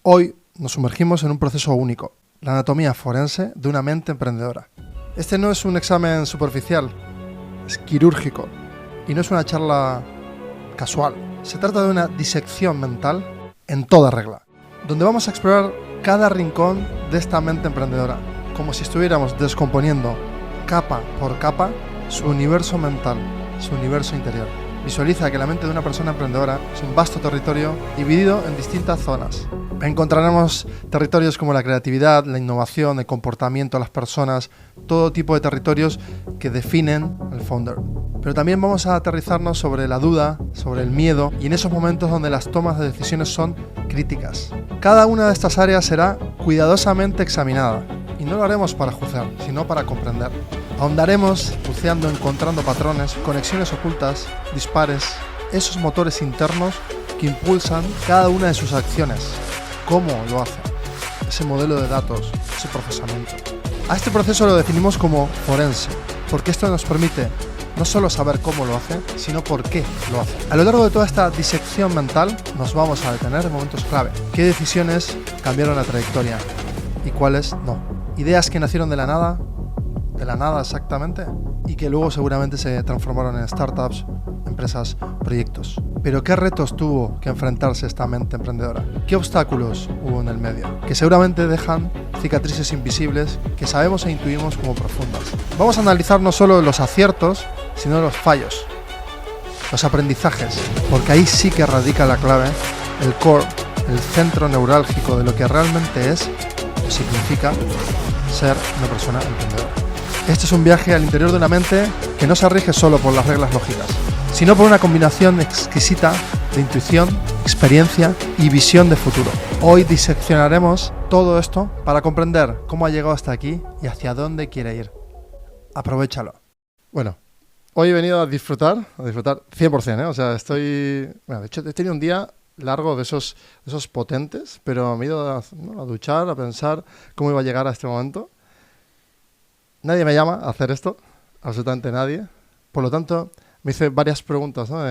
Hoy nos sumergimos en un proceso único, la anatomía forense de una mente emprendedora. Este no es un examen superficial, es quirúrgico y no es una charla casual. Se trata de una disección mental en toda regla, donde vamos a explorar cada rincón de esta mente emprendedora, como si estuviéramos descomponiendo capa por capa su universo mental, su universo interior. Visualiza que la mente de una persona emprendedora es un vasto territorio dividido en distintas zonas. Encontraremos territorios como la creatividad, la innovación, el comportamiento de las personas, todo tipo de territorios que definen al founder. Pero también vamos a aterrizarnos sobre la duda, sobre el miedo y en esos momentos donde las tomas de decisiones son críticas. Cada una de estas áreas será cuidadosamente examinada y no lo haremos para juzgar, sino para comprender. Ahondaremos buceando, encontrando patrones, conexiones ocultas, dispares, esos motores internos que impulsan cada una de sus acciones. ¿Cómo lo hacen? Ese modelo de datos, ese procesamiento. A este proceso lo definimos como forense, porque esto nos permite no solo saber cómo lo hace, sino por qué lo hace. A lo largo de toda esta disección mental nos vamos a detener en momentos clave. ¿Qué decisiones cambiaron la trayectoria y cuáles no? Ideas que nacieron de la nada exactamente, y que luego seguramente se transformaron en startups, empresas, proyectos. Pero ¿qué retos tuvo que enfrentarse esta mente emprendedora? ¿Qué obstáculos hubo en el medio? Que seguramente dejan cicatrices invisibles que sabemos e intuimos como profundas. Vamos a analizar no solo los aciertos, sino los fallos, los aprendizajes, porque ahí sí que radica la clave, el core, el centro neurálgico de lo que realmente es o significa ser una persona emprendedora. Este es un viaje al interior de una mente que no se rige solo por las reglas lógicas, sino por una combinación exquisita de intuición, experiencia y visión de futuro. Hoy diseccionaremos todo esto para comprender cómo ha llegado hasta aquí y hacia dónde quiere ir. Aprovéchalo. Bueno, hoy he venido a disfrutar 100%, O sea, de hecho, he tenido un día largo de esos potentes, pero me he ido a duchar, a pensar cómo iba a llegar a este momento. Nadie me llama a hacer esto, absolutamente nadie. Por lo tanto, me hice varias preguntas, ¿no?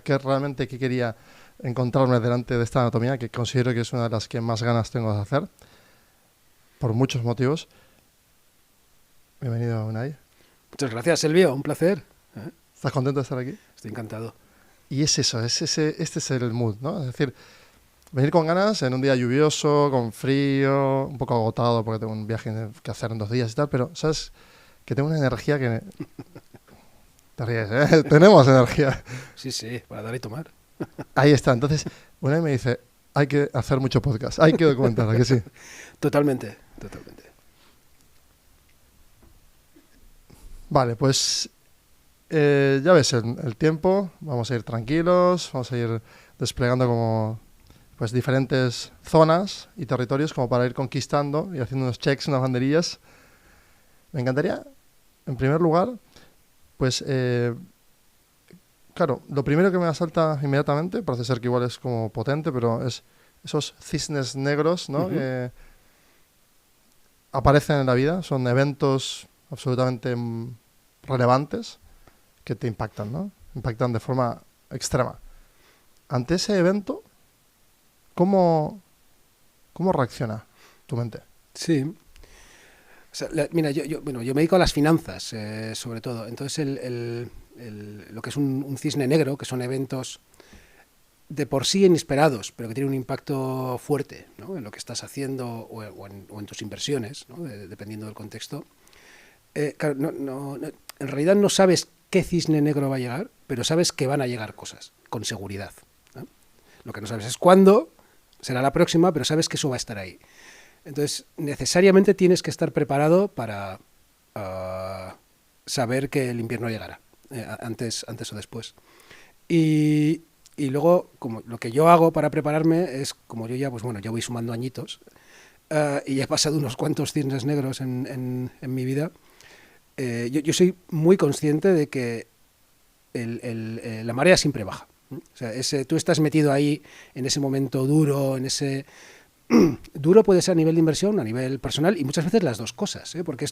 ¿Qué quería encontrarme delante de esta anatomía? Que considero que es una de las que más ganas tengo de hacer, por muchos motivos. Bienvenido, Unai. Muchas gracias, Silvio, un placer. ¿Estás contento de estar aquí? Estoy encantado. Y es eso, este es el mood, ¿no? Es decir, venir con ganas en un día lluvioso, con frío, un poco agotado porque tengo un viaje que hacer en 2 días y tal, pero sabes que tengo una energía que... Te ríes, ¿eh? Tenemos energía. Sí, para dar y tomar. Ahí está. Entonces, una me dice, hay que hacer mucho podcast, hay que documentarlo, que sí. Totalmente. Vale, pues ya ves el tiempo, vamos a ir tranquilos, vamos a ir desplegando como pues diferentes zonas y territorios como para ir conquistando y haciendo unos checks, unas banderillas. Me encantaría, en primer lugar, pues claro, lo primero que me asalta inmediatamente, parece ser que igual es como potente, pero es esos cisnes negros, ¿no? Uh-huh. Que aparecen en la vida, son eventos absolutamente relevantes que te impactan, ¿no? Impactan de forma extrema. Ante ese evento, ¿cómo reacciona tu mente? Sí. O sea, mira, yo me dedico a las finanzas, sobre todo. Entonces, lo que es un cisne negro, que son eventos de por sí inesperados, pero que tienen un impacto fuerte, ¿no? En lo que estás haciendo o en tus inversiones, ¿no? Dependiendo del contexto. Claro, en realidad no sabes qué cisne negro va a llegar, pero sabes que van a llegar cosas, con seguridad, ¿no? Lo que no sabes es cuándo será la próxima, pero sabes que eso va a estar ahí. Entonces, necesariamente tienes que estar preparado para saber que el invierno llegará, antes o después. Y luego, como lo que yo hago para prepararme es, como yo voy sumando añitos, y ya he pasado unos cuantos cisnes negros en mi vida, yo soy muy consciente de que la marea siempre baja. O sea, tú estás metido ahí en ese momento duro, duro puede ser a nivel de inversión, a nivel personal, y muchas veces las dos cosas, ¿eh? Porque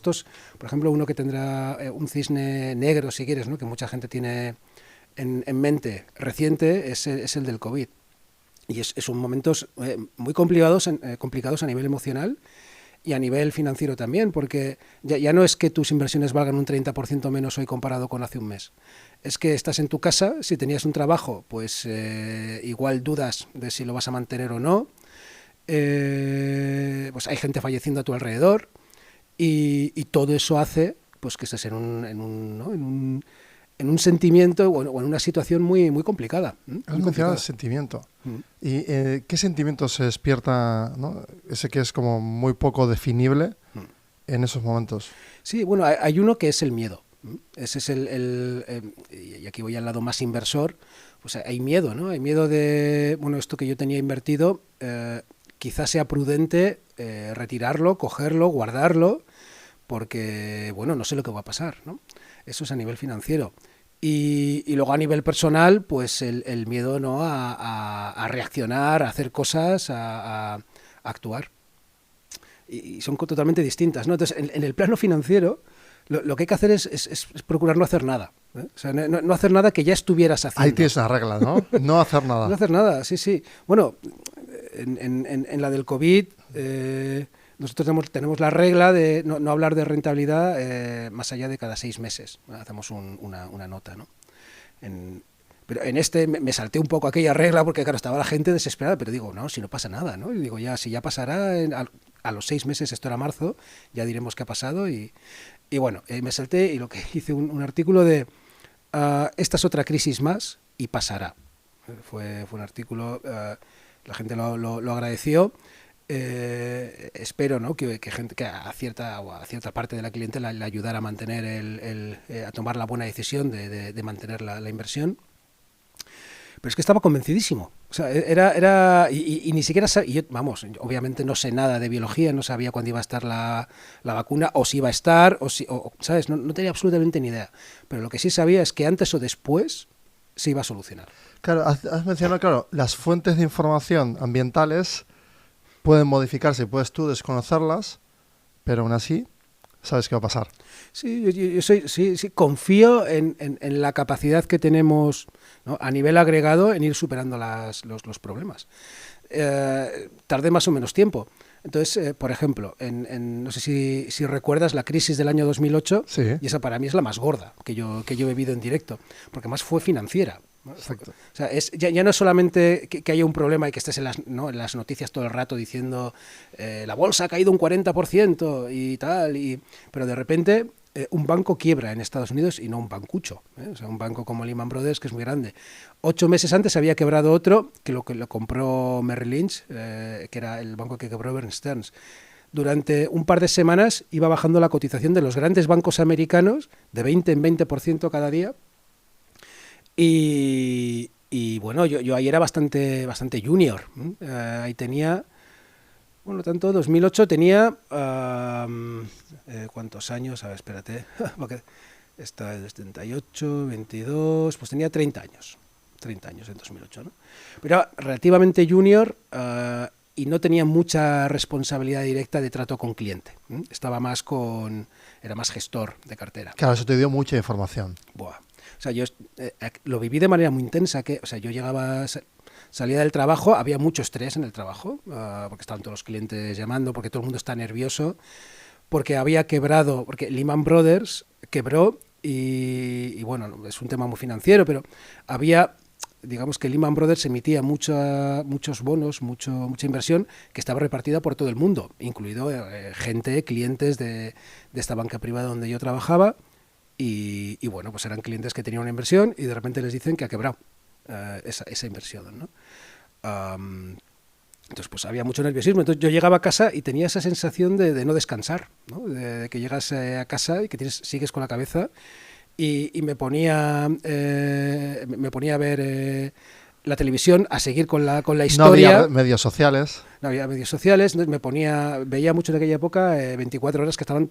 por ejemplo, uno que tendrá un cisne negro, si quieres, ¿no? Que mucha gente tiene en mente reciente, es el del COVID. Y son momentos muy complicados a nivel emocional y a nivel financiero también, porque ya no es que tus inversiones valgan un 30% menos hoy comparado con hace un mes. Es que estás en tu casa, si tenías un trabajo, pues igual dudas de si lo vas a mantener o no. Pues hay gente falleciendo a tu alrededor y todo eso hace pues que estés en un sentimiento o en una situación muy, muy complicada. Has mencionado el sentimiento. ¿Y qué sentimiento se despierta, ¿no? Ese que es como muy poco definible en esos momentos? Sí, bueno, hay uno que es el miedo. Ese es y aquí voy al lado más inversor, pues hay miedo, ¿no? Hay miedo de, bueno, esto que yo tenía invertido, quizás sea prudente retirarlo, cogerlo, guardarlo, porque, bueno, no sé lo que va a pasar, ¿no? Eso es a nivel financiero. Y luego a nivel personal, pues el miedo, ¿no? a reaccionar, a hacer cosas, a actuar. Y son totalmente distintas, ¿no? Entonces, en el plano financiero, lo que hay que hacer es procurar no hacer nada, ¿eh? O sea, no hacer nada que ya estuvieras haciendo. Ahí tienes una regla, ¿no? No hacer nada. No hacer nada, sí, sí. Bueno, en la del COVID, nosotros tenemos la regla de no hablar de rentabilidad más allá de cada 6 meses. Hacemos una nota, ¿no? Pero en este me salté un poco aquella regla porque, claro, estaba la gente desesperada, pero digo, no, si no pasa nada, ¿no? Y digo, si ya pasará, a los 6 meses, esto era marzo, ya diremos qué ha pasado y bueno, me salté y lo que hice un artículo de esta es otra crisis más y pasará. Fue un artículo, la gente lo agradeció. Espero, ¿no? que a cierta parte de la clientela le ayudara a mantener a tomar la buena decisión de mantener la inversión. Pero es que estaba convencidísimo. O sea, y ni siquiera sabía, vamos, obviamente no sé nada de biología, no sabía cuándo iba a estar la vacuna, o si iba a estar, ¿sabes? No tenía absolutamente ni idea. Pero lo que sí sabía es que antes o después se iba a solucionar. Claro, has mencionado, claro, las fuentes de información ambientales pueden modificarse y puedes tú desconocerlas, pero aún así sabes qué va a pasar. Sí, sí, confío en la capacidad que tenemos, ¿no? A nivel agregado en ir superando los problemas. Tardé más o menos tiempo. Entonces, por ejemplo, no sé si recuerdas la crisis del año 2008, sí. Y esa para mí es la más gorda que yo he vivido en directo, porque más fue financiera. Exacto. O sea, ya no es solamente que haya un problema y que estés en las noticias todo el rato diciendo la bolsa ha caído un 40% y tal, pero de repente un banco quiebra en Estados Unidos y no un bancucho, ¿eh? O sea, un banco como Lehman Brothers, que es muy grande. 8 meses antes había quebrado otro que lo compró Merrill Lynch, que era el banco que quebró Bear Stearns. Durante un par de semanas iba bajando la cotización de los grandes bancos americanos de 20 en 20% cada día. Y bueno, yo ahí era bastante junior. Ahí tenía, bueno, tanto 2008 tenía, ¿cuántos años? A ver, espérate, porque está el 78, 22, pues tenía 30 años. 30 años en 2008, ¿no? Pero era relativamente junior y no tenía mucha responsabilidad directa de trato con cliente. Estaba más era más gestor de cartera. Claro, eso te dio mucha información. Buah. O sea, yo lo viví de manera muy intensa, o sea, yo salía del trabajo, había mucho estrés en el trabajo, porque estaban todos los clientes llamando, porque todo el mundo está nervioso, porque había quebrado, porque Lehman Brothers quebró y bueno, es un tema muy financiero, pero digamos que Lehman Brothers emitía muchos bonos, mucha inversión que estaba repartida por todo el mundo, incluido clientes de esta banca privada donde yo trabajaba. Y bueno, pues eran clientes que tenían una inversión y de repente les dicen que ha quebrado esa inversión, ¿no? Entonces, pues había mucho nerviosismo. Entonces yo llegaba a casa y tenía esa sensación de no descansar, ¿no? De que llegas a casa y que sigues con la cabeza y me ponía a ver la televisión, a seguir con la historia. No había medios sociales. No había medios sociales, entonces veía mucho en aquella época 24 horas que estaban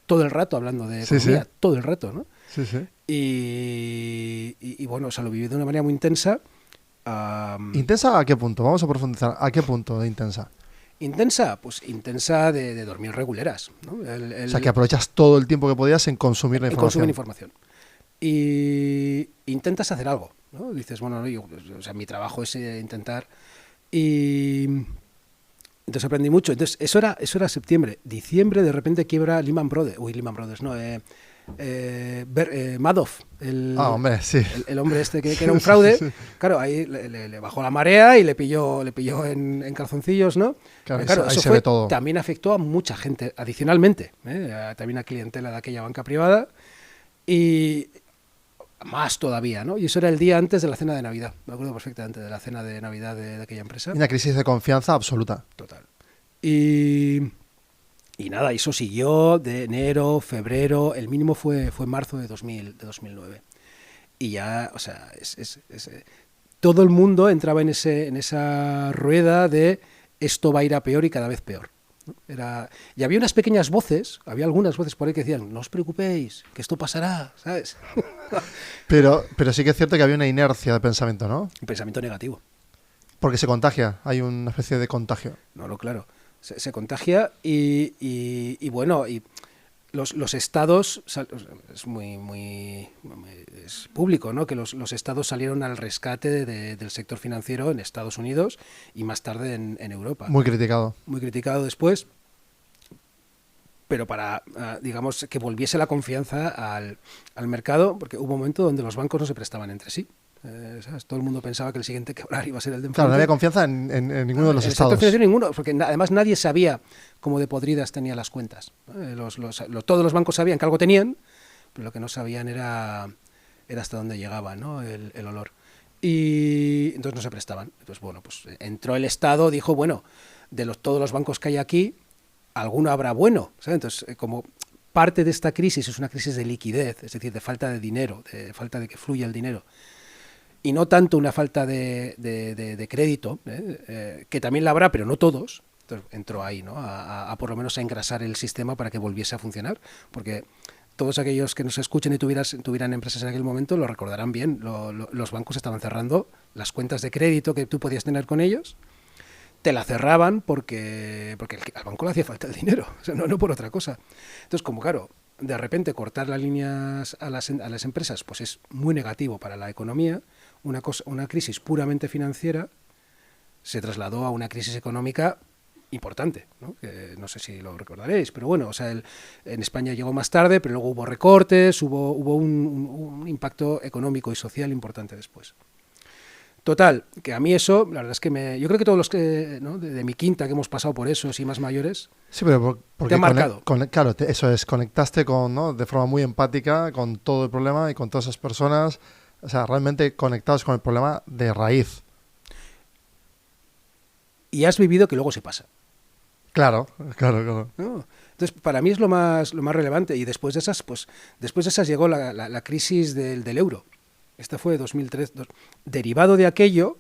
todo el rato hablando de economía, sí. Todo el rato, ¿no? Sí, sí. Y bueno, o sea, lo viví de una manera muy intensa. ¿Intensa a qué punto? Vamos a profundizar. ¿A qué punto de intensa? Intensa, pues intensa de dormir reguleras, ¿no? O sea, que aprovechas todo el tiempo que podías en consumir la información. En consumir información. Y intentas hacer algo. ¿no? Dices, bueno, no, o sea, mi trabajo es intentar. Y entonces aprendí mucho. Entonces, eso era septiembre. Diciembre, de repente quiebra Lehman Brothers, no. Madoff, hombre, sí. el hombre este que era un fraude. Sí. Claro, ahí le bajó la marea y le pilló en calzoncillos, ¿no? Claro, ahí se ve todo. También afectó a mucha gente, adicionalmente, también a clientela de aquella banca privada y más todavía, ¿no? Y eso era el día antes de la cena de Navidad, me acuerdo perfectamente de la cena de Navidad de aquella empresa. Una crisis de confianza absoluta. Total. Y nada, eso siguió de enero, febrero, el mínimo fue marzo de 2009. Y ya, o sea, todo el mundo entraba en esa rueda de esto va a ir a peor y cada vez peor, ¿no? Y había unas pequeñas voces, había algunas voces por ahí que decían, no os preocupéis, que esto pasará, ¿sabes? Pero sí que es cierto que había una inercia de pensamiento, ¿no? Un pensamiento negativo. Porque se contagia, hay una especie de contagio. No, claro. Se contagia y bueno, y los estados, es público, ¿no? Que los estados salieron al rescate del sector financiero en Estados Unidos y más tarde en Europa. Muy criticado. Muy criticado después, pero para, digamos, que volviese la confianza al mercado, porque hubo un momento donde los bancos no se prestaban entre sí. ¿Sabes? Todo el mundo pensaba que el siguiente quebrar iba a ser el de enfrente. Claro, no había confianza en ninguno de los estados. En el sector financiero ninguno, porque además nadie sabía cómo de podridas tenía las cuentas. Todos los bancos sabían que algo tenían, pero lo que no sabían era hasta dónde llegaba, ¿no? el olor. Y entonces no se prestaban. Entonces, bueno, pues entró el Estado, dijo, bueno, todos los bancos que hay aquí, alguno habrá bueno, ¿sabes? Entonces, como parte de esta crisis es una crisis de liquidez, es decir, de falta de dinero, de falta de que fluya el dinero, y no tanto una falta de crédito, que también la habrá, pero no todos. Entonces entró ahí, ¿no? a por lo menos a engrasar el sistema para que volviese a funcionar, porque todos aquellos que nos escuchen y tuvieran empresas en aquel momento lo recordarán bien. Los bancos estaban cerrando las cuentas de crédito que tú podías tener con ellos, te la cerraban porque al banco le hacía falta el dinero, o sea, no por otra cosa. Entonces, como claro, de repente cortar las líneas a las empresas pues es muy negativo para la economía. Una crisis puramente financiera se trasladó a una crisis económica importante, ¿no? Que no sé si lo recordaréis, pero bueno, o sea, en España llegó más tarde, pero luego hubo recortes, hubo un impacto económico y social importante después. Total, que a mí eso, la verdad es que yo creo que todos los que, ¿no? de mi quinta que hemos pasado por eso, y más mayores, sí, pero porque te ha marcado. Claro, eso es, conectaste ¿no? de forma muy empática con todo el problema y con todas esas personas, o sea, realmente conectados con el problema de raíz. Y has vivido que luego se pasa. Claro. ¿No? Entonces, para mí es lo más relevante. Y después de esas llegó la crisis del euro. Esta fue 2003. Derivado de aquello,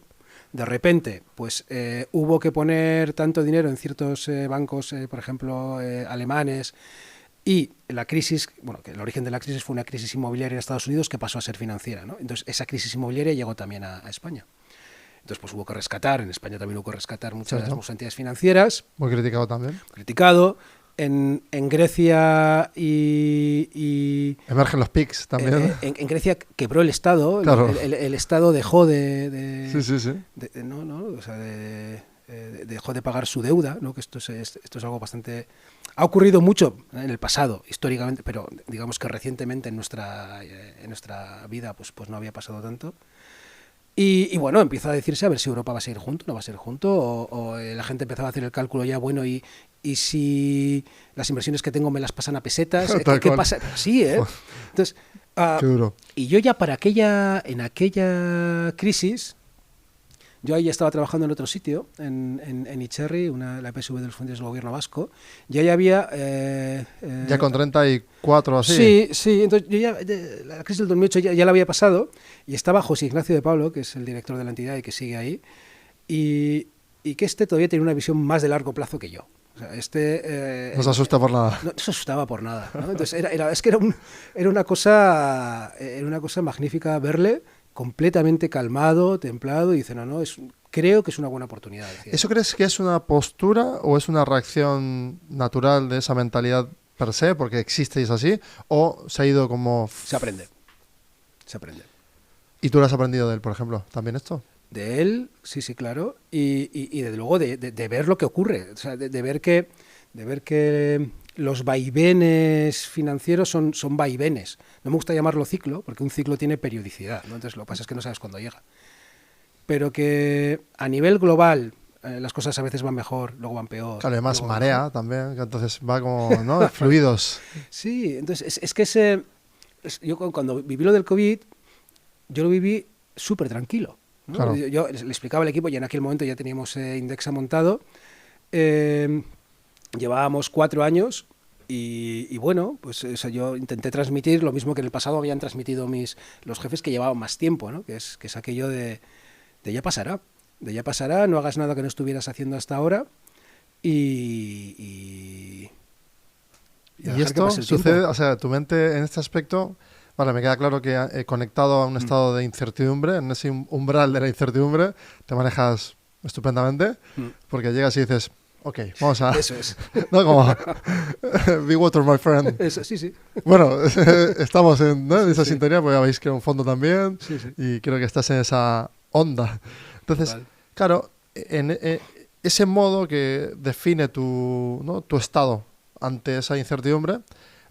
de repente, pues hubo que poner tanto dinero en ciertos bancos, por ejemplo, alemanes, y la crisis, bueno, que el origen de la crisis fue una crisis inmobiliaria en Estados Unidos que pasó a ser financiera, ¿no? Entonces, esa crisis inmobiliaria llegó también a España. Entonces, pues hubo que rescatar, en España también hubo que rescatar muchas de las entidades financieras. Muy criticado también. Criticado. En Grecia y emergen los PICs también. En Grecia quebró el Estado, claro. el Estado dejó de dejó de pagar su deuda, ¿no? Que esto es algo bastante... Ha ocurrido mucho en el pasado, históricamente, pero digamos que recientemente en nuestra vida pues no había pasado tanto. Y bueno, empieza a decirse a ver si Europa va a seguir junto, no va a seguir junto, o la gente empezaba a hacer el cálculo ya, bueno, y si las inversiones que tengo me las pasan a pesetas, ¿qué pasa? Sí, ¿eh? Entonces, qué duro. Y yo ya en aquella crisis, yo ahí estaba trabajando en otro sitio, en Icherri, la PSV de los fondos del gobierno vasco, ya había... ya con 34 o así. Sí, entonces yo ya, la crisis del 2008 ya la había pasado, y estaba José Ignacio de Pablo, que es el director de la entidad y que sigue ahí, y que todavía tiene una visión más de largo plazo que yo. O sea, no se asusta por nada. No se asustaba por nada, ¿no? Entonces era una cosa magnífica verle completamente calmado, templado, y dice, creo que es una buena oportunidad. Decía. ¿Eso crees que es una postura o es una reacción natural de esa mentalidad per se, porque existe y es así, o se ha ido como... Se aprende. ¿Y tú lo has aprendido de él, por ejemplo, también esto? De él, sí, sí, claro, y desde luego de ver lo que ocurre, o sea, de ver que los vaivenes financieros son vaivenes. No me gusta llamarlo ciclo, porque un ciclo tiene periodicidad, ¿no? Entonces lo que pasa es que no sabes cuándo llega. Pero que a nivel global las cosas a veces van mejor, luego van peor. Claro, además luego van marea mejor. también, que entonces va como, ¿no? Fluidos. Sí, entonces es que yo cuando viví lo del COVID, yo lo viví súper tranquilo, ¿no? Claro. Yo le explicaba al equipo, y en aquel momento ya teníamos Indexa montado, eh, llevábamos 4 años y bueno, pues eso, yo intenté transmitir lo mismo que en el pasado habían transmitido los jefes que llevaban más tiempo, ¿no? Que es aquello de ya pasará, no hagas nada que no estuvieras haciendo hasta ahora y a Y dejar que esto pase el tiempo. sucede, o sea, tu mente en este aspecto, vale, me queda claro que conectado a un Mm, estado de incertidumbre, en ese umbral de la incertidumbre, te manejas estupendamente, mm. porque llegas y dices, ok, vamos a... Eso es, No como, be water, my friend. eso, sí, sí, Bueno, estamos en, ¿no? en esa sí, sintonía, porque habéis creado un fondo también, sí, sí, y creo que estás en esa onda. Entonces, total. claro, en ese modo que define tu, ¿no? tu estado ante esa incertidumbre,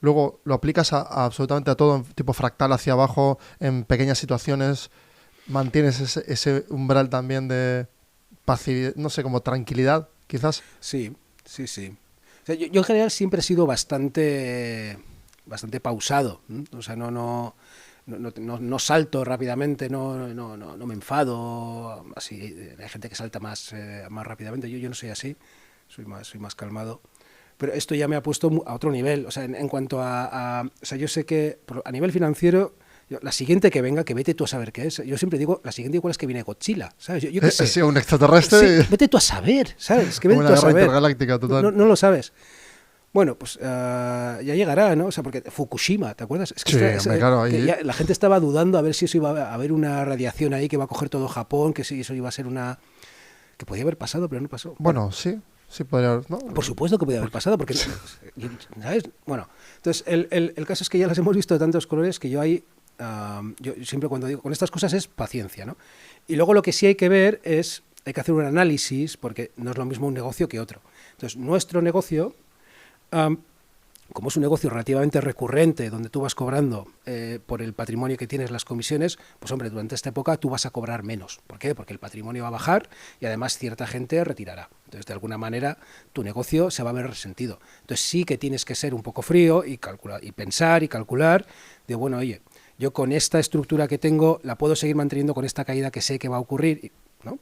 luego lo aplicas absolutamente a todo, en tipo fractal hacia abajo, en pequeñas situaciones, mantienes ese umbral también de pasividad, no sé, como tranquilidad, quizás. Sí, sí, sí. O sea, yo en general siempre he sido bastante pausado, ¿m? O sea, no salto rápidamente, no me enfado, así. Hay gente que salta más rápidamente, yo no soy así, soy más calmado. Pero esto ya me ha puesto a otro nivel, o sea, en cuanto o sea, yo sé que a nivel financiero, la siguiente que venga, que vete tú a saber qué es. Yo siempre digo, la siguiente igual es que viene Godzilla, ¿sabes? Yo qué sé. Sí, un extraterrestre, Sí, vete tú a saber, ¿sabes? Que como vete una tú a guerra saber. intergaláctica total. No lo sabes. Bueno, pues ya llegará, ¿no? O sea, porque Fukushima, ¿te acuerdas? Es que, Sí, hombre, claro, que ahí... ya la gente estaba dudando a ver si eso iba a haber una radiación ahí que va a coger todo Japón, que si eso iba a ser una... que podía haber pasado, pero no pasó. Bueno, Bueno, sí, sí podría, ¿no? por supuesto que podía haber pasado, porque, ¿sabes? Bueno, entonces el caso es que ya las hemos visto de tantos colores que yo ahí, yo siempre cuando digo con estas cosas es paciencia, ¿no? Y luego lo que sí hay que ver es, hay que hacer un análisis, porque no es lo mismo un negocio que otro. Entonces, nuestro negocio, como es un negocio relativamente recurrente, donde tú vas cobrando por el patrimonio que tienes las comisiones, pues hombre, durante esta época tú vas a cobrar menos. ¿Por qué? Porque el patrimonio va a bajar y además cierta gente retirará. Entonces, de alguna manera, tu negocio se va a ver resentido. Entonces, sí que tienes que ser un poco frío y calcular, y pensar y calcular de, bueno, oye, yo con esta estructura que tengo la puedo seguir manteniendo con esta caída que sé que va a ocurrir, ¿no?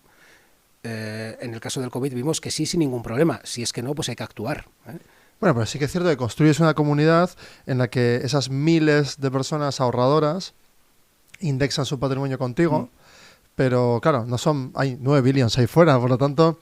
En el caso del COVID vimos que sí, sin ningún problema. Si es que no, pues hay que actuar, ¿eh? Bueno, pero sí que es cierto que construyes una comunidad en la que esas miles de personas ahorradoras indexan su patrimonio contigo, pero claro, no son, hay 9 billions ahí fuera, por lo tanto,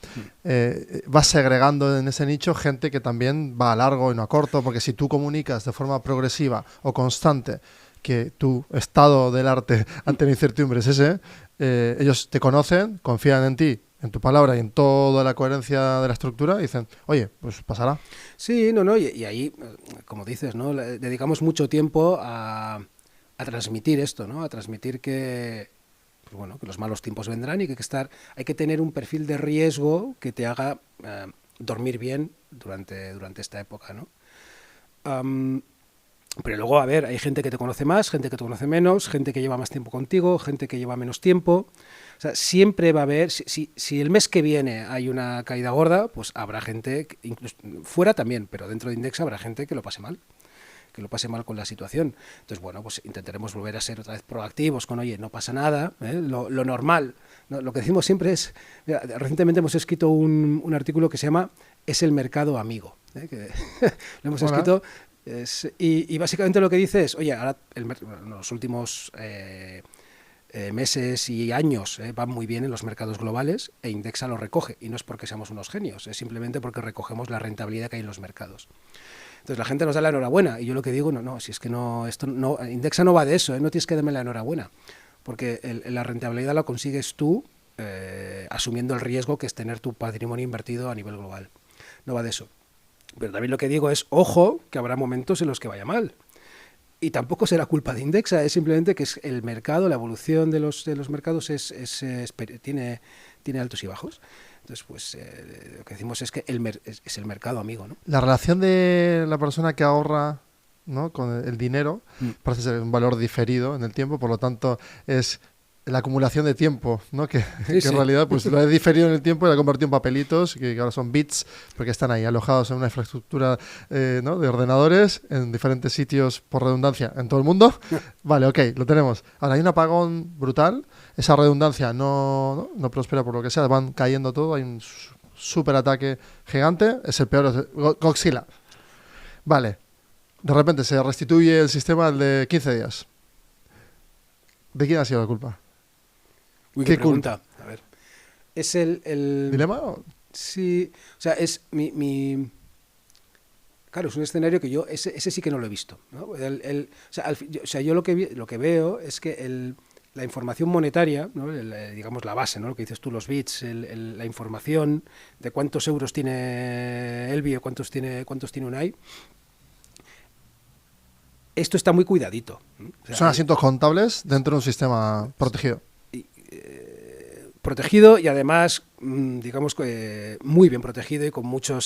vas segregando en ese nicho gente que también va a largo y no a corto, porque si tú comunicas de forma progresiva o constante que tu estado del arte ante la incertidumbre es ese, ellos te conocen, confían en ti, en tu palabra y en toda la coherencia de la estructura y dicen, oye, pues pasará. Sí, y ahí, como dices, ¿no? Dedicamos mucho tiempo a transmitir esto, ¿no? A transmitir que, pues bueno, que los malos tiempos vendrán y que hay que tener un perfil de riesgo que te haga dormir bien durante esta época, ¿no? Pero luego, a ver, hay gente que te conoce más, gente que te conoce menos, gente que lleva más tiempo contigo, gente que lleva menos tiempo. O sea, siempre va a haber, si el mes que viene hay una caída gorda, pues habrá gente, incluso fuera también, pero dentro de Indexa habrá gente que lo pase mal con la situación. Entonces, bueno, pues intentaremos volver a ser otra vez proactivos con, oye, no pasa nada, ¿eh? Lo normal, ¿no? Lo que decimos siempre es, mira, recientemente hemos escrito un artículo que se llama ¿Es el mercado amigo? Que lo hemos escrito, y básicamente lo que dice es, oye, ahora los últimos meses y años van muy bien en los mercados globales e Indexa lo recoge, y no es porque seamos unos genios, es simplemente porque recogemos la rentabilidad que hay en los mercados. Entonces la gente nos da la enhorabuena y yo lo que digo, no, si es que no, esto no, Indexa no va de eso, no tienes que darme la enhorabuena, porque la rentabilidad la consigues tú asumiendo el riesgo que es tener tu patrimonio invertido a nivel global. No va de eso. Pero también lo que digo es, ojo, que habrá momentos en los que vaya mal. Y tampoco será culpa de Indexa, es simplemente que es el mercado, la evolución de los mercados tiene altos y bajos. Entonces, pues lo que decimos es que es el mercado amigo, ¿no? La relación de la persona que ahorra, ¿no?, con el dinero parece ser un valor diferido en el tiempo, por lo tanto es la acumulación de tiempo, ¿no?, que en realidad pues lo he diferido en el tiempo y lo he convertido en papelitos, que ahora son bits, porque están ahí alojados en una infraestructura ¿no?, de ordenadores en diferentes sitios, por redundancia, en todo el mundo. Vale, ok, lo tenemos. Ahora hay un apagón brutal, esa redundancia no prospera por lo que sea, van cayendo todo, hay un súper ataque gigante, es el peor, Godzilla. Vale, de repente se restituye el sistema al de 15 días. ¿De quién ha sido la culpa? Uy, qué pregunta. A ver. Es el ¿Dilema? Sí, o sea, es claro, es un escenario que yo, ese sí que no lo he visto, ¿no? O sea, yo lo que veo es que la información monetaria, ¿no?, digamos la base, ¿no?, lo que dices tú, los bits, la información de cuántos euros tiene Elvi o cuántos tiene Unai, esto está muy cuidadito. O sea, son asientos contables dentro de un sistema protegido. Protegido y además, digamos, muy bien protegido y con mucho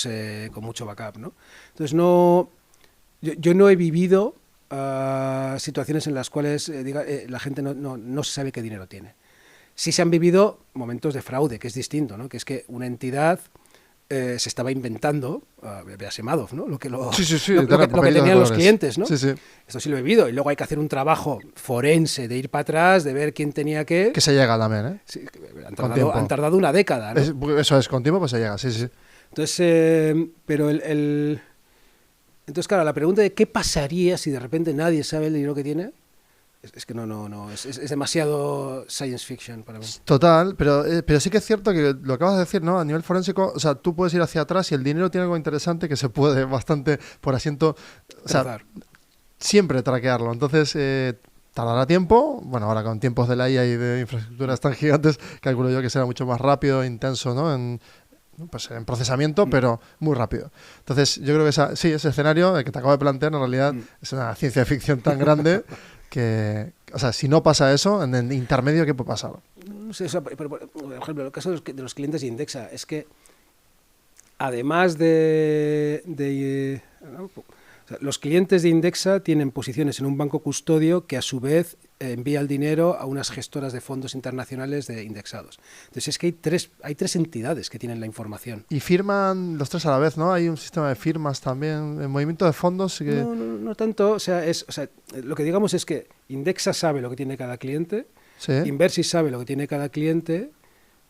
backup, ¿no? Entonces, yo no he vivido situaciones en las cuales la gente no se sabe qué dinero tiene. Sí se han vivido momentos de fraude, que es distinto, ¿no? Que es que una entidad se estaba inventando, véase Madoff, ¿no? Lo que tenían los clientes, ¿no? Sí, sí. Esto sí lo he vivido. Y luego hay que hacer un trabajo forense de ir para atrás, de ver quién tenía qué. Que se llega también, ¿eh? Sí, han tardado una década, ¿no? Eso es, con tiempo pues se llega, sí, sí. Entonces, pero entonces, claro, la pregunta de qué pasaría si de repente nadie sabe el dinero que tiene, es que es demasiado science fiction para mí. Total, pero sí que es cierto que lo acabas de decir, ¿no? A nivel forénsico, o sea, tú puedes ir hacia atrás y el dinero tiene algo interesante que se puede bastante por asiento, o sea, siempre traquearlo. Entonces, tardará tiempo, bueno, ahora con tiempos de la IA y de infraestructuras tan gigantes, calculo yo que será mucho más rápido, intenso, ¿no? En procesamiento, pero muy rápido. Entonces, yo creo que ese escenario, el que te acabo de plantear, en realidad es una ciencia ficción tan grande que, o sea, si no pasa eso, en el intermedio, ¿qué puede pasar? No sé, pero, por ejemplo, el caso de los clientes de Indexa es que, además ¿no? O sea, los clientes de Indexa tienen posiciones en un banco custodio que a su vez envía el dinero a unas gestoras de fondos internacionales de indexados. Entonces es que hay tres entidades que tienen la información. Y firman los tres a la vez, ¿no? Hay un sistema de firmas también, el movimiento de fondos. Que... No tanto. O sea, lo que digamos es que Indexa sabe lo que tiene cada cliente, ¿sí? Inversis sabe lo que tiene cada cliente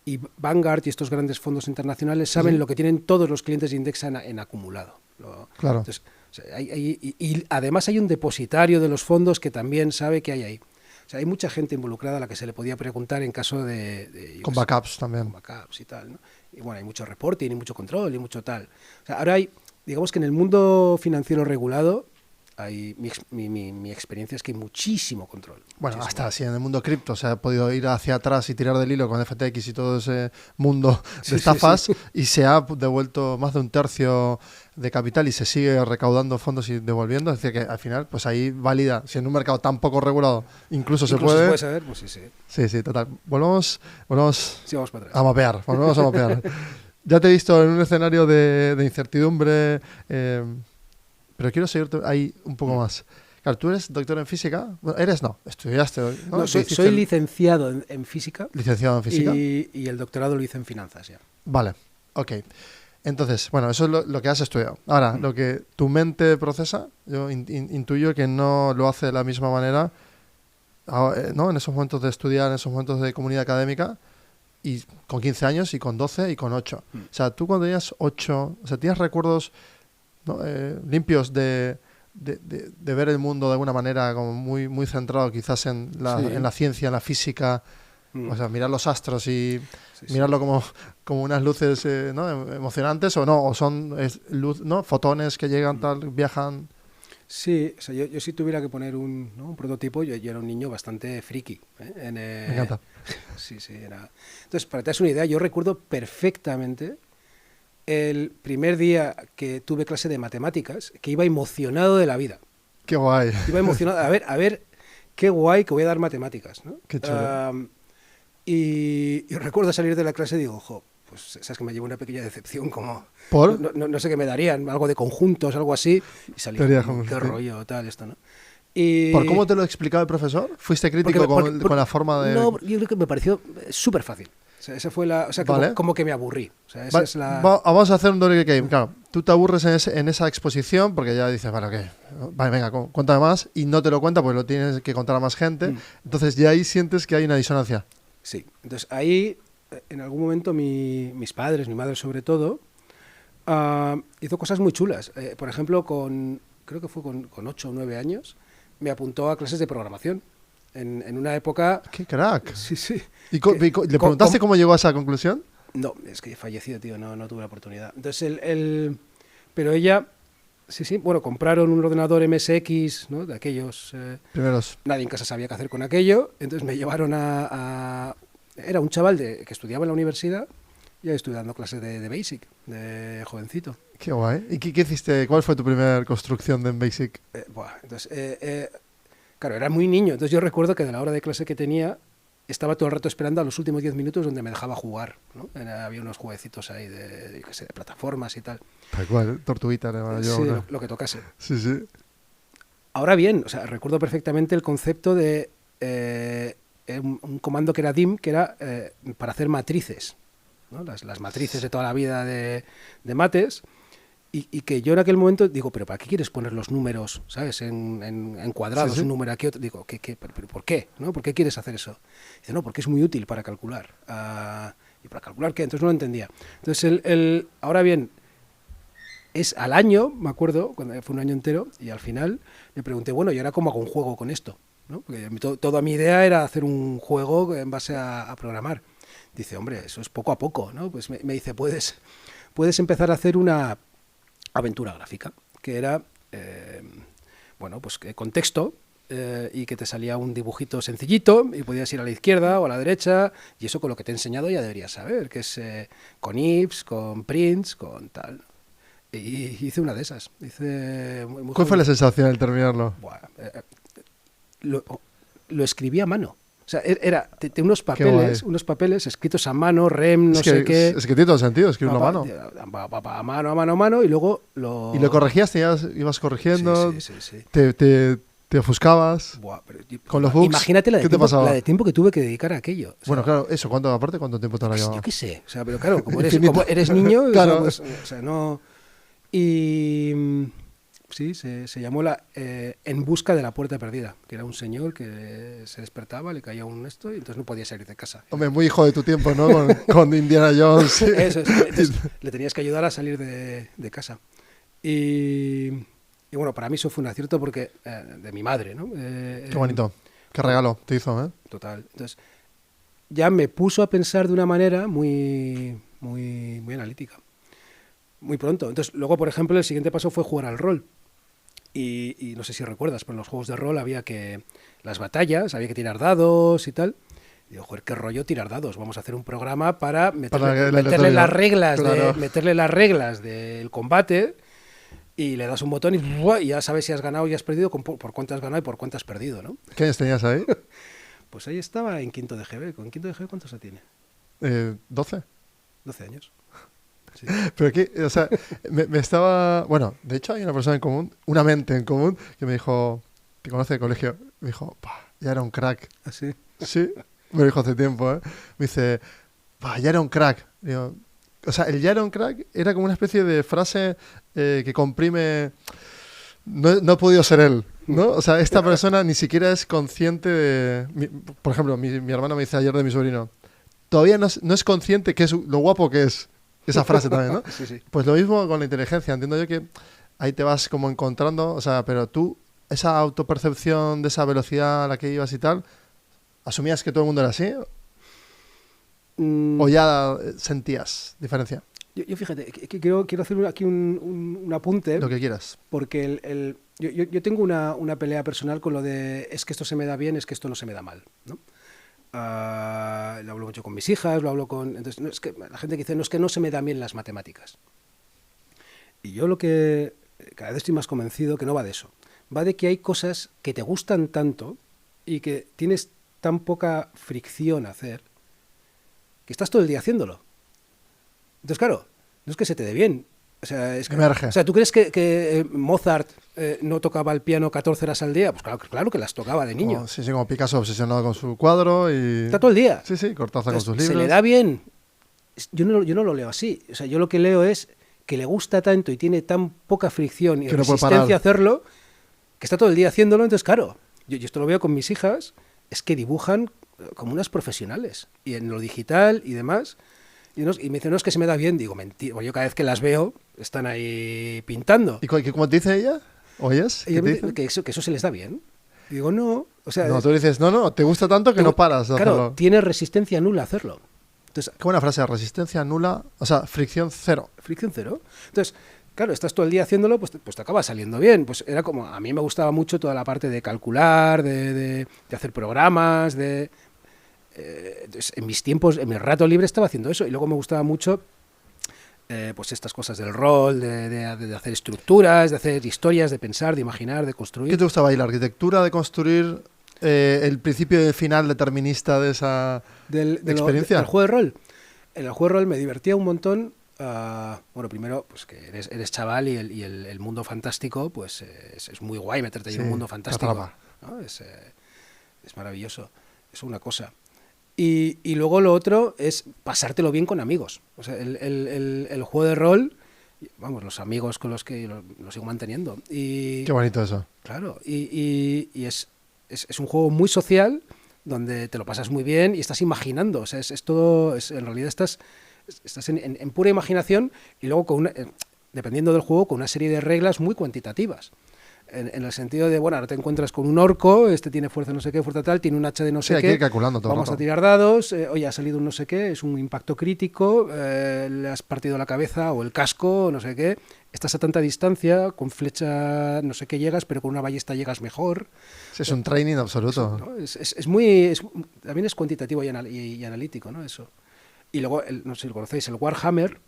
y Vanguard y estos grandes fondos internacionales saben lo que tienen todos los clientes de Indexa en acumulado. Claro. Entonces, o sea, y además hay un depositario de los fondos que también sabe que hay ahí. O sea, hay mucha gente involucrada a la que se le podía preguntar en caso con backups también. Con backups y tal, ¿no? Y bueno, hay mucho reporting y mucho control y mucho tal. O sea, ahora digamos que en el mundo financiero regulado, mi experiencia es que hay muchísimo control. Bueno, muchísimo. Hasta si en el mundo cripto se ha podido ir hacia atrás y tirar del hilo con FTX y todo ese mundo de estafas y se ha devuelto más de un tercio de capital y se sigue recaudando fondos y devolviendo. Es decir, que al final, pues ahí valida, si en un mercado tan poco regulado incluso se puede... se puede saber, pues sí. Sí, total. Volvemos sí, vamos para atrás. a mapear, volvemos a mapear. Ya te he visto en un escenario de incertidumbre... pero quiero seguirte ahí un poco más. Claro, tú eres doctor en física. Bueno, estudiaste. No, soy licenciado en física. Licenciado en física. Y el doctorado lo hice en finanzas ya. Vale, ok. Entonces, bueno, eso es lo que has estudiado. Ahora, lo que tu mente procesa, yo intuyo que no lo hace de la misma manera, ¿no? En esos momentos de estudiar, en esos momentos de comunidad académica, y con 15 años, y con 12, y con 8. O sea, tú cuando tenías 8, o sea, ¿tienes recuerdos, ¿no? Limpios de ver el mundo de alguna manera como muy, muy centrado quizás en la ciencia, en la física, o sea, mirar los astros y mirarlo como unas luces ¿no? emocionantes o no, o son ¿no? fotones que llegan, tal, viajan? Sí, o sea, yo si tuviera que poner un prototipo, yo era un niño bastante friki. Me encanta. Sí, era... Entonces, para que te hagas una idea, yo recuerdo perfectamente el primer día que tuve clase de matemáticas, que iba emocionado de la vida. Qué guay. Iba emocionado. A ver, qué guay que voy a dar matemáticas, ¿no? Qué chulo. Y recuerdo salir de la clase y digo, ojo, pues sabes que me llevo una pequeña decepción, como ¿Por? no sé qué me darían, algo de conjuntos, algo así, y salí, qué rollo, tal, esto, ¿no? ¿Por cómo te lo explicaba el profesor? ¿Fuiste crítico con la forma de...? No, yo creo que me pareció súper fácil. O sea, esa fue la... O sea, vale. como que me aburrí. O sea, esa es la... Vamos a hacer un doble game. Claro, tú te aburres en esa exposición porque ya dices, vale, ok, vale, venga, cuéntame más, y no te lo cuenta porque lo tienes que contar a más gente. Entonces ya ahí sientes que hay una disonancia. Sí. Entonces ahí, en algún momento, mis padres, mi madre sobre todo, hizo cosas muy chulas. Por ejemplo, creo que fue con 8 o 9 años, me apuntó a clases de programación. En una época... ¡Qué crack! Sí, sí. ¿Y le preguntaste cómo llegó a esa conclusión? No, es que he fallecido, tío, no tuve la oportunidad. Entonces, pero ella, sí, bueno, compraron un ordenador MSX, ¿no? De aquellos... Primeros. Nadie en casa sabía qué hacer con aquello, entonces me llevaron Era un chaval que estudiaba en la universidad, y yo estuve dando clases de Basic, de jovencito. Qué guay. ¿Y qué hiciste? ¿Cuál fue tu primera construcción de Basic? Claro, era muy niño, entonces yo recuerdo que de la hora de clase que tenía, estaba todo el rato esperando a los últimos 10 minutos donde me dejaba jugar, ¿no? Había unos jueguecitos ahí de plataformas y tal. Tal cual, tortuguita, yo. Sí, lo que tocase. Sí, sí. Ahora bien, o sea, recuerdo perfectamente el concepto de un comando que era dim, que era para hacer matrices, ¿no? Las matrices de toda la vida de mates. Y que yo en aquel momento digo, pero ¿para qué quieres poner los números, sabes, en cuadrados, un número aquí, otro? Digo, pero ¿por qué? ¿No? ¿Por qué quieres hacer eso? Dice, no, porque es muy útil para calcular. ¿Y para calcular qué? Entonces no lo entendía. Entonces, ahora bien, es al año, me acuerdo, cuando fue un año entero, y al final le pregunté, bueno, ¿y ahora cómo hago un juego con esto? ¿No? Porque toda mi idea era hacer un juego en base a programar. Dice, hombre, eso es poco a poco, ¿no? Pues me dice, puedes empezar a hacer una aventura gráfica, que era, pues con texto, y que te salía un dibujito sencillito y podías ir a la izquierda o a la derecha, y eso con lo que te he enseñado ya deberías saber, que es con ifs, con prints, con tal. Y hice una de esas. ¿Cuál fue la sensación al terminarlo? Buah, lo escribí a mano. O sea, era unos papeles escritos a mano, no sé qué. Es que tiene todo sentido escribirlo a mano. A mano, y luego lo... ¿Y lo corregías? ¿Ibas corrigiendo? Sí. ¿Te ofuscabas? Buah, con los bugs. Imagínate la de tiempo que tuve que dedicar a aquello. O sea, bueno, claro, eso, ¿cuánto tiempo te lo llevaba? Yo qué sé. O sea, pero claro, como eres niño, claro. O sea, no... Y... Sí, se llamó En busca de la puerta perdida, que era un señor que se despertaba, le caía un esto y entonces no podía salir de casa. Hombre, muy hijo de tu tiempo, ¿no? Con Indiana Jones. Eso es. Entonces, le tenías que ayudar a salir de casa. Y bueno, para mí eso fue un acierto porque de mi madre, ¿no? Qué bonito. Qué regalo te hizo, ¿eh? Total. Entonces, ya me puso a pensar de una manera muy, muy, muy analítica. Muy pronto. Entonces, luego, por ejemplo, el siguiente paso fue jugar al rol. Y no sé si recuerdas, pero en los juegos de rol había que... Las batallas, había que tirar dados y tal. Y digo, joder, qué rollo tirar dados. Vamos a hacer un programa para meterle las reglas, claro. Meterle las reglas del combate, y le das un botón y ya sabes si has ganado y has perdido, por cuánto has ganado y por cuánto has perdido, ¿no? ¿Qué años tenías ahí? Pues ahí estaba en quinto de GB. ¿Con quinto de GB cuántos se tiene? 12. 12 años. Sí. Pero que, o sea, me estaba... Bueno, de hecho hay una persona en común, una mente en común, que me dijo, que conoce de colegio, me dijo, ya era un crack. ¿Ah, sí? Sí, me lo dijo hace tiempo, ¿eh? Me dice, ya era un crack. Digo, o sea, el ya era un crack era como una especie de frase que comprime... No ha podido ser él, ¿no? O sea, esta persona ni siquiera es consciente de... Por ejemplo, mi hermano me dice ayer de mi sobrino, todavía no es consciente que es lo guapo que es. Esa frase también, ¿no? Sí. Pues lo mismo con la inteligencia. Entiendo yo que ahí te vas como encontrando, o sea, pero tú, esa autopercepción de esa velocidad a la que ibas y tal, ¿asumías que todo el mundo era así? ¿O ya sentías diferencia? Yo fíjate, que quiero hacer aquí un apunte. Lo que quieras. Porque yo tengo una pelea personal con lo de es que esto se me da bien, es que esto no se me da mal, ¿no? Lo hablo mucho con mis hijas, lo hablo con... Entonces, no, es que la gente que dice, no, es que no se me dan bien las matemáticas. Y yo lo que cada vez estoy más convencido que no va de eso. va de que hay cosas que te gustan tanto y que tienes tan poca fricción a hacer que estás todo el día haciéndolo. Entonces, claro, no es que se te dé bien. O sea, Emerge. o sea, ¿tú crees que Mozart no tocaba el piano 14 horas al día? Pues claro que las tocaba de niño. Sí, como Picasso obsesionado con su cuadro y... Está todo el día. Sí, Cortázar Entonces, con sus libros. ¿se le da bien? Yo no lo leo así. O sea, yo lo que leo es que le gusta tanto y tiene tan poca fricción y Que no puede resistencia parar. a hacerlo, que está todo el día haciéndolo. Entonces, claro, yo esto lo veo con mis hijas, es que dibujan como unas profesionales. Y en lo digital y demás. Y me dicen, no, es que se me da bien. Digo, mentira. Yo cada vez que las veo, están ahí pintando. ¿Y cómo te dice ella? ¿O ellas? Y ¿Qué te me dicen? dicen que eso se les da bien. Y digo, no. O sea, No, tú dices, no, te gusta tanto que no paras de claro, hacerlo. tiene resistencia nula a hacerlo. Entonces, Qué buena frase, resistencia nula, o sea, fricción cero. fricción cero. Entonces, claro, estás todo el día haciéndolo, pues te acaba saliendo bien. Pues era como, a mí me gustaba mucho toda la parte de calcular, de hacer programas, entonces, en mis tiempos, en mi rato libre estaba haciendo eso. Y luego me gustaba mucho pues estas cosas del rol, de hacer estructuras, de hacer historias, de pensar, de imaginar, de construir. ¿Qué te gustaba ahí? ¿La arquitectura de construir el principio y el final determinista de esa experiencia? Del juego de rol. En el juego de rol me divertía un montón. Bueno, primero, pues que eres chaval y el mundo fantástico, pues es muy guay meterte en un mundo fantástico, ¿no? Es maravilloso. Es una cosa. Y luego lo otro es pasártelo bien con amigos. O sea, el juego de rol, vamos, los amigos con los que lo sigo manteniendo. Qué bonito eso. Claro, y es un juego muy social donde te lo pasas muy bien y estás imaginando. O sea, es todo, en realidad estás en pura imaginación y luego dependiendo del juego, con una serie de reglas muy cuantitativas. En el sentido de, bueno, ahora te encuentras con un orco, este tiene fuerza no sé qué, fuerza tal, tiene un hacha de no sé hay qué. que ir calculando todo. Vamos a tirar dados, oye, ha salido un no sé qué, es un impacto crítico, le has partido la cabeza o el casco, no sé qué. Estás a tanta distancia, con flecha no sé qué llegas, pero con una ballesta llegas mejor. Sí, es un training absoluto. ¿No? También es cuantitativo y analítico, ¿no? Eso. Y luego, no sé si lo conocéis, el Warhammer,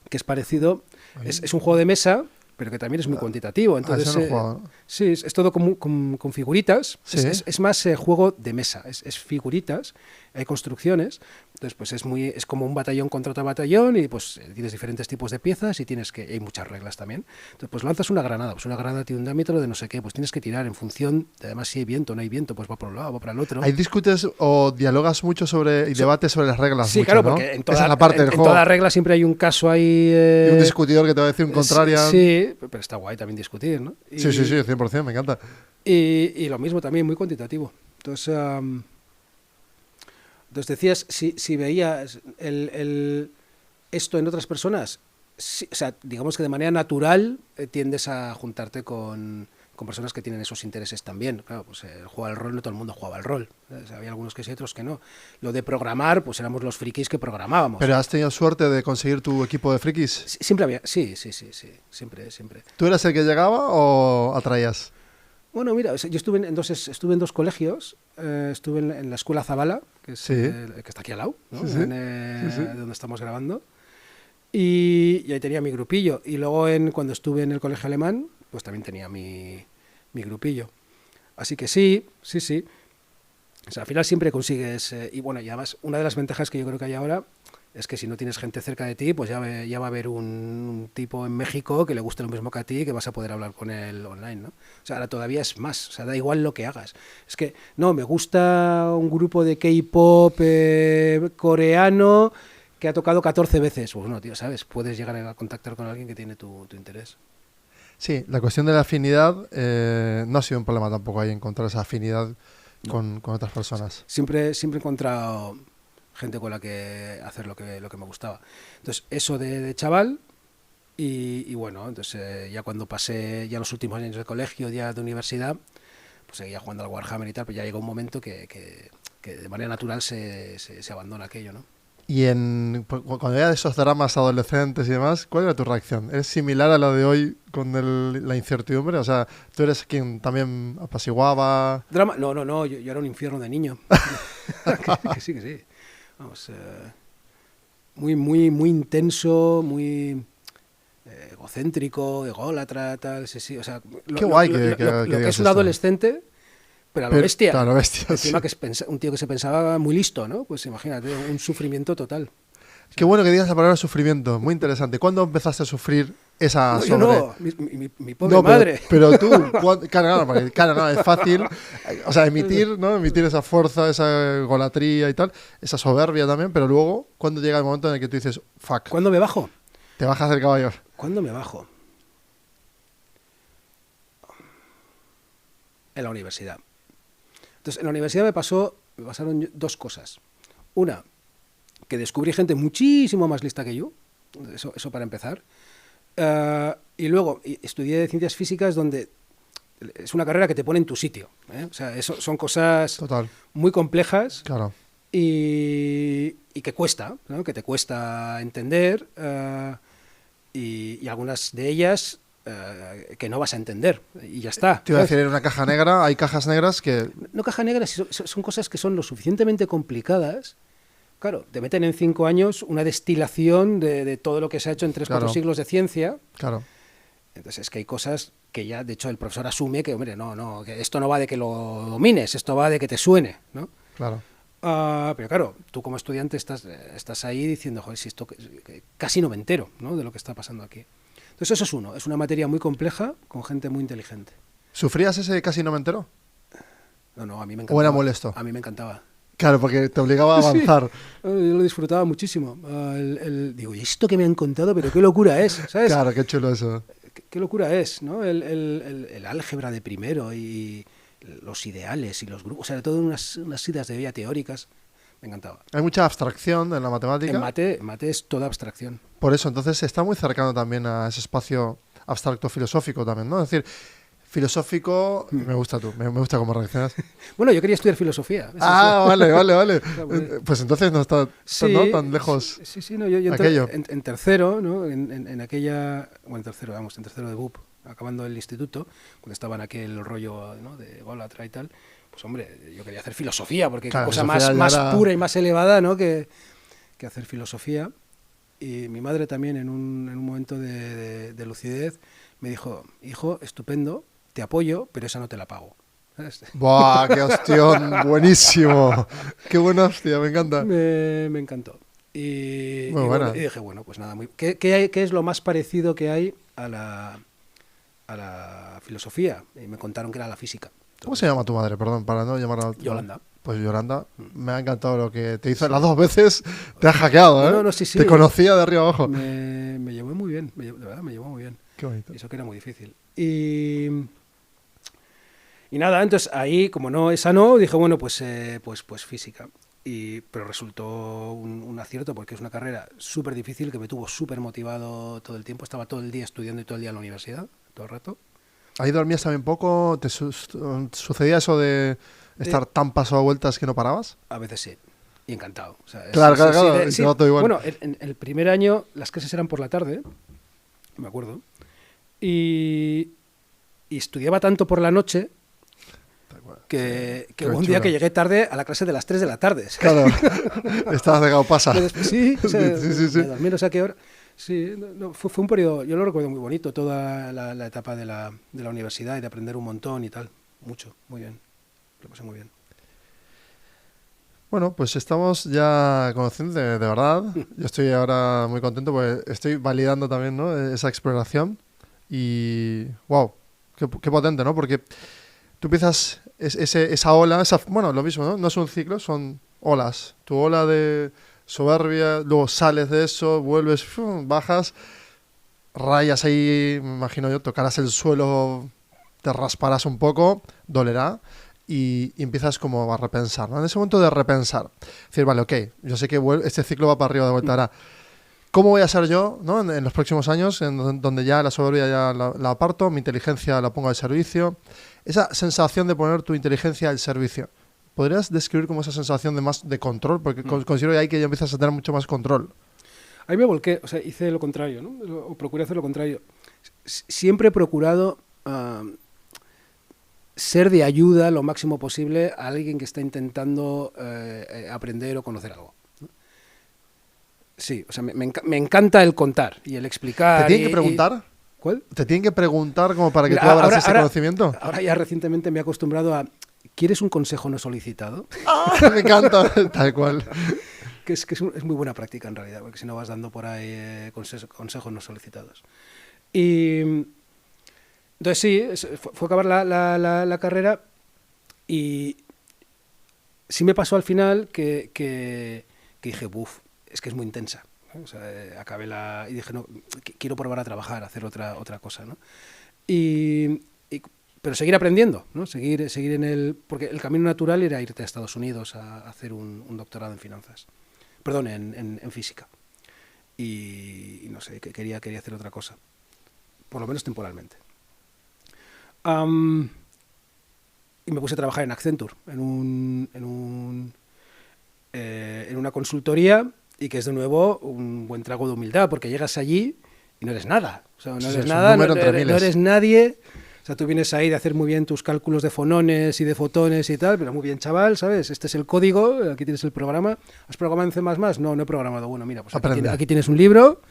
que es parecido, es un juego de mesa, pero que también es muy cuantitativo. Entonces, sí, es todo con figuritas. ¿Sí? Es más juego de mesa, es figuritas, hay construcciones. Entonces, pues es como un batallón contra otro batallón y pues tienes diferentes tipos de piezas y hay muchas reglas también. Entonces, pues lanzas una granada, pues una granada tiene un diámetro de no sé qué, pues tienes que tirar en función, además si hay viento o no hay viento, pues va por un lado, va para el otro. Ahí discutes o dialogas mucho y debates sobre las reglas. Sí, mucho, claro, ¿no? porque en juego. toda regla siempre hay un caso ahí... y un discutidor que te va a decir un contrario. Sí, pero está guay también discutir, ¿no? Sí, 100%, me encanta. Y lo mismo también, muy cuantitativo. Entonces decías, si veías esto en otras personas, sí, o sea, digamos que de manera natural tiendes a juntarte con personas que tienen esos intereses también. Claro, pues jugar al rol, no todo el mundo jugaba al rol. O sea, había algunos que sí, otros que no. Lo de programar, pues éramos los frikis que programábamos. ¿Pero has tenido suerte de conseguir tu equipo de frikis? Siempre había, sí, siempre. ¿Tú eras el que llegaba o atraías? Bueno, mira, yo estuve en dos colegios. Estuve en la escuela Zabala, que está aquí al lado, ¿no? Donde estamos grabando. Y ahí tenía mi grupillo. Y luego cuando estuve en el colegio alemán, pues también tenía mi grupillo. Así que sí. O sea, al final siempre consigues... y bueno, y además, una de las ventajas que yo creo que hay ahora es que si no tienes gente cerca de ti, pues ya va a haber un tipo en México que le guste lo mismo que a ti, que vas a poder hablar con él online, ¿no? O sea, ahora todavía es más, o sea, da igual lo que hagas. Es que, no, me gusta un grupo de K-pop coreano que ha tocado 14 veces. Pues no, tío, ¿sabes? Puedes llegar a contactar con alguien que tiene tu interés. Sí, la cuestión de la afinidad no ha sido un problema tampoco ahí encontrar esa afinidad con otras personas. Siempre he encontrado gente con la que hacer lo que me gustaba. Entonces, eso de chaval y bueno, entonces ya cuando pasé ya los últimos años de colegio, ya de universidad, pues seguía jugando al Warhammer y tal, pero ya llegó un momento que de manera natural se abandona aquello, ¿no? Y cuando había esos dramas adolescentes y demás, ¿cuál era tu reacción? ¿Es similar a la de hoy con la incertidumbre? O sea, ¿tú eres quien también apaciguaba? ¿Drama? No, yo era un infierno de niño. que sí. Vamos, muy intenso, muy... egocéntrico, ególatra, tal, sí, sí, o sea, Qué guay que lo que digas es un esto. adolescente, pero a lo bestia. Claro, a lo bestia, Encima sí. que un tío que se pensaba muy listo, ¿no? Pues imagínate, un sufrimiento total. Qué bueno que digas la palabra sufrimiento, muy interesante. ¿Cuándo empezaste a sufrir esa No, yo sobre...? no, mi pobre No, madre. pero tú, claro, claro, no, es fácil, o sea, emitir, ¿no? Emitir esa fuerza, esa golatría y tal, esa soberbia también, pero luego, ¿cuándo llega el momento en el que tú dices, fuck, ¿Cuándo me bajo? te bajas del caballo? ¿Cuándo me bajo? En la universidad. Entonces, en la universidad me pasaron dos cosas. Una, que descubrí gente muchísimo más lista que yo, eso para empezar. Y luego estudié ciencias físicas, donde es una carrera que te pone en tu sitio, ¿eh? O sea, eso son cosas Total, muy complejas claro. y que cuesta, ¿no? Que te cuesta entender, y algunas de ellas que no vas a entender, y ya está. Te iba a ¿sabes? decir, en una caja negra, hay cajas negras que, No caja negra, son cosas que son lo suficientemente complicadas. Claro, te meten en 5 años una destilación de todo lo que se ha hecho en 3 o 4 Claro. siglos de ciencia. claro, Entonces es que hay cosas que ya, de hecho, el profesor asume que, hombre, no, que esto no va de que lo domines, esto va de que te suene, ¿no? claro. Pero claro, tú como estudiante estás ahí diciendo, joder, si esto que casi no me entero, ¿no? De lo que está pasando aquí. Entonces eso es uno, es una materia muy compleja con gente muy inteligente. ¿Sufrías ese casi no me entero? No, a mí me encantaba. ¿O era molesto? A mí me encantaba. Claro, porque te obligaba a avanzar. Yo lo disfrutaba muchísimo. Digo, ¿y esto que me han contado? Pero qué locura es, ¿sabes? Claro, qué chulo eso. Qué locura es, ¿no? El álgebra de primero y los ideales y los grupos, o sea, todo unas ideas de vida teóricas. Me encantaba. Hay mucha abstracción en la matemática. En mate es toda abstracción. Por eso, entonces está muy cercano también a ese espacio abstracto filosófico también, ¿no? Es decir, filosófico, me gusta tú, me gusta cómo reaccionas. Bueno, yo quería estudiar filosofía. Vale. Pues, Pues entonces no está ¿no? tan lejos. Sí, no, yo aquello. en tercero, ¿no? En aquella, bueno, en tercero de BUP, acabando el instituto, cuando estaba en aquel rollo, ¿no? De ególatra y tal, pues hombre, yo quería hacer filosofía, porque Claro, qué cosa filosofía más ya era- pura y más elevada, ¿no? Que hacer filosofía. Y mi madre también, en un momento de lucidez, me dijo, hijo, estupendo, te apoyo, pero esa no te la pago. ¿Sabes? ¡Buah, qué hostión! ¡Buenísimo! ¡Qué buena hostia! Me encanta. Me encantó. Y Muy buena. Bueno, y dije, bueno, pues nada, ¿qué es lo más parecido que hay a la filosofía? Y me contaron que era la física. ¿Cómo se llama tu madre? Perdón, para no llamarla... Yolanda. Pues Yolanda, me ha encantado lo que te hizo las dos veces. Te ha hackeado, ¿eh? No, sí. Te conocía de arriba abajo. Me llevó muy bien, de verdad, me llevó muy bien. Qué bonito. Y eso que era muy difícil. Y nada, entonces ahí, como no, esa no, dije, bueno, pues física. Pero resultó un acierto, porque es una carrera súper difícil, que me tuvo súper motivado todo el tiempo. Estaba todo el día estudiando y todo el día en la universidad, todo el rato. ¿Ahí dormías también poco? ¿Te sucedía eso de estar tan pasado a vueltas que no parabas? A veces sí, y encantado. O sea, Claro, sí, claro, sí. te va todo igual. Bueno, en el primer año las clases eran por la tarde, me acuerdo, y estudiaba tanto por la noche que Qué hubo un día chulo. que llegué tarde a la clase de las 3 de la tarde. Claro, estabas de gao pasa. Sí, o sea, Sí. me dormí no sé a qué hora. Sí, fue un periodo, yo lo recuerdo muy bonito, toda la etapa de la universidad y de aprender un montón y tal. Mucho, muy bien. Lo pasé muy bien. Bueno, pues estamos ya conociendo de verdad. Yo estoy ahora muy contento porque estoy validando también, ¿no? Esa exploración. Y wow, qué potente, ¿no? Porque tú empiezas esa ola, bueno, lo mismo, ¿no? No es un ciclo, son olas. Tu ola de soberbia, luego sales de eso, vuelves, bajas, rayas ahí, me imagino yo, tocarás el suelo, te rasparás un poco, dolerá. Y empiezas como a repensar, ¿no? En ese momento de repensar, decir, vale, ok, yo sé que este ciclo va para arriba de vuelta. Ahora, ¿cómo voy a ser yo, ¿no? En los próximos años, donde ya la soberbia ya la aparto, mi inteligencia la pongo al servicio? Esa sensación de poner tu inteligencia al servicio, ¿podrías describir como esa sensación de más de control? Porque considero que ahí que ya empiezas a tener mucho más control. Ahí me volqué, o sea, hice lo contrario, ¿no? O procuré hacer lo contrario. Siempre he procurado ser de ayuda lo máximo posible a alguien que está intentando aprender o conocer algo, ¿no? Sí, o sea, me encanta el contar y el explicar. ¿Te tienen que preguntar? ¿Cuál? ¿Te tienen que preguntar como para que Mira, tú abras ese conocimiento? Ahora ya recientemente me he acostumbrado a... ¿Quieres un consejo no solicitado? ¡Ah! Me encanta, tal cual. Que es muy buena práctica en realidad, porque si no vas dando por ahí consejos no solicitados. Y entonces sí, fue acabar la carrera y sí me pasó al final que dije, buf, es que es muy intensa. O sea, acabé y dije, no, quiero probar a trabajar, a hacer otra cosa, ¿no? Pero seguir aprendiendo, ¿no? Seguir porque el camino natural era irte a Estados Unidos a hacer un doctorado en finanzas. Perdón, en física. Y no sé, quería hacer otra cosa. Por lo menos temporalmente. Y me puse a trabajar en Accenture, en una consultoría, y que es de nuevo un buen trago de humildad, porque llegas allí y no eres nada. O sea, no eres nada, no eres nadie. O sea, tú vienes ahí de hacer muy bien tus cálculos de fonones y de fotones y tal, pero muy bien, chaval, ¿sabes? Este es el código, aquí tienes el programa. ¿Has programado en C++? No, no he programado. Bueno, mira, pues aquí tienes un libro.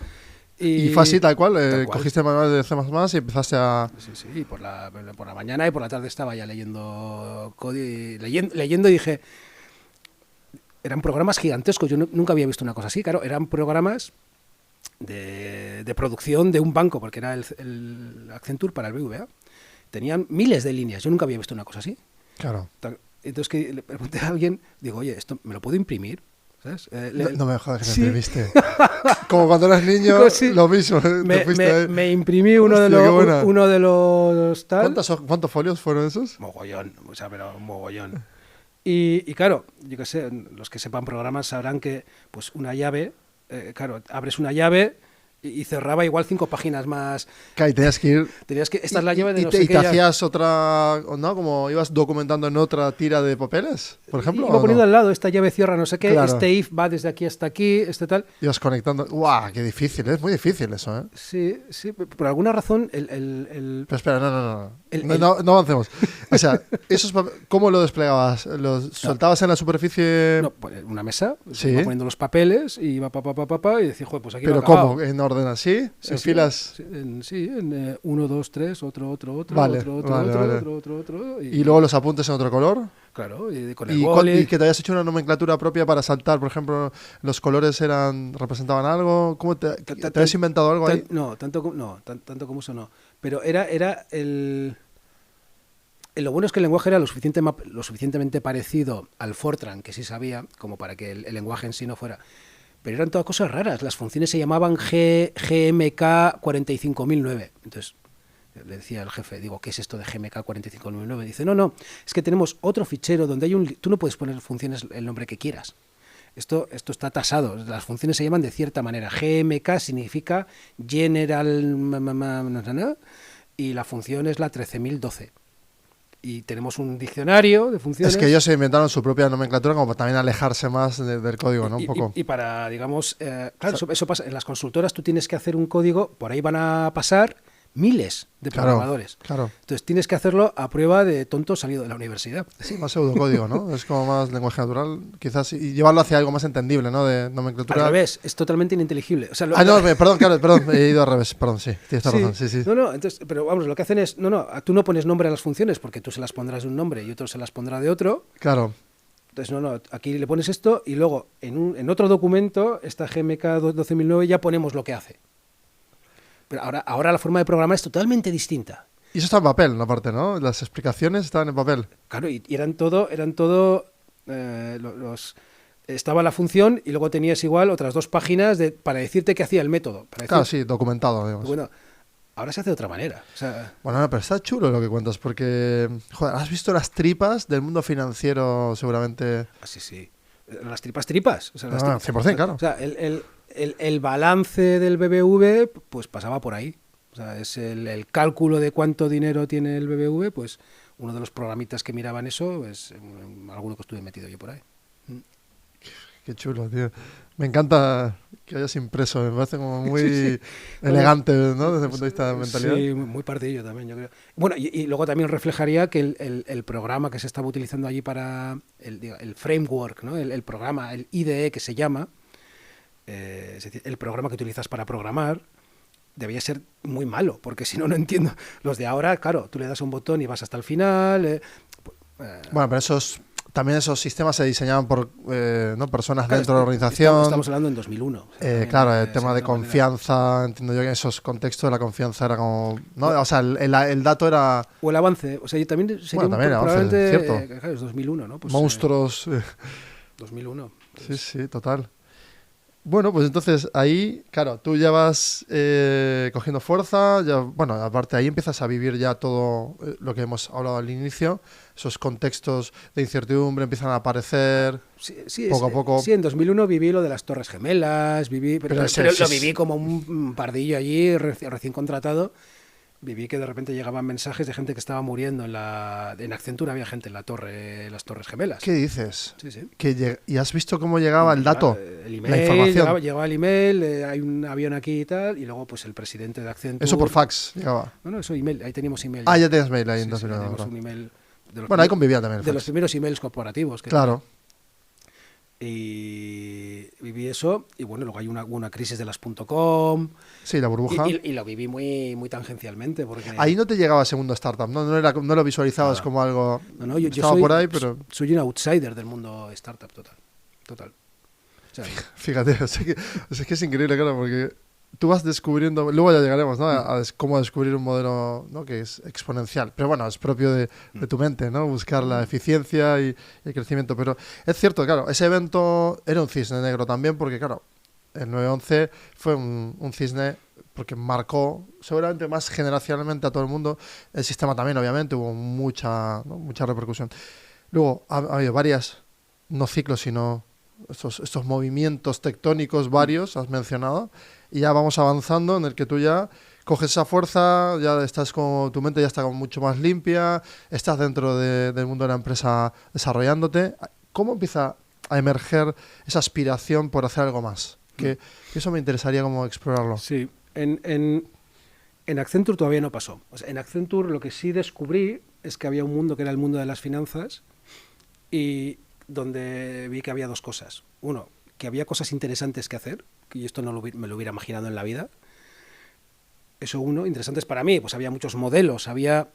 Y fue así, tal cual. Cogiste el manual de C++ y empezaste a... Sí, y por la mañana y por la tarde estaba ya leyendo código, leyendo y dije... Eran programas gigantescos, yo nunca había visto una cosa así, claro, eran programas de producción de un banco, porque era el Accenture para el BVA. Tenían miles de líneas, yo nunca había visto una cosa así. Claro. Entonces que le pregunté a alguien, digo, oye, ¿esto me lo puedo imprimir? ¿Sabes? No me jodas que me imprimiste. Como cuando eras niño, sí. Lo mismo. Me imprimí uno de los tal. ¿Cuántos folios fueron esos? Mogollón, o sea, pero mogollón. Y claro, yo qué sé, los que sepan programas sabrán que pues una llave, claro, abres una llave y cerraba igual 5 páginas más. Claro, y tenías que ir... Esta es la llave de no sé qué. ¿Y te hacías otra, no? Como ibas documentando en otra tira de papeles, por ejemplo? Iba poniendo al lado, esta llave cierra no sé qué, claro. Este if va desde aquí hasta aquí, este tal. Ibas conectando. ¡Guau! ¡Qué difícil! Es muy difícil eso, ¿eh? Sí, por alguna razón Pero espera, no avancemos. O sea, ¿cómo lo desplegabas? ¿Lo soltabas en la superficie? No, una mesa, ¿sí? Iba poniendo los papeles y iba y decía, joder, pues aquí ¿pero lo he acabado. cómo? ¿En orden así? ¿En filas? Sí, en 1, 2, 3, otro, vale. otro. ¿Y luego los apuntes en otro color? Claro, y con el boli. ¿Y que te hayas hecho una nomenclatura propia para saltar? Por ejemplo, ¿los colores representaban algo? ¿Cómo te habías inventado algo ahí? No, tanto como eso no. Pero era lo bueno es que el lenguaje era lo suficientemente parecido al Fortran, que sí sabía, como para que el lenguaje en sí no fuera... Pero eran todas cosas raras. Las funciones se llamaban GMK 45009. Entonces le decía al jefe, digo, ¿qué es esto de GMK 45009? Dice, no, es que tenemos otro fichero donde tú no puedes poner funciones el nombre que quieras. Esto está tasado. Las funciones se llaman de cierta manera. GMK significa General... y la función es la 13012. Y tenemos un diccionario de funciones. Es que ellos se inventaron su propia nomenclatura como para también alejarse más del código, ¿no? Un poco. Y para, digamos, claro, eso pasa. En las consultoras tú tienes que hacer un código, por ahí van a pasar miles de programadores. Claro. Entonces tienes que hacerlo a prueba de tonto salido de la universidad. Sí, más pseudocódigo, ¿no? Es como más lenguaje natural, quizás, y llevarlo hacia algo más entendible, ¿no? De nomenclatura. Al revés, es totalmente ininteligible. O sea, perdón, he ido al revés, perdón, sí, tienes razón, sí. No, entonces, pero vamos, lo que hacen es, tú no pones nombre a las funciones porque tú se las pondrás de un nombre y otro se las pondrá de otro. Claro. Entonces, aquí le pones esto y luego en otro documento, esta GMK 12009, ya ponemos lo que hace. Pero ahora la forma de programar es totalmente distinta. Y eso está en papel, aparte, ¿no? Las explicaciones estaban en papel. Claro, y eran todo estaba la función y luego tenías igual otras 2 páginas para decirte qué hacía el método. Claro, sí, documentado, digamos. Bueno, ahora se hace de otra manera. O sea, bueno, no, pero está chulo lo que cuentas, porque, joder, has visto las tripas del mundo financiero, seguramente. Sí. Las tripas. O sea, 100%, claro. O sea, el balance del BBV pues pasaba por ahí. O sea, es el cálculo de cuánto dinero tiene el BBV, pues uno de los programitas que miraban eso es alguno que estuve metido yo por ahí. Qué chulo, tío. Me encanta que hayas impreso, me parece como muy elegante, ¿no? Desde el punto de vista de mentalidad. Sí, muy pardillo también, yo creo. Bueno, y luego también reflejaría que el programa que se estaba utilizando allí para el framework, ¿no? El programa, el IDE que se llama, es decir, el programa que utilizas para programar debía ser muy malo, porque si no, no entiendo. Los de ahora, claro, tú le das un botón y vas hasta el final. Bueno, pero también esos sistemas se diseñaban por ¿no? personas Claro, dentro de la organización. Estamos hablando en 2001. Claro, el tema de confianza, entiendo yo que en esos contextos la confianza era como... ¿no? O sea, el dato era... O el avance, o sea, yo también sería Bueno, también el avance, probablemente... cierto. Claro, es 2001, ¿no? Pues, monstruos. 2001. Sí, sí, total. Bueno, pues entonces ahí, claro, tú ya vas cogiendo fuerza, ya, bueno, aparte ahí empiezas a vivir ya todo lo que hemos hablado al inicio, esos contextos de incertidumbre empiezan a aparecer Sí, poco a poco. Sí, en 2001 viví lo de las Torres Gemelas, pero lo viví como un pardillo allí, recién contratado. Viví que de repente llegaban mensajes de gente que estaba muriendo en Accenture había gente en las Torres Gemelas. ¿Qué dices? Sí, sí. ¿Y has visto cómo llegaba el dato? El email, la información. llegaba el email, hay un avión aquí y tal, y luego pues el presidente de Accenture... Eso por fax llegaba. No, eso email, ahí teníamos email. Ya tenías mail ahí, Sí, entonces. sí, teníamos un email... Bueno, ahí convivía también el de fax. los primeros emails corporativos. Claro. Y viví eso, y bueno, luego hay una crisis de las .com. Sí, la burbuja. Y lo viví muy, muy tangencialmente. Porque ahí no te llegaba ese mundo startup, ¿no? No lo visualizabas como algo... No, yo estaba por ahí, pero... soy un outsider del mundo startup, total. O sea, fíjate, es que es increíble, claro, porque tú vas descubriendo, luego ya llegaremos, ¿no? a cómo descubrir un modelo, ¿no? que es exponencial, pero bueno, es propio de tu mente, ¿no? Buscar la eficiencia y el crecimiento, pero es cierto, claro, ese evento era un cisne negro también, porque claro, el 9/11 fue un cisne porque marcó seguramente más generacionalmente a todo el mundo, el sistema también, obviamente, hubo mucha repercusión. Luego ha habido varias, no ciclos, sino estos movimientos tectónicos varios, has mencionado, y ya vamos avanzando en el que tú ya coges esa fuerza, ya estás como, tu mente ya está como mucho más limpia, estás dentro del mundo de la empresa desarrollándote. ¿Cómo empieza a emerger esa aspiración por hacer algo más? Que eso me interesaría como explorarlo. Sí, en Accenture todavía no pasó. O sea, en Accenture lo que sí descubrí es que había un mundo que era el mundo de las finanzas y donde vi que había dos cosas. Uno, que había cosas interesantes que hacer, y esto no me lo hubiera imaginado en la vida. Eso uno, interesantes para mí, pues había muchos modelos, había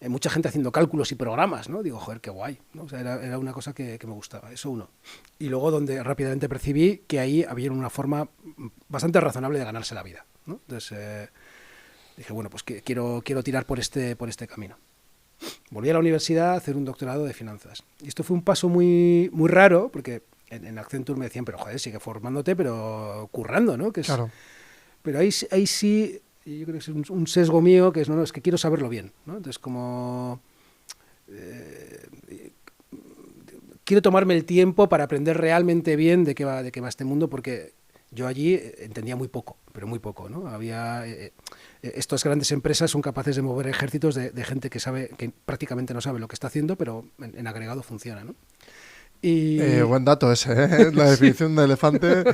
mucha gente haciendo cálculos y programas, ¿no? Digo, joder, qué guay, ¿no? O sea, era una cosa que me gustaba, eso uno. Y luego donde rápidamente percibí que ahí había una forma bastante razonable de ganarse la vida, ¿no? Entonces dije, bueno, pues quiero tirar por este camino. Volví a la universidad a hacer un doctorado de finanzas. Y esto fue un paso muy, muy raro, porque en Accenture me decían, pero joder, sigue formándote, pero currando, ¿no? Que es, claro. Pero ahí sí, yo creo que es un sesgo mío, que es que quiero saberlo bien, ¿no? Entonces, como... quiero tomarme el tiempo para aprender realmente bien de qué va este mundo, porque yo allí entendía muy poco, pero muy poco, ¿no? Había... estas grandes empresas son capaces de mover ejércitos de gente que prácticamente no sabe lo que está haciendo, pero en agregado funciona, ¿no? Buen dato ese, ¿eh? La definición de elefante.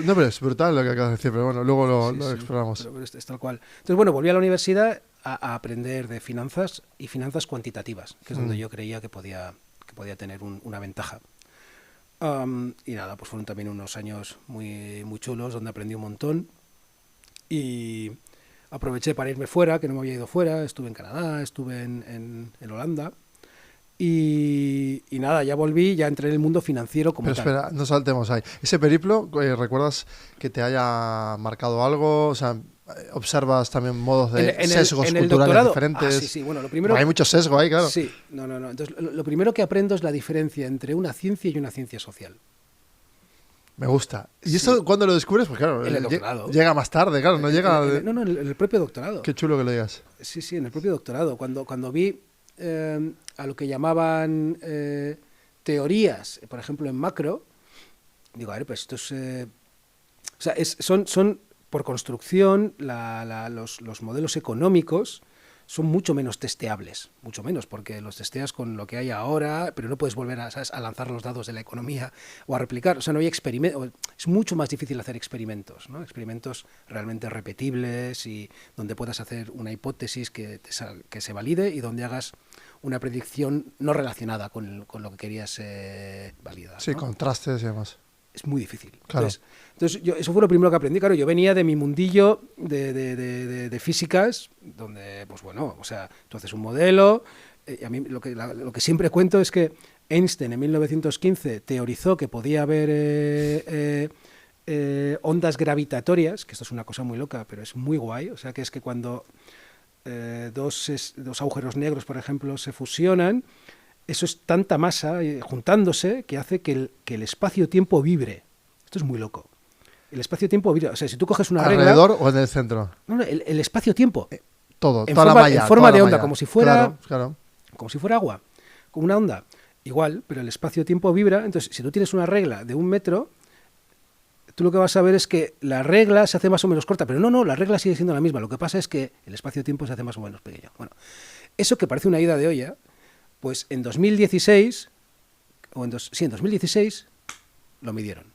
No, pero es brutal lo que acabas de decir, pero bueno, luego lo exploramos. Pero es tal cual. Entonces, bueno, volví a la universidad a aprender de finanzas y finanzas cuantitativas, que es donde yo creía que podía tener una ventaja. Y nada, pues fueron también unos años muy, muy chulos, donde aprendí un montón. Y aproveché para irme fuera, que no me había ido fuera. Estuve en Canadá, estuve en Holanda. Y nada, ya volví, ya entré en el mundo financiero como tal. Pero espera, no saltemos ahí. Ese periplo, ¿recuerdas que te haya marcado algo? O sea, ¿observas también modos de sesgos culturales diferentes? Sí, bueno, lo primero... Hay mucho sesgo ahí, claro. Sí, no. Entonces, lo primero que aprendo es la diferencia entre una ciencia y una ciencia social. Me gusta. ¿Y eso cuándo lo descubres? Pues claro, en el doctorado. Llega más tarde, claro, no llega... En el propio doctorado. Qué chulo que lo digas. Sí, en el propio doctorado. Cuando vi... a lo que llamaban teorías, por ejemplo en macro, digo, a ver, pues esto es... o sea, son por construcción, los modelos económicos son mucho menos testeables, mucho menos, porque los testeas con lo que hay ahora, pero no puedes volver a lanzar los dados de la economía o a replicar, o sea, no hay experimentos, es mucho más difícil hacer experimentos, ¿no? Experimentos realmente repetibles y donde puedas hacer una hipótesis que se valide y donde hagas una predicción no relacionada con lo que querías validar. Sí, ¿no? Contrastes y demás. es muy difícil. Claro. Entonces eso fue lo primero que aprendí. Claro, yo venía de mi mundillo de físicas, donde, pues bueno, o sea, tú haces un modelo, y a mí lo que siempre cuento es que Einstein en 1915 teorizó que podía haber ondas gravitatorias, que esto es una cosa muy loca, pero es muy guay, o sea, que es que cuando dos agujeros negros, por ejemplo, se fusionan, eso es tanta masa juntándose que hace que el espacio-tiempo vibre. Esto es muy loco. El espacio-tiempo vibra. O sea, si tú coges una regla... ¿Alrededor o en el centro? No, el espacio-tiempo. Todo, toda la malla. En forma de onda, malla. como si fuera... Claro. Como si fuera agua. Como una onda. Igual, pero el espacio-tiempo vibra. Entonces, si tú tienes una regla de 1 metro, tú lo que vas a ver es que la regla se hace más o menos corta. Pero no, la regla sigue siendo la misma. Lo que pasa es que el espacio-tiempo se hace más o menos pequeño. Bueno, eso que parece una ida de olla, pues en 2016, en 2016, lo midieron.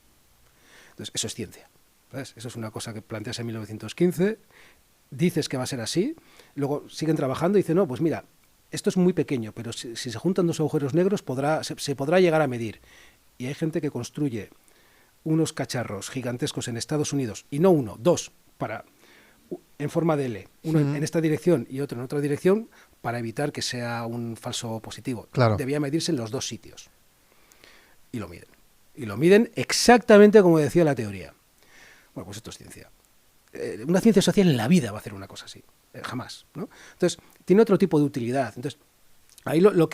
Entonces, eso es ciencia. ¿Sabes? Eso es una cosa que planteas en 1915, dices que va a ser así, luego siguen trabajando y dicen, no, pues mira, esto es muy pequeño, pero si se juntan 2 agujeros negros se podrá llegar a medir. Y hay gente que construye unos cacharros gigantescos en Estados Unidos, y no 1, 2, en forma de L, uno en esta dirección y otro en otra dirección, para evitar que sea un falso positivo. Claro. Debía medirse en los 2 sitios. Y lo miden. Y lo miden exactamente como decía la teoría. Bueno, pues esto es ciencia. Una ciencia social en la vida va a hacer una cosa así. Jamás, ¿no? Entonces, tiene otro tipo de utilidad. Entonces, ahí lo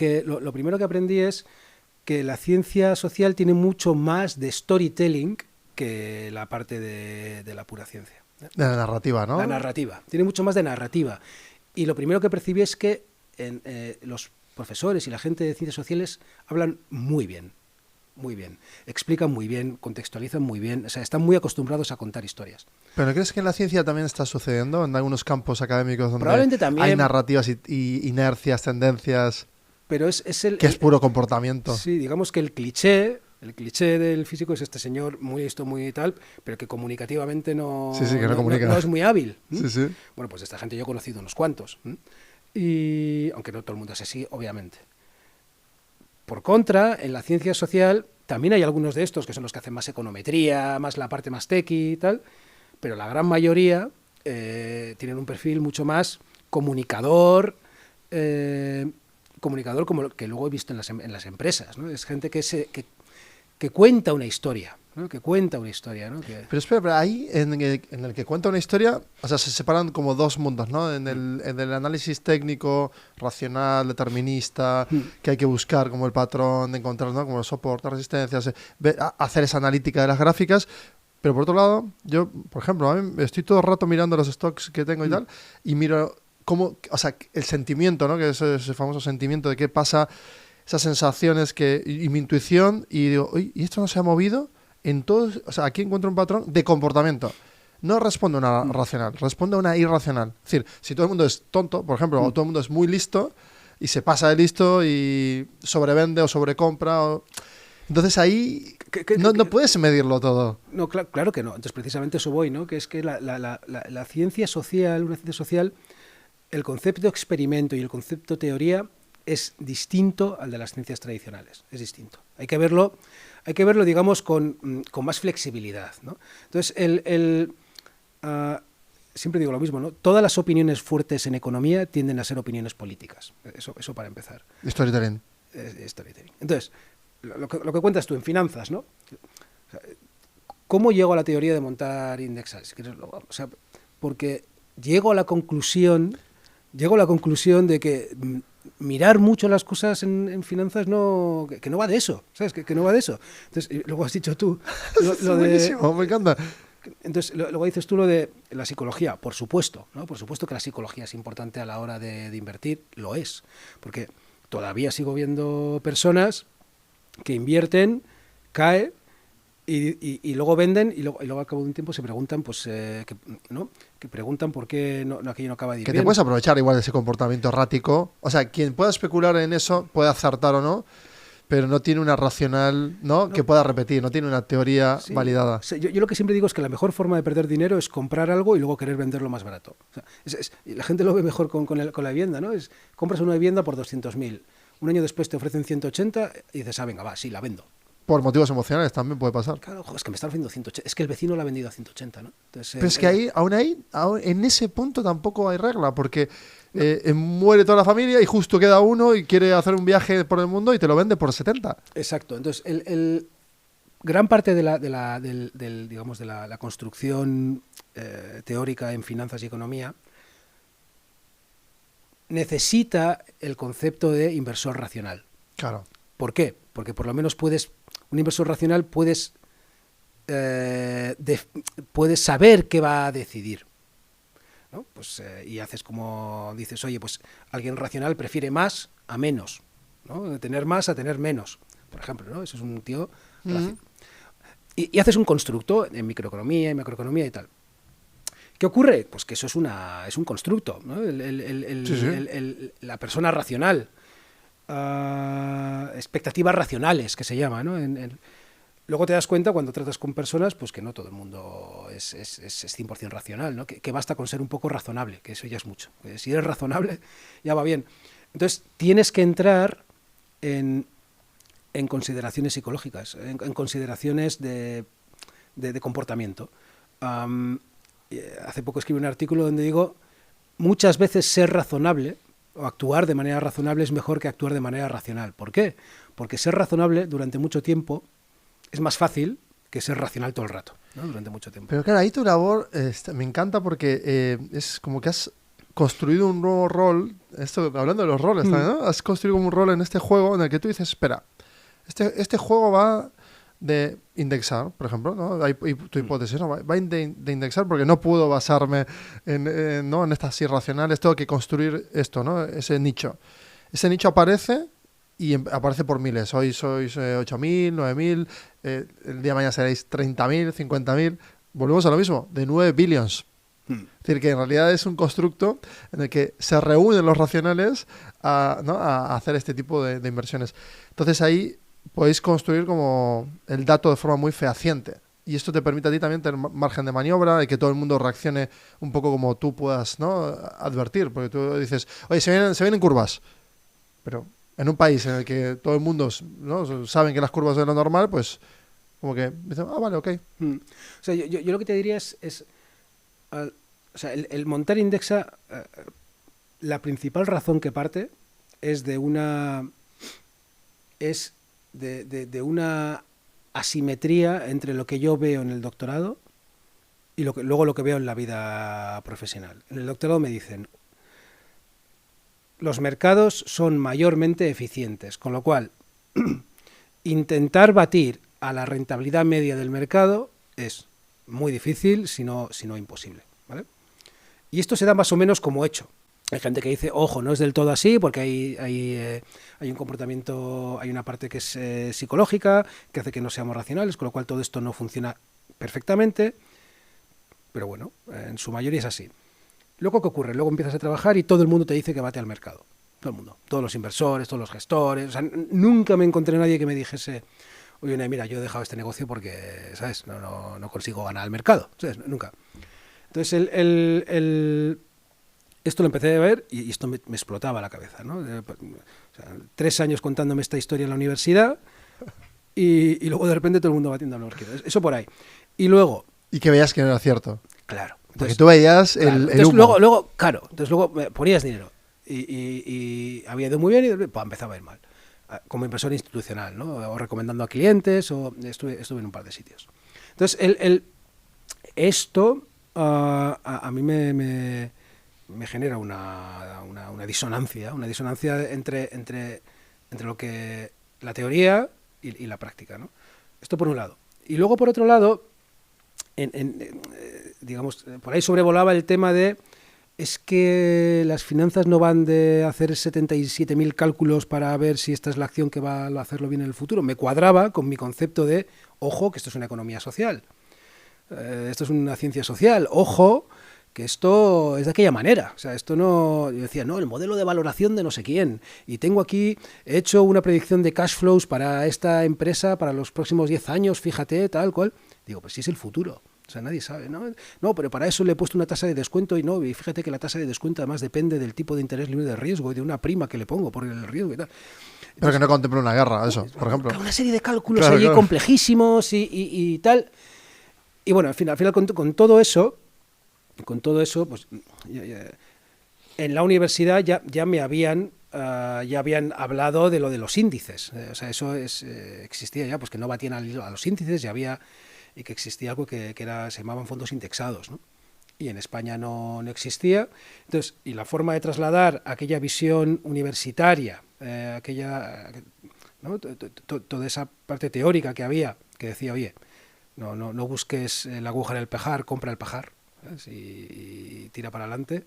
primero que aprendí es que la ciencia social tiene mucho más de storytelling que la parte de la pura ciencia. De la narrativa, ¿no? La narrativa. Tiene mucho más de narrativa. Y lo primero que percibí es que los profesores y la gente de ciencias sociales hablan muy bien. Muy bien. Explican muy bien, contextualizan muy bien, o sea, están muy acostumbrados a contar historias. ¿Pero crees que en la ciencia también está sucediendo en algunos campos académicos donde Probablemente también, hay narrativas y inercias, tendencias, pero es que es puro comportamiento? Sí, digamos que el cliché del físico es este señor muy listo, muy tal, pero que comunicativamente no es muy hábil. Sí. Bueno, pues de esta gente yo he conocido unos cuantos. Y aunque no todo el mundo es así, obviamente. Por contra, en la ciencia social también hay algunos de estos que son los que hacen más econometría, más la parte más tequi y tal, pero la gran mayoría tienen un perfil mucho más comunicador, como lo que luego he visto en las empresas, ¿no? Es gente que cuenta una historia, ¿no? Que cuenta una historia, ¿no? Pero espera, ahí en el que cuenta una historia, o sea, se separan como 2 mundos, ¿no? En el análisis técnico, racional, determinista, que hay que buscar como el patrón, de encontrar, ¿no? Como el soporte, resistencias, hacer esa analítica de las gráficas. Pero por otro lado, yo, por ejemplo, a mí estoy todo el rato mirando los stocks que tengo y tal, y miro cómo, o sea, el sentimiento, ¿no? Que es ese famoso sentimiento de qué pasa, esas sensaciones y mi intuición, y digo, oye, ¿y esto no se ha movido? En todos, o sea, aquí encuentro un patrón de comportamiento. No responde a una racional, responde a una irracional. Es decir, si todo el mundo es tonto, por ejemplo, o todo el mundo es muy listo y se pasa de listo y sobrevende o sobrecompra, entonces ahí no puedes medirlo todo. No, claro que no. Entonces precisamente eso voy, ¿no? Que es que la ciencia social, una ciencia social, el concepto experimento y el concepto teoría es distinto al de las ciencias tradicionales. Es distinto. Hay que verlo, digamos, con más flexibilidad, ¿no? Entonces, siempre digo lo mismo, ¿no? Todas las opiniones fuertes en economía tienden a ser opiniones políticas. Eso para empezar. Storytelling. Storytelling. Entonces, lo que cuentas tú en finanzas, ¿no? O sea, ¿cómo llego a la teoría de montar indexes? O sea, porque llego a la conclusión de que mirar mucho las cosas en finanzas que no va de eso, ¿sabes? Que no va de eso. Entonces, luego has dicho tú lo de... Buenísimo, me encanta. Entonces, luego dices tú lo de la psicología. Por supuesto, ¿no? Por supuesto que la psicología es importante a la hora de invertir, lo es. Porque todavía sigo viendo personas que invierten, cae y luego venden y luego al cabo de un tiempo se preguntan, pues, que preguntan por qué aquello no acaba de ir que bien. te puedes aprovechar igual de ese comportamiento errático. O sea, quien pueda especular en eso puede acertar o no, pero no tiene una racional, ¿no? Que pueda repetir, no tiene una teoría validada. Yo lo que siempre digo es que la mejor forma de perder dinero es comprar algo y luego querer venderlo más barato. O sea, la gente lo ve mejor con la vivienda, ¿no? Compras una vivienda por 200.000, un año después te ofrecen 180 y dices, venga, va, sí, la vendo. por motivos emocionales también puede pasar. Claro, ojo, es que me están ofreciendo 180. Es que el vecino lo ha vendido a 180, ¿no? Entonces, Pero es que ahí, aún en ese punto tampoco hay regla, porque muere toda la familia y justo queda uno y quiere hacer un viaje por el mundo y te lo vende por 70. Exacto. Entonces, gran parte de digamos, de la construcción teórica en finanzas y economía necesita el concepto de inversor racional. Claro. ¿Por qué? Porque por lo menos un inversor racional puedes saber qué va a decidir, ¿no? Pues, y haces como dices, oye, pues alguien racional prefiere más a menos, ¿no? De tener más a tener menos, por ejemplo, ¿no? Eso es un tío y haces un constructo en microeconomía y macroeconomía y tal. ¿Qué ocurre? Pues que eso es un constructo, ¿no? La persona racional, expectativas racionales, que se llama, ¿no? Luego te das cuenta cuando tratas con personas, pues que no todo el mundo es 100% racional, ¿no? Que basta con ser un poco razonable, que eso ya es mucho. Si eres razonable, ya va bien. Entonces, tienes que entrar en consideraciones psicológicas, en consideraciones de comportamiento. Hace poco escribí un artículo donde digo, muchas veces ser razonable o actuar de manera razonable es mejor que actuar de manera racional. ¿Por qué? Porque ser razonable durante mucho tiempo es más fácil que ser racional todo el rato, ¿no? Durante mucho tiempo. Pero claro, ahí tu labor me encanta porque es como que has construido un nuevo rol, hablando de los roles también, ¿no? Has construido un rol en este juego en el que tú dices, espera, este juego va de indexar, por ejemplo, ¿no? Hay tu hipótesis, ¿no? Va de indexar porque no puedo basarme en estas irracionales, tengo que construir esto, ¿no? Ese nicho. Ese nicho aparece y aparece por miles. Hoy sois 8.000, 9.000, el día de mañana seréis 30.000, 50.000. Volvemos a lo mismo, de 9 billions. Es decir, que en realidad es un constructo en el que se reúnen los racionales a hacer este tipo de inversiones. Entonces ahí podéis construir como el dato de forma muy fehaciente. Y esto te permite a ti también tener margen de maniobra y que todo el mundo reaccione un poco como tú puedas, ¿no? Advertir. Porque tú dices, oye, se vienen curvas. Pero en un país en el que todo el mundo, ¿no? saben que las curvas son lo normal, pues como que dicen, vale, ok. O sea, yo lo que te diría es o sea, el montar Indexa, la principal razón que parte es de una asimetría entre lo que yo veo en el doctorado y luego lo que veo en la vida profesional. En el doctorado me dicen, los mercados son mayormente eficientes, con lo cual intentar batir a la rentabilidad media del mercado es muy difícil, si no imposible, ¿vale? Y esto se da más o menos como hecho. Hay gente que dice, ojo, no es del todo así, porque hay un comportamiento, hay una parte que es psicológica, que hace que no seamos racionales, con lo cual todo esto no funciona perfectamente, pero bueno, en su mayoría es así. Luego, ¿qué ocurre? Luego empiezas a trabajar y todo el mundo te dice que bate al mercado. Todo el mundo. Todos los inversores, todos los gestores. O sea, nunca me encontré a nadie que me dijese, oye, mira, yo he dejado este negocio porque, ¿sabes? No consigo ganar al mercado. ¿Sabes? Nunca. Entonces, esto lo empecé a ver y esto me explotaba la cabeza, ¿no? O sea, 3 años contándome esta historia en la universidad y luego de repente todo el mundo batiendo a la horquilla. Eso por ahí. Y luego... Y que veías que no era cierto. Claro. Porque tú veías el humo. Luego ponías dinero y había ido muy bien y empezaba a ir mal. Como inversor institucional, ¿no? O recomendando a clientes, o estuve en un par de sitios. Entonces, esto a mí me genera una disonancia entre lo que la teoría y la práctica, ¿no? Esto por un lado. Y luego, por otro lado, digamos, por ahí sobrevolaba el tema de es que las finanzas no van de hacer 77.000 cálculos para ver si esta es la acción que va a hacerlo bien en el futuro. Me cuadraba con mi concepto de, ojo, que esto es una economía social. Esto es una ciencia social. Ojo, que esto es de aquella manera. O sea, esto no... Yo decía, no, el modelo de valoración de no sé quién. Y tengo aquí, he hecho una predicción de cash flows para esta empresa para los próximos 10 años, fíjate, tal cual. Digo, pues sí es el futuro. O sea, nadie sabe, ¿no? No, pero para eso le he puesto una tasa de descuento y no, y fíjate que la tasa de descuento además depende del tipo de interés libre de riesgo y de una prima que le pongo por el riesgo y tal. Entonces, Pero que no contemple una guerra, eso, por ejemplo. una serie de cálculos Claro, allí claro. complejísimos y tal. Y bueno, al final con todo eso, pues en la universidad ya me habían ya habían hablado de lo de los índices. O sea, eso existía ya, pues que no batían a los índices, ya había, y que existía algo que se llamaban fondos indexados, ¿no? Y en España no existía. Entonces, y la forma de trasladar aquella visión universitaria, ¿no? Toda esa parte teórica que había, que decía, oye, no busques la aguja en el pajar, compra el pajar, ¿sabes? Y tira para adelante,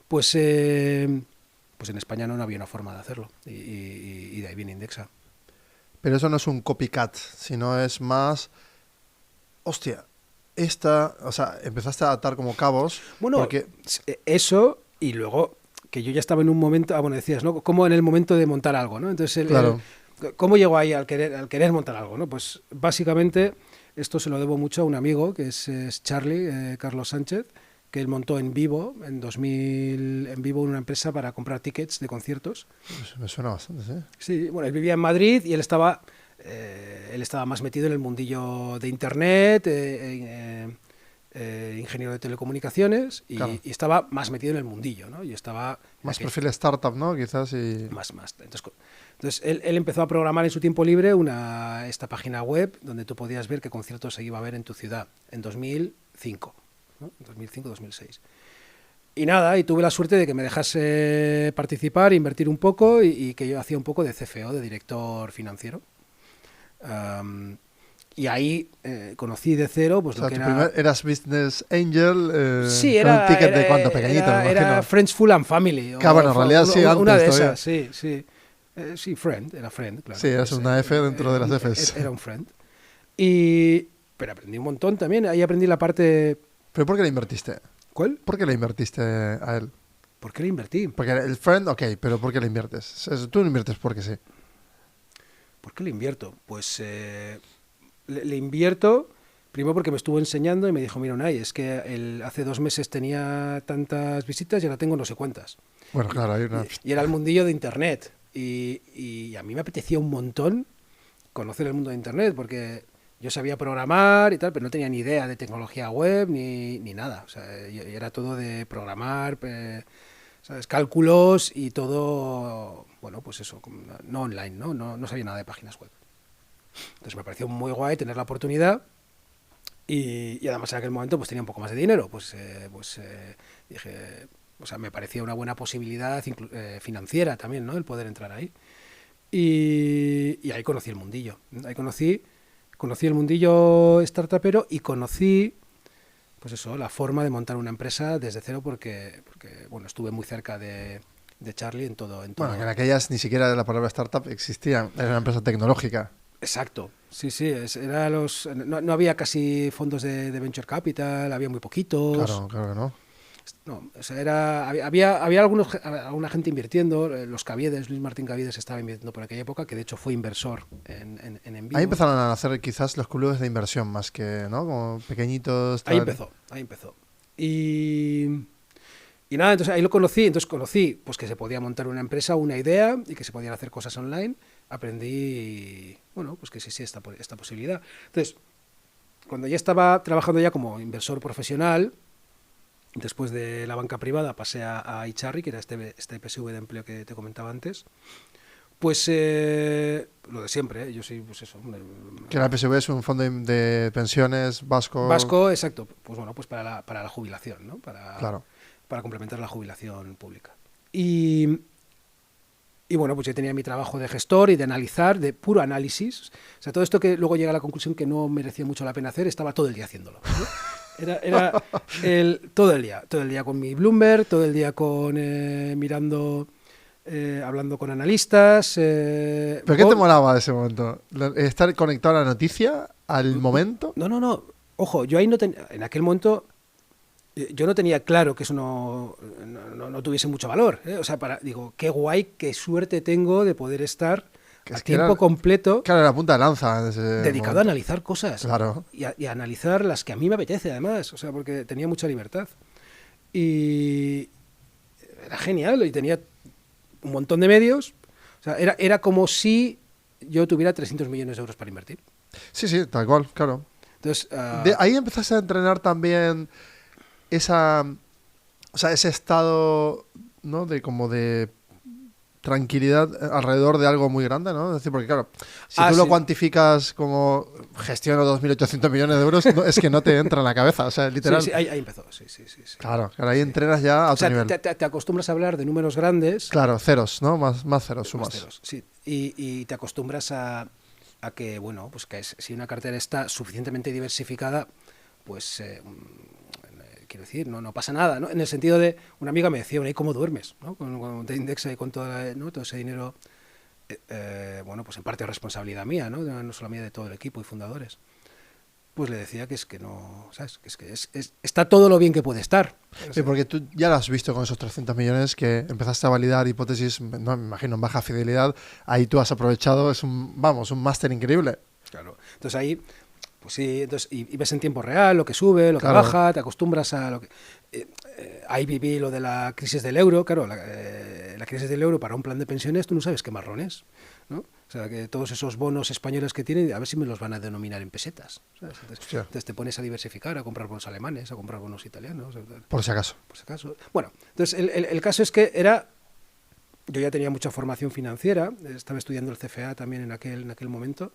pues en España no había una forma de hacerlo, y de ahí viene Indexa. Pero eso no es un copycat, sino es más... Hostia, o sea, empezaste a atar como cabos. Bueno, porque... eso, y luego que yo ya estaba en un momento, bueno, decías, ¿no? Como en el momento de montar algo, ¿no? Entonces, Claro. ¿cómo llegó ahí al querer montar algo, ¿no? Pues básicamente esto se lo debo mucho a un amigo que es Charlie, Carlos Sánchez, que él montó en Vivo, en 2000, en Vivo, una empresa para comprar tickets de conciertos. Pues me suena bastante, ¿sí? Sí, bueno, él vivía en Madrid y él estaba más metido en el mundillo de Internet, ingeniero de telecomunicaciones, Claro. y estaba más metido en el mundillo, ¿no? Y estaba... Más perfil startup, ¿no? Quizás y... Más. Entonces él empezó a programar en su tiempo libre esta página web donde tú podías ver qué conciertos se iba a ver en tu ciudad en 2005, ¿no? 2005-2006. Y nada, y tuve la suerte de que me dejase participar, invertir un poco, y que yo hacía un poco de CFO, de director financiero. Y ahí conocí de cero, pues O sea, lo que eras business angel, sí, con un ticket de cuánto pequeñito, me imagino. era Friends Full and Family. Claro, bueno, en realidad sí, antes una de todavía. esas, sí. Sí, era Friend, claro. Sí, eras una F dentro de las Fs. Era un Friend. Pero aprendí un montón también, ahí aprendí la parte... ¿Pero por qué le invertiste? ¿Cuál? ¿Por qué le invertiste a él? ¿Por qué le invertí? Porque el friend, ok, pero ¿por qué le inviertes? Tú no inviertes porque sí. ¿Por qué le invierto? Pues le invierto primero porque me estuvo enseñando y me dijo, mira, Unai, es que hace 2 meses tenía tantas visitas y ahora tengo no sé cuántas. Bueno, claro, hay una... Y era el mundillo de Internet. Y a mí me apetecía un montón conocer el mundo de Internet, porque yo sabía programar y tal, pero no tenía ni idea de tecnología web ni nada. O sea, era todo de programar, ¿sabes? Cálculos y todo, bueno, pues eso, no online, no sabía nada de páginas web. Entonces me pareció muy guay tener la oportunidad, y además en aquel momento pues tenía un poco más de dinero, pues dije, o sea, me parecía una buena posibilidad financiera también, ¿no? El poder entrar ahí. Y ahí conocí el mundillo. Ahí conocí el mundillo startupero, y conocí, pues eso, la forma de montar una empresa desde cero, porque bueno, estuve muy cerca de Charlie en todo. Bueno, que en aquellas ni siquiera la palabra startup existía, era una empresa tecnológica. Exacto, sí, no había casi fondos de venture capital, había muy poquitos. Claro que no. No, o sea, había alguna gente invirtiendo, los Caviedes, Luis Martín Caviedes estaba invirtiendo por aquella época, que de hecho fue inversor en Envivo. Ahí empezaron a hacer quizás los clubes de inversión más que, ¿no? Como pequeñitos. Tal. Ahí empezó. Y nada, entonces ahí conocí pues que se podía montar una empresa, una idea, y que se podían hacer cosas online. Aprendí, bueno, pues que sí, esta posibilidad. Entonces, cuando ya estaba trabajando ya como inversor profesional, después de la banca privada pasé a Icharri, que era este PSV de empleo que te comentaba antes. Pues lo de siempre, yo soy, pues eso. Que la PSV es un fondo de pensiones vasco. Vasco, exacto. Pues bueno, pues para la jubilación, ¿no? Claro. Para complementar la jubilación pública. Y bueno, pues yo tenía mi trabajo de gestor y de analizar, de puro análisis. O sea, todo esto que luego llega a la conclusión que no merecía mucho la pena hacer, estaba todo el día haciéndolo, ¿no? Era todo el día con mi Bloomberg, todo el día con mirando, hablando con analistas. ¿Pero qué te molaba de ese momento? ¿Estar conectado a la noticia al momento? No. Ojo, yo ahí en aquel momento yo no tenía claro que eso no tuviese mucho valor, ¿eh? O sea, digo, qué guay, qué suerte tengo de poder estar Que a es que tiempo era, completo, claro, era punta de lanza en ese dedicado momento. a analizar cosas. Claro. Y a analizar las que a mí me apetece, además. O sea, porque tenía mucha libertad. Y era genial. Y tenía un montón de medios. O sea, era como si yo tuviera 300 millones de euros para invertir. Sí, sí, tal cual, claro. Entonces, Ahí empezaste a entrenar también esa, o sea, ese estado, ¿no? De como de tranquilidad alrededor de algo muy grande, ¿no? Es decir, porque claro, si tú lo sí. cuantificas como gestiono 2.800 millones de euros, es que no te entra en la cabeza, o sea, literal. Sí, ahí empezó, sí. Claro, ahí entrenas ya a O otro sea, nivel. te acostumbras a hablar de números grandes. Claro, ceros, ¿no? Más ceros, Más sumas. ceros, sí. Y te acostumbras a que, bueno, pues que si una cartera está suficientemente diversificada, pues quiero decir, no pasa nada, ¿no? En el sentido de, una amiga me decía, ¿y cómo duermes? ¿No? Cuando te indexa y con ¿no? todo ese dinero, bueno, pues en parte es responsabilidad mía, no solo mía, de todo el equipo y fundadores. Pues le decía que es que no, ¿sabes? Que está todo lo bien que puede estar. Sí, porque tú ya lo has visto con esos 300 millones que empezaste a validar hipótesis, no me imagino, en baja fidelidad. Ahí tú has aprovechado, es un máster increíble. Claro. Entonces ahí, pues sí, entonces, y ves en tiempo real lo que sube, lo que Claro. baja, te acostumbras a lo que... ahí viví lo de la crisis del euro, claro, la crisis del euro para un plan de pensiones, tú no sabes qué marrón es, ¿no? O sea, que todos esos bonos españoles que tienen, a ver si me los van a denominar en pesetas, ¿sabes? Entonces te pones a diversificar, a comprar bonos alemanes, a comprar bonos italianos. Por si acaso. Por si acaso. Bueno, entonces el caso es que yo ya tenía mucha formación financiera, estaba estudiando el CFA también en aquel momento,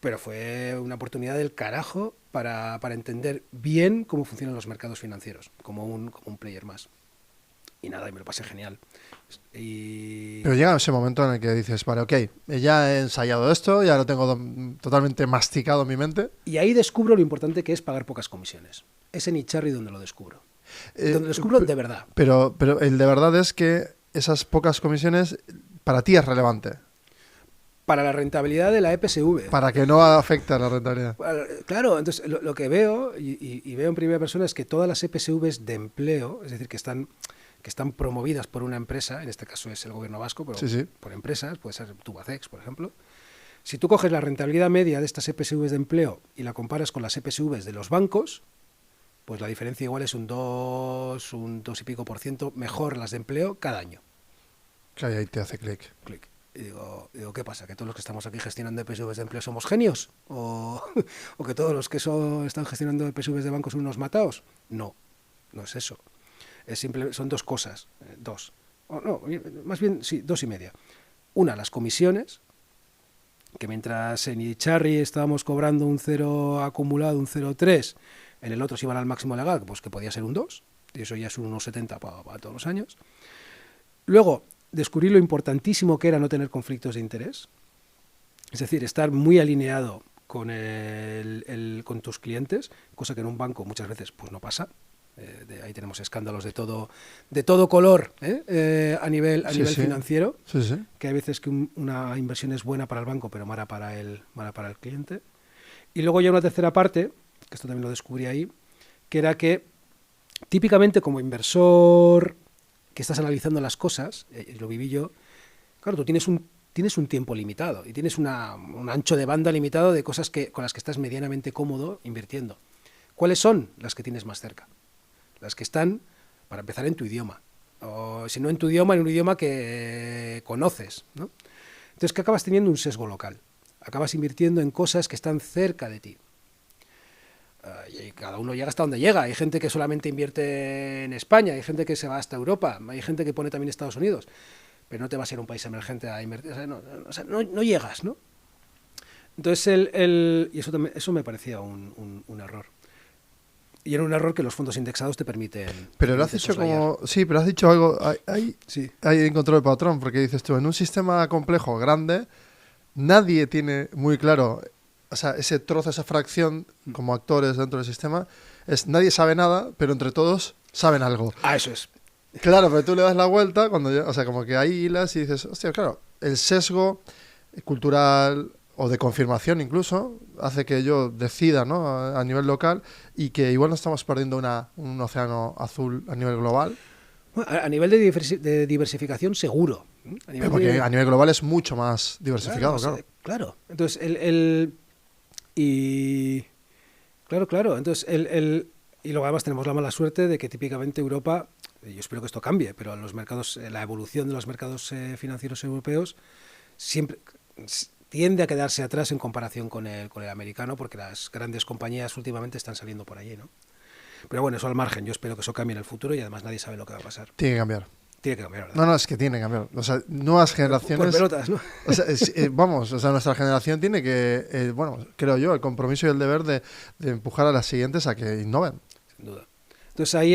pero fue una oportunidad del carajo para entender bien cómo funcionan los mercados financieros, como un player más. Y nada, y me lo pasé genial. Pero llega ese momento en el que dices, vale, ok, ya he ensayado esto, ya lo tengo totalmente masticado en mi mente. Y ahí descubro lo importante que es pagar pocas comisiones. Es en Icharri donde lo descubro. Donde lo descubro de verdad. Pero el de verdad es que esas pocas comisiones para ti es relevante. Para la rentabilidad de la EPSV. Para que no afecte a la rentabilidad. Claro, entonces lo que veo, y veo en primera persona, es que todas las EPSVs de empleo, es decir, que están promovidas por una empresa, en este caso es el gobierno vasco, pero Sí. por empresas, puede ser Tubacex, por ejemplo. Si tú coges la rentabilidad media de estas EPSVs de empleo y la comparas con las EPSVs de los bancos, pues la diferencia igual es un 2 y pico por ciento mejor las de empleo cada año. Que ahí te hace clic. Y digo, ¿qué pasa? ¿Que todos los que estamos aquí gestionando EPSVs de empleo somos genios? ¿O que todos los que están gestionando EPSVs de bancos son unos mataos? No es eso. Son dos cosas. Dos. No, más bien, sí, dos y media. Una, las comisiones, que mientras en Icharri estábamos cobrando un 0 acumulado, un 0,3, en el otro se iban al máximo legal, pues que podía ser un 2, y eso ya es un 1,70 para todos los años. Luego, descubrí lo importantísimo que era no tener conflictos de interés, es decir, estar muy alineado con tus clientes, cosa que en un banco muchas veces pues no pasa. Ahí tenemos escándalos de todo color a nivel financiero, Sí. que hay veces que una inversión es buena para el banco pero mala para el cliente. Y luego ya una tercera parte, que esto también lo descubrí ahí, que era que típicamente como inversor que estás analizando las cosas, lo viví yo, claro, tú tienes un tiempo limitado y tienes un ancho de banda limitado de cosas con las que estás medianamente cómodo invirtiendo. ¿Cuáles son las que tienes más cerca? Las que están, para empezar, en tu idioma. O si no en tu idioma, en un idioma que conoces, ¿no? Entonces, ¿qué acabas teniendo? Un sesgo local. Acabas invirtiendo en cosas que están cerca de ti. Y cada uno llega hasta donde llega. Hay gente que solamente invierte en España, hay gente que se va hasta Europa, hay gente que pone también Estados Unidos. Pero no te vas a ir a un país emergente a invertir. O sea, no llegas, ¿no? Entonces, y eso me parecía un error. Y era un error que los fondos indexados te permiten. Pero lo has dicho como... Sí, pero has dicho algo... Ahí encontró el patrón, porque dices tú, en un sistema complejo, grande, nadie tiene muy claro, o sea, ese trozo, esa fracción, como actores dentro del sistema, nadie sabe nada, pero entre todos saben algo. Eso es. Claro, pero tú le das la vuelta, o sea, como que ahí hilas y dices, hostia, claro, el sesgo cultural... o de confirmación incluso, hace que yo decida, ¿no? a nivel local, y que igual no estamos perdiendo un océano azul a nivel global. Bueno, a nivel de diversificación seguro, Porque a nivel global es mucho más diversificado, claro. Claro. Entonces, Claro. Entonces, y luego además tenemos la mala suerte de que típicamente Europa, yo espero que esto cambie, pero los mercados, la evolución de los mercados financieros europeos siempre tiende a quedarse atrás en comparación con el americano, porque las grandes compañías últimamente están saliendo por allí, ¿no? Pero bueno, eso al margen. Yo espero que eso cambie en el futuro y además nadie sabe lo que va a pasar. Tiene que cambiar. Tiene que cambiar, ¿verdad? No, es que tiene que cambiar. O sea, nuevas generaciones... Por pelotas, ¿no? O sea, nuestra generación tiene que, creo yo, el compromiso y el deber de empujar a las siguientes a que innoven. Sin duda. Entonces ahí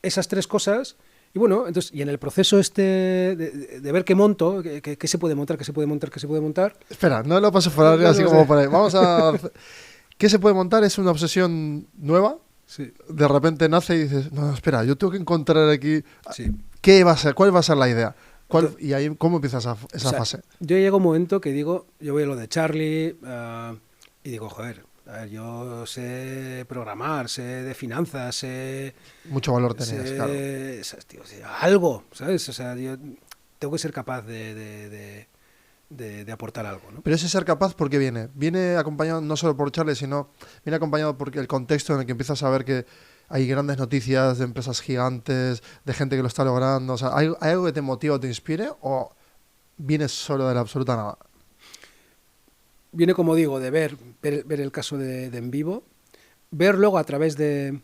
esas tres cosas... Y bueno, entonces, y en el proceso de ver qué monto, qué se puede montar, qué se puede montar... Espera, no lo paso por arriba así como por ahí. Vamos a... ¿Qué se puede montar? Es una obsesión nueva. Sí. De repente nace y dices, no, espera, yo tengo que encontrar aquí... Sí. ¿Qué va a ser? ¿Cuál va a ser la idea? Y ahí, ¿cómo empieza esa fase? Yo llego a un momento que digo, yo voy a lo de Charlie y digo, joder, a ver, yo sé programar, sé de finanzas, sé... Mucho valor tenías, claro. Tío, algo, ¿sabes? O sea, yo tengo que ser capaz de aportar algo, ¿no? Pero ese ser capaz, ¿por qué viene? Viene acompañado no solo por Charlie, sino viene acompañado por el contexto en el que empiezas a ver que hay grandes noticias de empresas gigantes, de gente que lo está logrando. O sea, ¿hay algo que te motive o te inspire o vienes solo de la absoluta nada? Viene, como digo, de ver el caso de En Vivo, ver luego a través de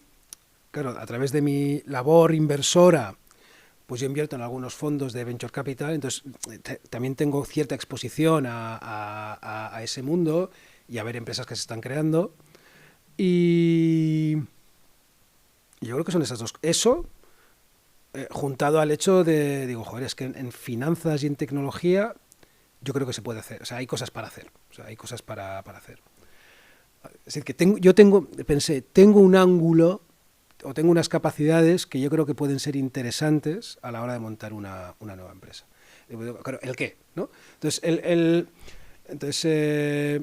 mi labor inversora, pues yo invierto en algunos fondos de Venture Capital, entonces también tengo cierta exposición a ese mundo y a ver empresas que se están creando. Y yo creo que son esas dos. Eso, juntado al hecho de, digo, joder, es que en finanzas y en tecnología yo creo que se puede hacer. O sea, hay cosas para hacer. O sea, hay cosas para hacer. Es decir, que tengo un ángulo o tengo unas capacidades que yo creo que pueden ser interesantes a la hora de montar una nueva empresa. Claro, ¿el qué? ¿No? Entonces,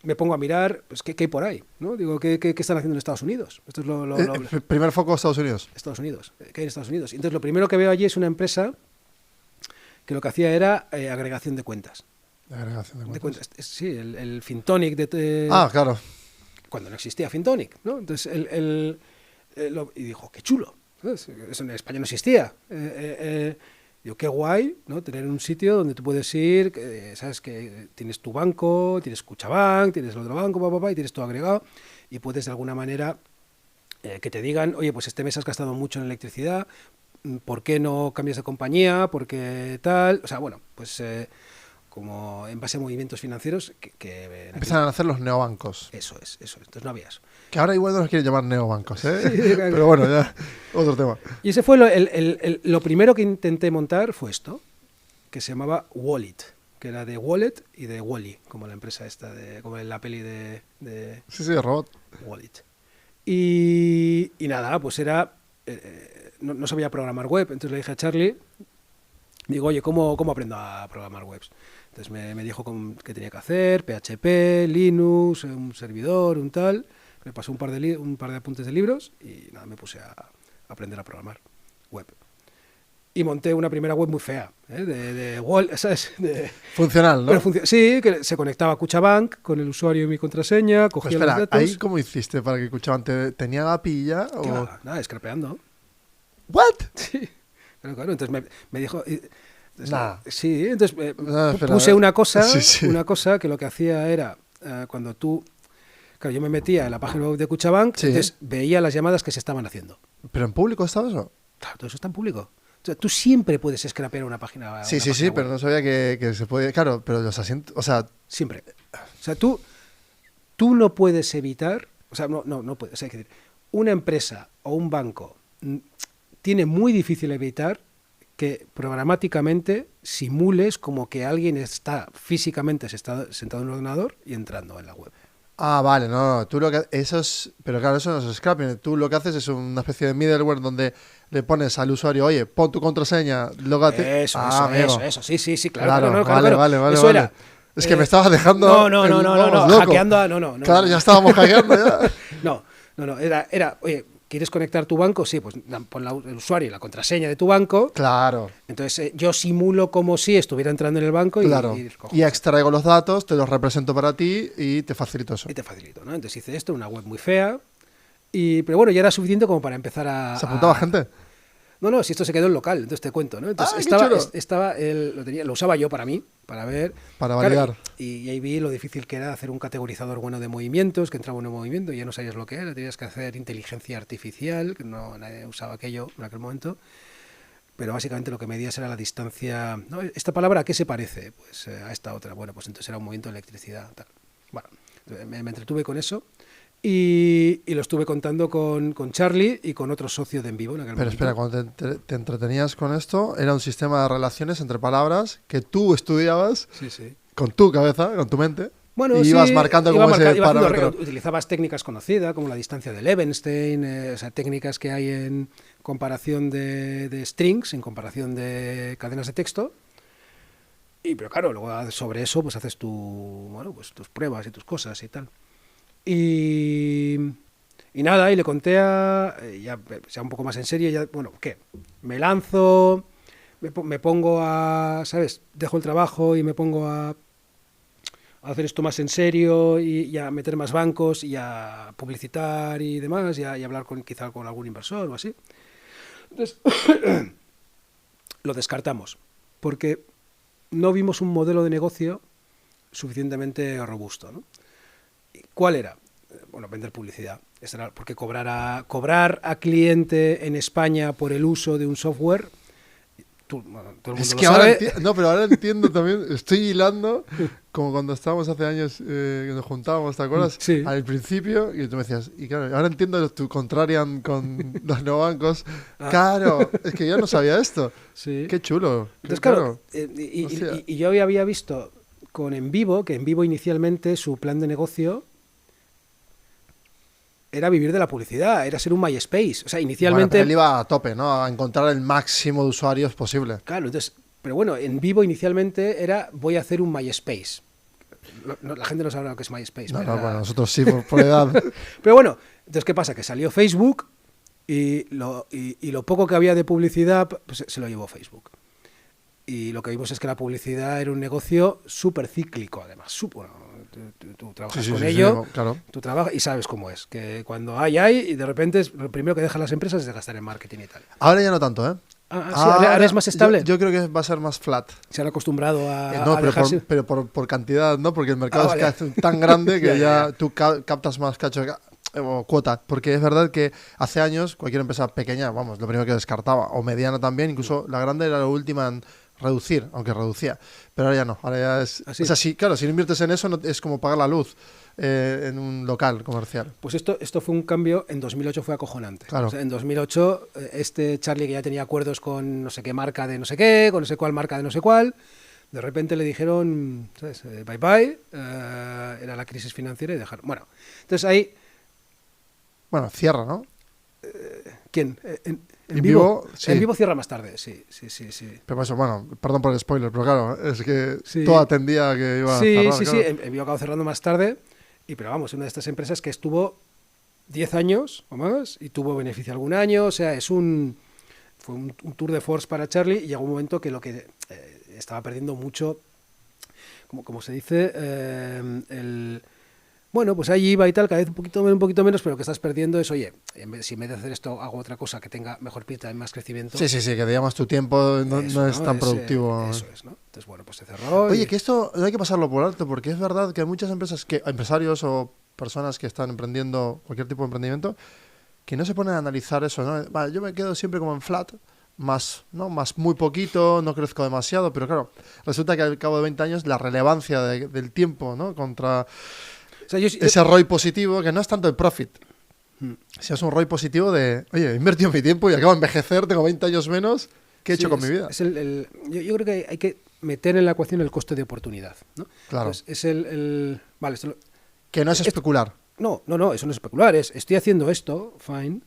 me pongo a mirar, pues, ¿qué hay por ahí? ¿No? Digo, ¿qué están haciendo en Estados Unidos? Esto es El primer foco, Estados Unidos. Estados Unidos. ¿Qué hay en Estados Unidos? Entonces, lo primero que veo allí es una empresa que lo que hacía era agregación de cuentas. ¿Agregación de cuentas? Sí, el Fintonic. Claro. Cuando no existía Fintonic, ¿no? Entonces, y dijo, qué chulo. Eso en España no existía. Digo, qué guay, ¿no? Tener un sitio donde tú puedes ir, sabes que tienes tu banco, tienes Cuchabank, tienes el otro banco, y tienes todo agregado, y puedes de alguna manera que te digan, oye, pues este mes has gastado mucho en electricidad, ¿por qué no cambias de compañía? ¿Por qué tal? O sea, bueno, pues como en base a movimientos financieros que empiezan a hacer los neobancos. Eso es. Entonces no había eso. Que ahora igual no los quieren llamar neobancos, ¿eh? Sí, claro. Pero bueno, ya, otro tema. Y ese fue lo primero que intenté montar fue esto, que se llamaba Wallet, que era de Wallet y de Wall-E, como la empresa esta, como en la peli de Sí, de robot. Wallet. Y nada, pues era... no sabía programar web, entonces le dije a Charlie, digo, oye, ¿cómo aprendo a programar webs? Entonces me dijo qué tenía que hacer, PHP, Linux, un servidor, un tal. Me pasó un par de apuntes de libros y nada, me puse a aprender a programar web. Y monté una primera web muy fea, de wall, ¿sabes? Funcional, ¿no? Sí, que se conectaba a Cuchabank con el usuario y mi contraseña, cogía pues espera, los datos. ¿ahí cómo hiciste para que Cuchabank tenía la pilla? Claro, nada, scrapeando. ¿What? Sí, claro. Entonces me dijo... Nah. Sí, entonces puse una cosa que lo que hacía era cuando tú... Claro, yo me metía en la página web de Cuchabank, entonces veía las llamadas que se estaban haciendo. ¿Pero en público estaba eso? Claro, todo eso está en público. O sea, tú siempre puedes scrapear una página Sí, web. pero no sabía que se podía... Claro, pero los asientos... O sea... Siempre. O sea, tú no puedes evitar... O sea, no puedes... O sea, hay que decir, una empresa o un banco tiene muy difícil evitar que programáticamente simules como que alguien está físicamente sentado en un ordenador y entrando en la web. Vale, no, tú lo que... Eso es... Pero claro, eso no es scrapping. Tú lo que haces es una especie de middleware donde le pones al usuario, oye, pon tu contraseña, lógate... Eso, sí, claro. Vale. Eso era... Es que me estabas dejando... No, hackeando... No. Claro, ya estábamos hackeando ya. No, era, oye, ¿quieres conectar tu banco? Sí, pues pon el usuario y la contraseña de tu banco. Claro. Entonces yo simulo como si estuviera entrando en el banco Claro. y Y extraigo los datos, te los represento para ti y te facilito eso. Y te facilito, ¿no? Entonces hice esto, una web muy fea, pero bueno, ya era suficiente como para empezar a... ¿Se apuntaba gente? No, si esto se quedó en local, entonces te cuento, ¿no? Entonces lo usaba yo para mí, para ver... Para validar. Claro, y ahí vi lo difícil que era hacer un categorizador bueno de movimientos, que entraba en un movimiento y ya no sabías lo que era, tenías que hacer inteligencia artificial, que no nadie usaba aquello en aquel momento, pero básicamente lo que medías era la distancia... ¿no? ¿Esta palabra a qué se parece? Pues a esta otra. Bueno, pues entonces era un movimiento de electricidad. Tal. Bueno, me entretuve con eso. Y lo estuve contando con Charlie y con otro socio de En Vivo en aquel Pero momento. espera, cuando te entretenías con esto, era un sistema de relaciones entre palabras que tú estudiabas Sí. con tu cabeza, con tu mente, Bueno, y ibas marcando como ese parámetro. Utilizabas técnicas conocidas como la distancia de Levenstein, o sea, técnicas que hay en comparación de strings, en comparación de cadenas de texto. Pero claro, luego sobre eso pues haces pues tus pruebas y tus cosas y tal. Y nada, y le conté ya un poco más en serio, ya, bueno, ¿qué? Me lanzo, me pongo a, ¿sabes? Dejo el trabajo y me pongo a hacer esto más en serio y a meter más bancos y a publicitar y demás, y a hablar quizá con algún inversor o así. Entonces, lo descartamos, porque no vimos un modelo de negocio suficientemente robusto, ¿no? ¿Cuál era? Bueno, vender publicidad. Porque cobrar a cliente en España por el uso de un software, todo el mundo Es lo que sabe. pero ahora entiendo también, estoy hilando, como cuando estábamos hace años que nos juntábamos, ¿te acuerdas? Sí. Al principio, y tú me decías, y claro, ahora entiendo tu contrarian con los neobancos. Claro, es que yo no sabía esto. Sí. Qué chulo. Entonces, claro, y yo había visto con En Vivo, que En Vivo inicialmente su plan de negocio era vivir de la publicidad, era ser un MySpace. O sea, inicialmente... Bueno, pero él iba a tope, ¿no? A encontrar el máximo de usuarios posible. Claro, entonces... Pero bueno, En Vivo inicialmente era voy a hacer un MySpace. La gente no sabe lo que es MySpace. No, pero bueno, nosotros sí, por edad. Pero bueno, entonces, ¿qué pasa? Que salió Facebook y lo poco que había de publicidad pues, se lo llevó Facebook. Y lo que vimos es que la publicidad era un negocio súper cíclico, además. Tú trabajas con ello, sí, claro. tú trabajas y sabes cómo es. Que cuando hay, y de repente lo primero que dejan las empresas es de gastar en marketing y tal. Ahora ya no tanto, ¿eh? Sí, ahora es más estable. Yo creo que va a ser más flat. Se han acostumbrado a No, dejarse... pero por cantidad, ¿no? Porque el mercado vale. es tan grande que Ya. tú captas más cacho o cuota. Porque es verdad que hace años cualquier empresa pequeña, vamos, lo primero que descartaba, o mediana también, incluso la grande era la última en reducir, aunque reducía. Pero ahora ya no, ahora ya es... ¿Ah, sí? O sea, claro, si no inviertes en eso es como pagar la luz en un local comercial. Pues esto fue un cambio, en 2008 fue acojonante. Claro. O sea, en 2008, Charlie, que ya tenía acuerdos con no sé qué marca de no sé qué, con no sé cuál marca de no sé cuál, de repente le dijeron, ¿sabes? Bye bye, era la crisis financiera y dejaron... Bueno, entonces ahí... Bueno, cierra, ¿no? ¿Quién? En Vivo, sí. En Vivo cierra más tarde, sí. Pero eso, bueno, perdón por el spoiler, pero claro, es que Sí. todo atendía a que iba a cerrar. Sí, claro. En Vivo acabó cerrando más tarde, pero vamos, una de estas empresas que estuvo 10 años o más y tuvo beneficio algún año, o sea, fue un tour de force para Charlie y llegó un momento que lo que estaba perdiendo mucho, como se dice, bueno, pues ahí iba y tal, cada vez un poquito menos, pero lo que estás perdiendo es, oye, si en vez de hacer esto hago otra cosa que tenga mejor pinta y más crecimiento. Sí, que digamos tu tiempo no es tan productivo. Eso es, ¿no? Entonces, bueno, pues se cerró. Oye, que esto no hay que pasarlo por alto, porque es verdad que hay muchas empresarios o personas que están emprendiendo cualquier tipo de emprendimiento, que no se ponen a analizar eso, ¿no? Vale, yo me quedo siempre como en flat, más muy poquito, no crezco demasiado, pero claro, resulta que al cabo de 20 años la relevancia del tiempo, ¿no? Contra... O sea, ese ROI positivo, que no es tanto el profit, sino es un ROI positivo de, oye, he invertido mi tiempo y acabo de envejecer, tengo 20 años menos, ¿qué he hecho con mi vida? Yo creo que hay que meter en la ecuación el coste de oportunidad, ¿no? Claro. Entonces, vale, Que no es especular. No, eso no es especular, estoy haciendo esto, fine.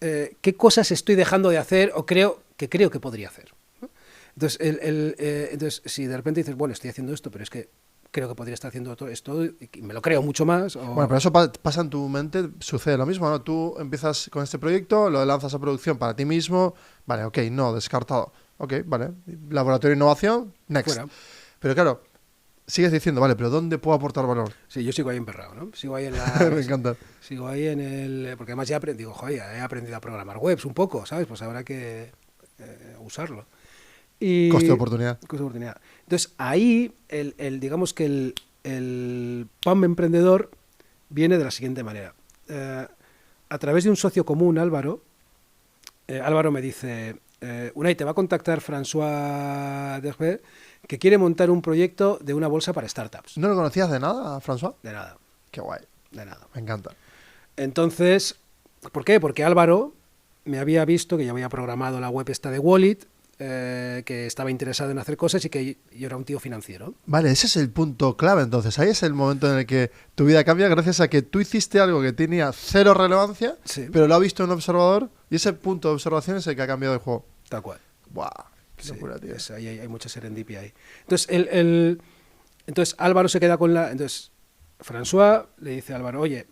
¿Qué cosas estoy dejando de hacer o creo que podría hacer? ¿No? Entonces, entonces, si de repente dices, bueno, estoy haciendo esto, pero es que creo que podría estar haciendo todo esto y me lo creo mucho más. Bueno, pero eso pasa en tu mente, sucede lo mismo, ¿no? Tú empiezas con este proyecto, lo lanzas a producción para ti mismo, vale, ok, no, descartado, ok, vale, laboratorio de innovación, next. Fuera. Pero claro, sigues diciendo, vale, pero ¿dónde puedo aportar valor? Sí, yo sigo ahí emperrado, ¿no? Sigo ahí en Me encanta. Sigo ahí en el... Porque además ya digo, joder, he aprendido a programar webs un poco, ¿sabes? Pues habrá que usarlo. Y Coste de oportunidad. Coste de oportunidad. Entonces, ahí, digamos que el PAM emprendedor viene de la siguiente manera. A través de un socio común, Álvaro me dice, Unai, te va a contactar François Derbe, que quiere montar un proyecto de una bolsa para startups. ¿No lo conocías de nada, François? De nada. Qué guay. De nada. Me encanta. Entonces, ¿por qué? Porque Álvaro me había visto que ya había programado la web esta de Wallet, que estaba interesado en hacer cosas y que yo era un tío financiero. Vale, ese es el punto clave entonces. Ahí es el momento en el que tu vida cambia gracias a que tú hiciste algo que tenía cero relevancia, Sí. pero lo ha visto un observador y ese punto de observación es el que ha cambiado el juego. Tal cual. ¡Buah! ¡Qué Sí, locura, tío! ahí hay mucha serendipia ahí. Entonces, entonces Álvaro se queda con la... Entonces, François le dice a Álvaro, oye,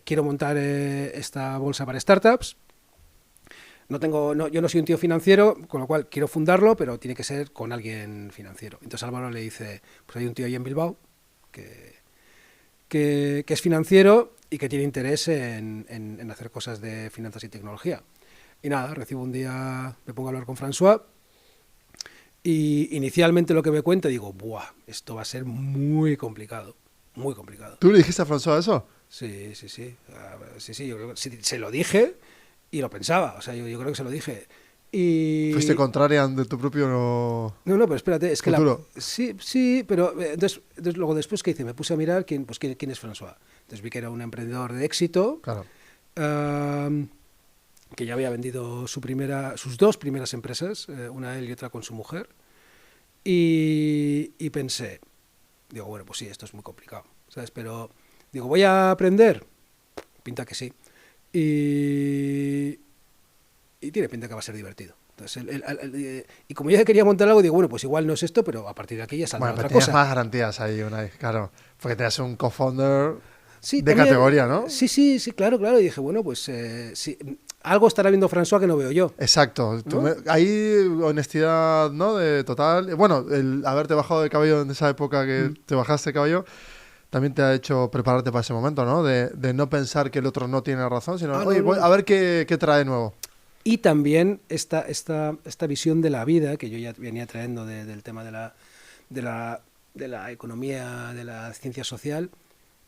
quiero montar esta bolsa para startups. Yo no soy un tío financiero, con lo cual quiero fundarlo, pero tiene que ser con alguien financiero. Entonces Álvaro le dice, pues hay un tío ahí en Bilbao que es financiero y que tiene interés en hacer cosas de finanzas y tecnología. Y nada, recibo un día, me pongo a hablar con François y inicialmente lo que me cuenta digo, ¡buah! Esto va a ser muy complicado, muy complicado. ¿Tú le dijiste a François eso? Sí. Sí, yo creo que se lo dije y lo pensaba, o sea, yo creo que se lo dije. Y... Fuiste contrarian de tu propio... No, pero espérate, es que futuro. Sí, pero entonces luego después que hice, me puse a mirar quién es François. Entonces vi que era un emprendedor de éxito, Claro. que ya había vendido sus dos primeras empresas, una él y otra con su mujer, y pensé, digo, bueno, pues sí, esto es muy complicado, ¿sabes? Pero digo, ¿voy a aprender? Pinta que sí. Y tiene pinta que va a ser divertido. Entonces, y como yo quería montar algo, digo, bueno, pues igual no es esto, pero a partir de aquí ya saldrá Bueno, pero otra tenías cosa. más garantías ahí, Unai, claro. Porque tenías un co-founder Sí, de categoría, ¿no? Sí, claro. Y dije, bueno, pues sí, algo estará viendo François que no veo yo. Exacto. ¿No? Ahí honestidad, ¿no? De total. Bueno, el haberte bajado de cabello en esa época que te bajaste de cabello también te ha hecho prepararte para ese momento, ¿no? De no pensar que el otro no tiene razón, sino, oye, voy a ver qué trae nuevo. Y también esta visión de la vida que yo ya venía trayendo del tema de la economía, de la ciencia social,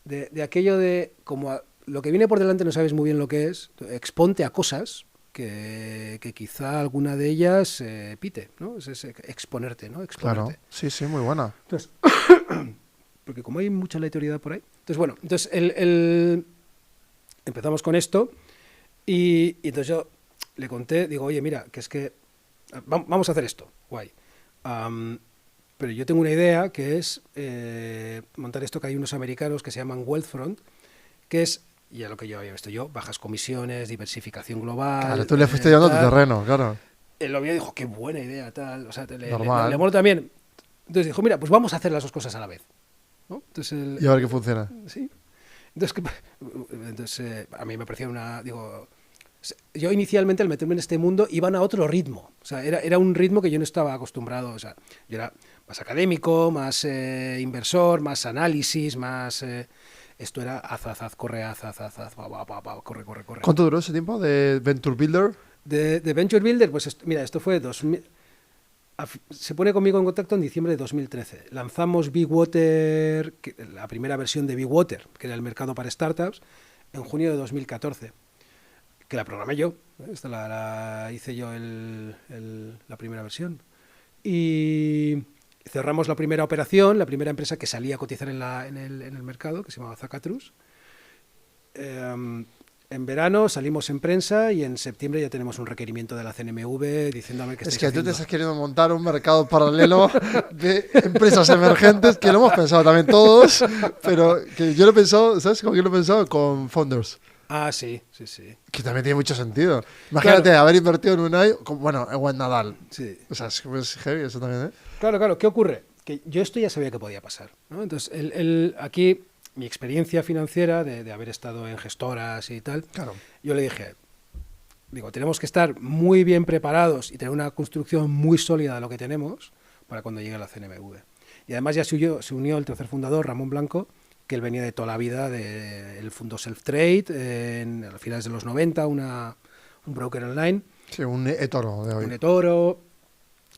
de aquello de como lo que viene por delante no sabes muy bien lo que es, exponte a cosas que quizá alguna de ellas pite, ¿no? Es exponerte, ¿no? Exponerte. Claro, sí, muy buena. Entonces, porque como hay mucha aleatoriedad por ahí, entonces empezamos con esto y entonces yo le conté, digo, oye, mira, que es que vamos a hacer esto, guay. Pero yo tengo una idea que es montar esto que hay unos americanos que se llaman Wealthfront, que es, ya lo que yo había visto yo, bajas comisiones, diversificación global. Claro, tú le fuiste llevando tu terreno, claro. Él lo vio y dijo, qué buena idea, tal. O sea, le Normal. moló también. Entonces dijo, mira, pues vamos a hacer las dos cosas a la vez, ¿no? Entonces Y a ver qué funciona. Sí. Entonces a mí me parecía digo, yo inicialmente al meterme en este mundo iban a otro ritmo, o sea, era un ritmo que yo no estaba acostumbrado, o sea, yo era más académico, más inversor, más análisis, más esto era haz, corre, corre. ¿Cuánto duró ese tiempo de Venture Builder? De Venture Builder, pues mira, esto fue 2000, se pone conmigo en contacto en diciembre de 2013. Lanzamos BigWater, la primera versión de BigWater, que era el mercado para startups, en junio de 2014. Que la programé yo, esta la hice yo la primera versión. Y cerramos la primera operación, la primera empresa que salía a cotizar en el mercado, que se llamaba Zacatrus. En verano salimos en prensa y en septiembre ya tenemos un requerimiento de la CNMV diciéndome que Es que tú haciendo. te estás queriendo montar un mercado paralelo de empresas emergentes, que lo hemos pensado también todos, pero que yo lo he pensado, ¿sabes con quién lo he pensado? Con Founders. Ah, sí. Que también tiene mucho sentido. Imagínate haber invertido en Unai, bueno, en Nadal. Sí. O sea, es heavy eso también, ¿eh? Claro, ¿qué ocurre? que yo esto ya sabía que podía pasar, ¿no? Entonces, aquí, mi experiencia financiera de haber estado en gestoras y tal, Claro. yo le dije, tenemos que estar muy bien preparados y tener una construcción muy sólida de lo que tenemos para cuando llegue la CNMV. Y además ya se unió el tercer fundador, Ramón Blanco, que él venía de toda la vida del fondo Self-Trade, a finales de los 90, un broker online. Sí, un eToro de hoy. Un eToro.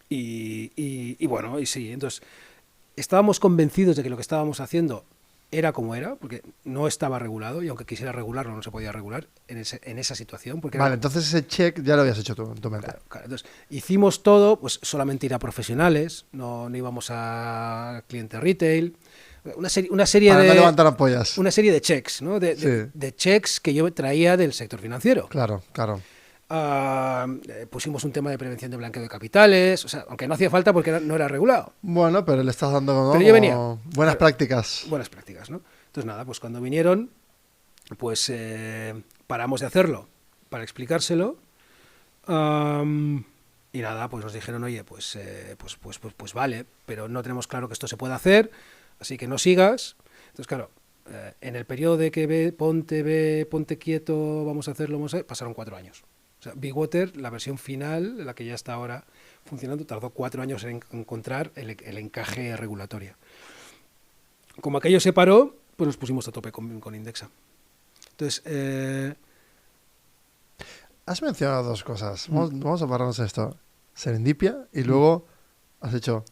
Y bueno, y sí, entonces estábamos convencidos de que lo que estábamos haciendo era como era, porque no estaba regulado, y aunque quisiera regularlo, no se podía regular en esa situación. Porque vale, entonces ese check ya lo habías hecho tú en tu mente. Claro. Entonces, hicimos todo, pues solamente ir a profesionales, no íbamos a cliente retail, una serie Para de... no levantar ampollas. Una serie de checks, ¿no? De checks que yo traía del sector financiero. Claro. Pusimos un tema de prevención de blanqueo de capitales, o sea, aunque no hacía falta porque no era regulado. Bueno, pero le estás dando, ¿no? Pero yo venía. Buenas prácticas. Buenas prácticas, ¿no? Entonces nada, pues cuando vinieron, pues paramos de hacerlo para explicárselo. Y nada, pues nos dijeron, oye, pues vale, pero no tenemos claro que esto se pueda hacer, así que no sigas. Entonces, claro, en el periodo de que ponte quieto, vamos a hacerlo, pasaron 4 años. O sea, Bigwater, la versión final, la que ya está ahora funcionando, tardó 4 años en encontrar el encaje regulatorio. Como aquello se paró, pues nos pusimos a tope con Indexa. Entonces, Has mencionado 2 cosas. Vamos a pararnos en esto. Serendipia y luego has hecho,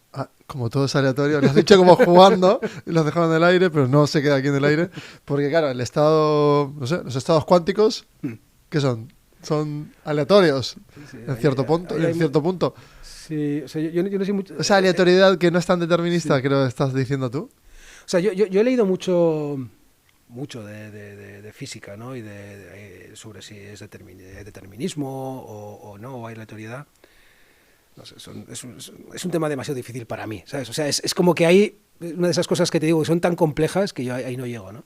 como todo es aleatorio, lo has dicho como jugando y lo has dejado en el aire, pero no se queda aquí en el aire. Porque claro, el estado, no sé, los estados cuánticos, ¿qué son? Son aleatorios, sí, en cierto punto. Sí, o sea, yo no sé mucho... Esa aleatoriedad que no es tan determinista, que lo estás diciendo tú. O sea, yo he leído mucho de física, ¿no? Y sobre si es determinismo o no, o hay aleatoriedad. No sé, es un tema demasiado difícil para mí, ¿sabes? O sea, es como que hay una de esas cosas que te digo que son tan complejas que yo ahí no llego, ¿no?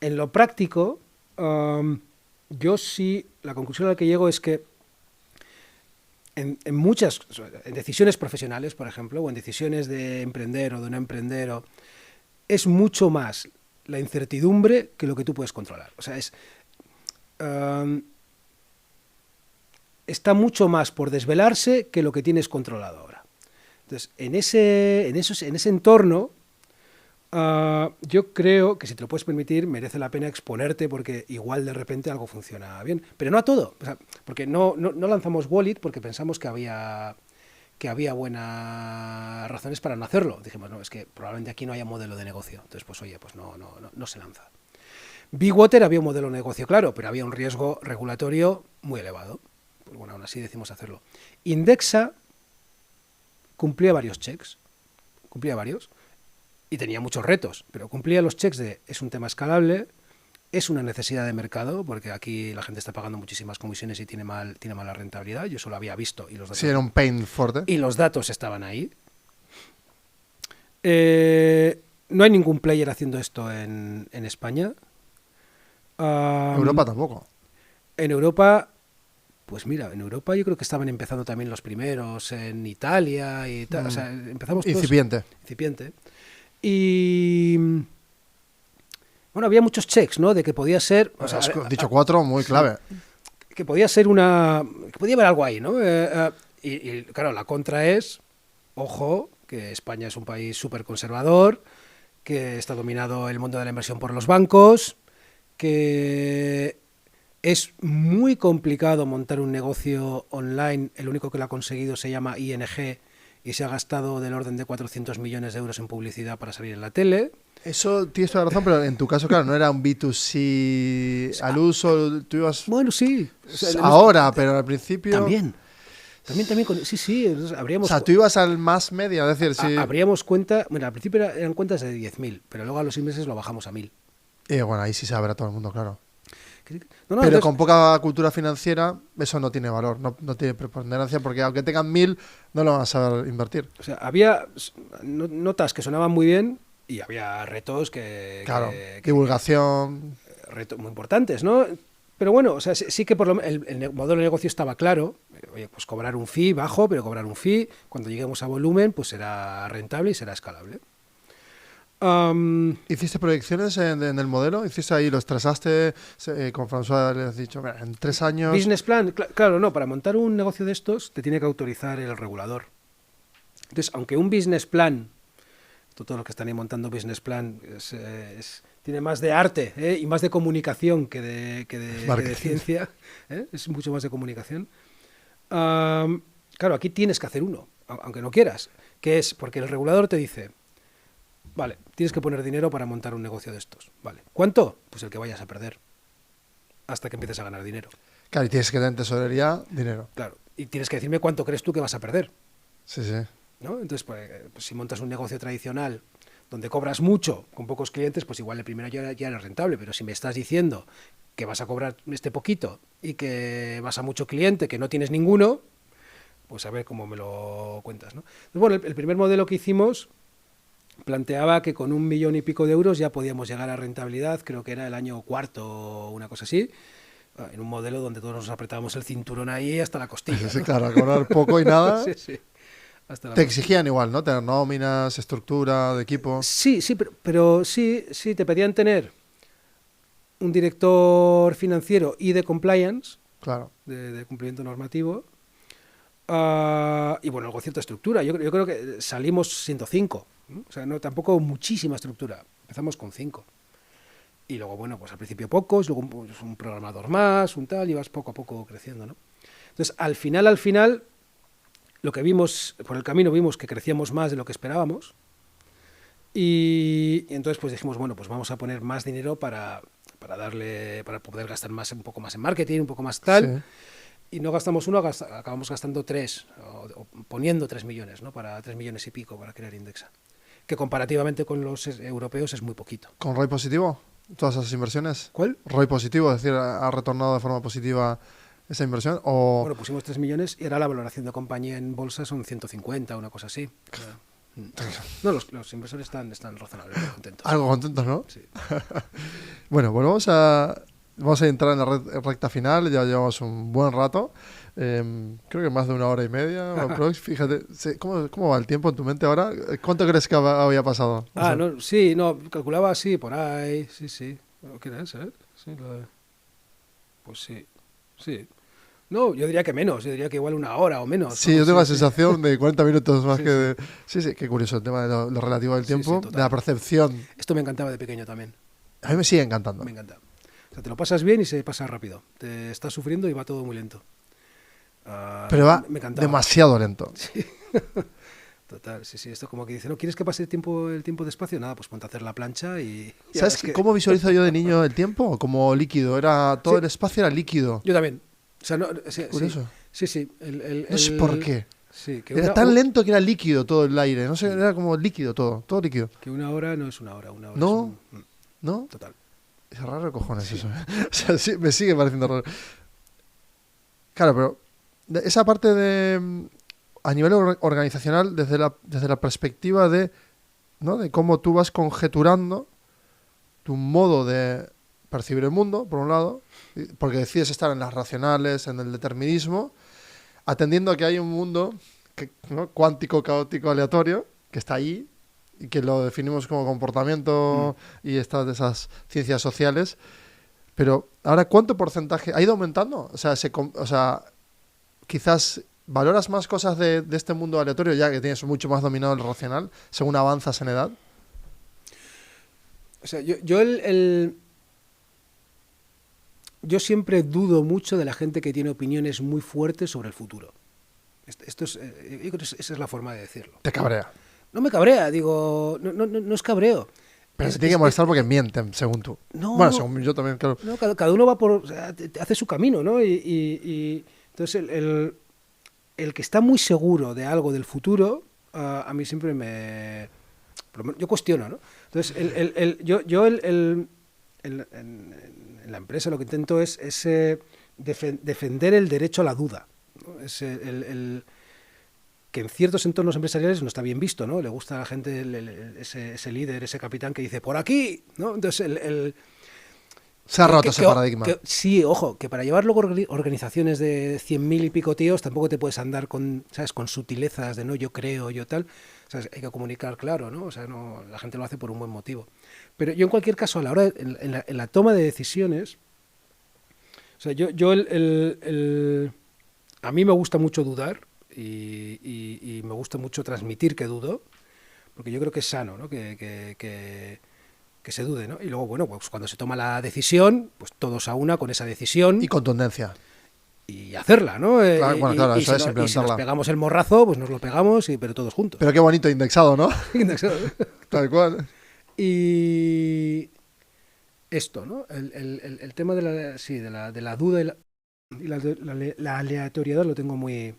En lo práctico, yo sí, la conclusión a la que llego es que en decisiones profesionales, por ejemplo, o en decisiones de emprender o de no emprender, es mucho más la incertidumbre que lo que tú puedes controlar. O sea, está mucho más por desvelarse que lo que tienes controlado ahora. Entonces, en ese entorno, yo creo que si te lo puedes permitir, merece la pena exponerte porque igual de repente algo funciona bien. Pero no a todo. O sea, porque no lanzamos Wallet porque pensamos que había buenas razones para no hacerlo. Dijimos, no, es que probablemente aquí no haya modelo de negocio. Entonces, pues oye, pues no se lanza. Bigwater había un modelo de negocio claro, pero había un riesgo regulatorio muy elevado. Pues bueno, aún así decimos hacerlo. Indexa cumplía varios checks, y tenía muchos retos, pero cumplía los checks de es un tema escalable, es una necesidad de mercado, porque aquí la gente está pagando muchísimas comisiones y tiene mala rentabilidad. Yo eso lo había visto y los datos, Sí, era un pain fuerte. y los datos estaban ahí. No hay ningún player haciendo esto en España. Europa tampoco. En Europa, pues mira, en Europa yo creo que estaban empezando también los primeros, en Italia y tal. O sea, empezamos todos... Incipiente. Y... Bueno, había muchos checks, ¿no? De que podía ser... O sea, has dicho 4, muy clave. Que podía ser que podía haber algo ahí, ¿no? Y claro, la contra es, ojo, que España es un país súper conservador, que está dominado el mundo de la inversión por los bancos, que es muy complicado montar un negocio online. El único que lo ha conseguido se llama ING y se ha gastado del orden de 400 millones de euros en publicidad para salir en la tele. Eso tienes toda la razón, pero en tu caso, claro, no era un B2C al uso. Tú ibas... Bueno, sí. O sea, ahora, pero al principio... También. Sí. Habríamos... O sea, tú ibas al más media, es decir, si... Habríamos cuenta... Bueno, al principio eran cuentas de 10.000, pero luego a los 6 meses lo bajamos a 1.000. Bueno, ahí sí sabrá todo el mundo, claro. Pero entonces... con poca cultura financiera, eso no tiene valor, no tiene preponderancia, porque aunque tengan 1.000, no lo van a saber invertir. O sea, había notas que sonaban muy bien y había retos Claro, divulgación... Retos muy importantes, ¿no? Pero bueno, o sea, sí que por el modelo de negocio estaba claro. Oye, pues cobrar un fee bajo, pero cobrar un fee. Cuando lleguemos a volumen, pues será rentable y será escalable. ¿Hiciste proyecciones en el modelo? ¿Hiciste ahí, los trazaste con François? Le has dicho, mira, en 3 años... Business plan, claro, no, para montar un negocio de estos te tiene que autorizar el regulador. Entonces, aunque un business plan, todos los que están ahí montando business plan, tiene más de arte y más de comunicación que de ciencia, es mucho más de comunicación. Claro, aquí tienes que hacer uno, aunque no quieras, que es porque el regulador te dice, vale, tienes que poner dinero para montar un negocio de estos, vale, ¿cuánto? Pues el que vayas a perder, hasta que empieces a ganar dinero. Claro, y tienes que tener en tesorería dinero. Claro, y tienes que decirme cuánto crees tú que vas a perder. Sí, sí. ¿No? Entonces, pues, si montas un negocio tradicional donde cobras mucho con pocos clientes, pues igual el primero ya era rentable, pero si me estás diciendo que vas a cobrar este poquito y que vas a mucho cliente, que no tienes ninguno, pues a ver cómo me lo cuentas, ¿no? Entonces, bueno, el primer modelo que hicimos planteaba que con 1 millón y pico de euros ya podíamos llegar a rentabilidad, creo que era el año cuarto o una cosa así, en un modelo donde todos nos apretábamos el cinturón ahí hasta la costilla. Sí, ¿no? claro, a cobrar poco y nada. Sí, sí. Te exigían igual, ¿no? Tener nóminas, estructura de equipo. Sí, pero sí te pedían tener un director financiero y de compliance, Claro. de cumplimiento normativo, y bueno, algo cierta estructura. Yo creo que salimos siendo 5, ¿no? O sea, no tampoco muchísima estructura. Empezamos con 5. Y luego, bueno, pues al principio pocos, luego pues, un programador más, un tal, y vas poco a poco creciendo, ¿no? Entonces, al final, lo que vimos, por el camino vimos que crecíamos más de lo que esperábamos y entonces pues dijimos, bueno, pues vamos a poner más dinero para poder gastar un poco más en marketing, un poco más tal, sí. Y no gastamos 1, acabamos gastando 3, o poniendo 3 millones, ¿no? Para 3 millones y pico para crear Indexa, que comparativamente con los europeos es muy poquito. ¿Con ROI positivo? ¿Todas esas inversiones? ¿Cuál? ROI positivo, es decir, ¿ha retornado de forma positiva esa inversión? O... Bueno, pusimos 3 millones y ahora la valoración de compañía en bolsa son 150, una cosa así. No, los inversores están razonablemente contentos. Algo contentos, ¿no? Sí. Bueno, pues vamos a entrar en la recta final, ya llevamos un buen rato, creo que más de 1 hora y media. Fíjate, ¿cómo va el tiempo en tu mente ahora? ¿Cuánto crees que había pasado? Calculaba así, por ahí, sí. ¿Qué era eso, Sí, pues sí. No, yo diría que menos, yo diría que igual 1 hora o menos. Sí, yo tengo la sensación de 40 minutos más que de... Sí, qué curioso el tema de lo relativo del tiempo, de la percepción. Esto me encantaba de pequeño también. A mí me sigue encantando. Me encanta. O sea, te lo pasas bien y se pasa rápido. Te estás sufriendo y va todo muy lento. Pero va demasiado lento. Sí. Total, sí. Esto como que dice, ¿no quieres que pase el tiempo despacio? Nada, pues ponte a hacer la plancha y... ¿Sabes cómo visualizo yo de niño el tiempo? Como líquido. Todo el espacio era líquido. Yo también. O sea, curioso. Sí. No sé por qué. Sí, que era tan lento que era líquido todo el aire. No sé, era como líquido todo líquido. Que 1 hora no es 1 hora. 1 hora no, es ¿no? Total. Es raro de cojones eso. O sea, sí, me sigue pareciendo raro. Claro, pero esa parte de... A nivel organizacional, desde la perspectiva de cómo tú vas conjeturando tu modo de percibir el mundo, por un lado, porque decides estar en las racionales, en el determinismo, atendiendo a que hay un mundo cuántico, caótico, aleatorio, que está ahí, y que lo definimos como comportamiento y estas de esas ciencias sociales. Pero ahora, ¿cuánto porcentaje ha ido aumentando? O sea, quizás valoras más cosas de este mundo aleatorio ya que tienes mucho más dominado el racional según avanzas en edad. O sea, yo siempre dudo mucho de la gente que tiene opiniones muy fuertes sobre el futuro. Yo creo que esa es la forma de decirlo. ¿Te cabrea? No me cabrea, digo, no es cabreo. Pero se tiene que molestar porque mienten, según tú. No, según yo también, claro. No, cada uno va o sea, hace su camino, ¿no? Y entonces el que está muy seguro de algo del futuro, a mí siempre yo cuestiono, ¿no? Entonces, en la empresa lo que intento es defender el derecho a la duda, ¿no? Que en ciertos entornos empresariales no está bien visto, ¿no? Le gusta a la gente ese líder, ese capitán que dice, ¡por aquí!, ¿no? Entonces, Se ha roto ese paradigma. Sí, ojo, que para llevar luego organizaciones de 100.000 y pico tíos tampoco te puedes andar con, ¿sabes? Con sutilezas de no, yo creo, yo tal. ¿Sabes? Hay que comunicar claro, ¿no? O sea, no, la gente lo hace por un buen motivo. Pero yo en cualquier caso, a la hora, en la toma de decisiones, o sea, a mí me gusta mucho dudar y me gusta mucho transmitir que dudo, porque yo creo que es sano, ¿no? Que se dude, ¿no? Y luego, bueno, pues cuando se toma la decisión, pues todos a una con esa decisión. Y contundencia. Y hacerla, ¿no? Claro, bueno, claro, eso es y si nos pegamos el morrazo, pues nos lo pegamos, pero todos juntos. Pero qué bonito, indexado, ¿no? Indexado. Tal cual. Y esto, ¿no? El tema de la duda y la aleatoriedad lo tengo muy,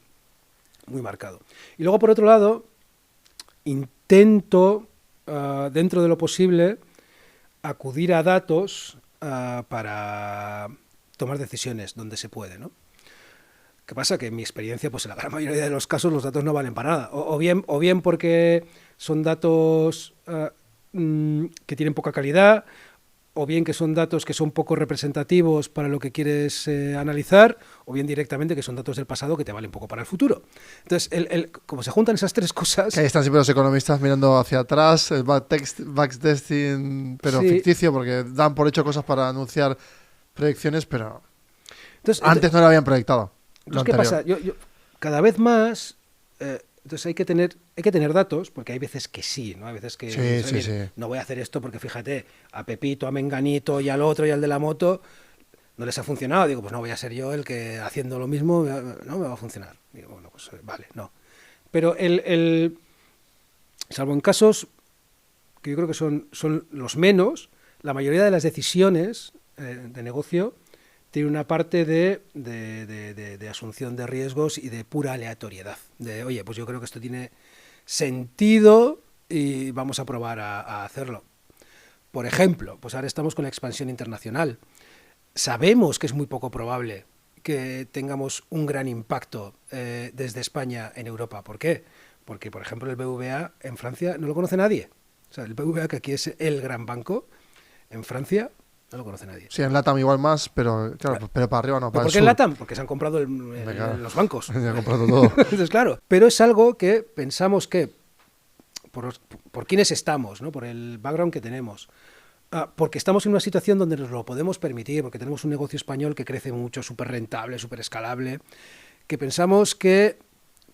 muy marcado. Y luego, por otro lado, intento, dentro de lo posible, acudir a datos para tomar decisiones donde se puede, ¿no? ¿Qué pasa? Que en mi experiencia, pues en la gran mayoría de los casos los datos no valen para nada. O bien porque son datos que tienen poca calidad, o bien que son datos que son poco representativos para lo que quieres analizar, o bien directamente que son datos del pasado que te valen poco para el futuro. Entonces, como se juntan esas tres cosas... Que ahí están siempre los economistas mirando hacia atrás, el backtesting, pero sí, ficticio, porque dan por hecho cosas para anunciar proyecciones, pero antes no lo habían proyectado. ¿Qué pasa? Cada vez más... entonces hay que tener datos, porque hay veces que sí, ¿no? Hay veces que sí. No voy a hacer esto porque fíjate, a Pepito, a Menganito y al otro y al de la moto no les ha funcionado. Digo, pues no voy a ser yo el que haciendo lo mismo no me va a funcionar. Digo, bueno, pues vale, no. Pero salvo en casos que yo creo que son los menos, la mayoría de las decisiones de negocio tiene una parte de asunción de riesgos y de pura aleatoriedad. De, oye, pues yo creo que esto tiene sentido y vamos a probar a hacerlo. Por ejemplo, pues ahora estamos con la expansión internacional. Sabemos que es muy poco probable que tengamos un gran impacto desde España en Europa. ¿Por qué? Porque, por ejemplo, el BBVA en Francia no lo conoce nadie. O sea, el BBVA, que aquí es el gran banco, en Francia no lo conoce nadie. Sí, en LATAM igual más, pero claro, pero para arriba no, para ¿Por qué en LATAM? Porque se han comprado los bancos. Se han comprado todo. Entonces, claro, pero es algo que pensamos que, por quienes estamos, ¿no? Por el background que tenemos, porque estamos en una situación donde nos lo podemos permitir, porque tenemos un negocio español que crece mucho, súper rentable, súper escalable, que pensamos que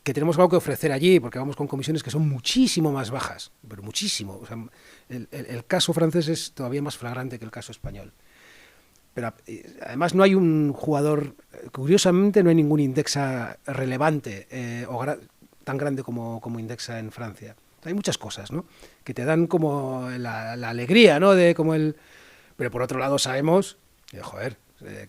tenemos algo que ofrecer allí, porque vamos con comisiones que son muchísimo más bajas, pero muchísimo. O sea, el caso francés es todavía más flagrante que el caso español. Pero además no hay un jugador, curiosamente no hay ningún Indexa relevante tan grande como Indexa en Francia. Hay muchas cosas, ¿no? Que te dan como la alegría, ¿no? Pero por otro lado sabemos, joder,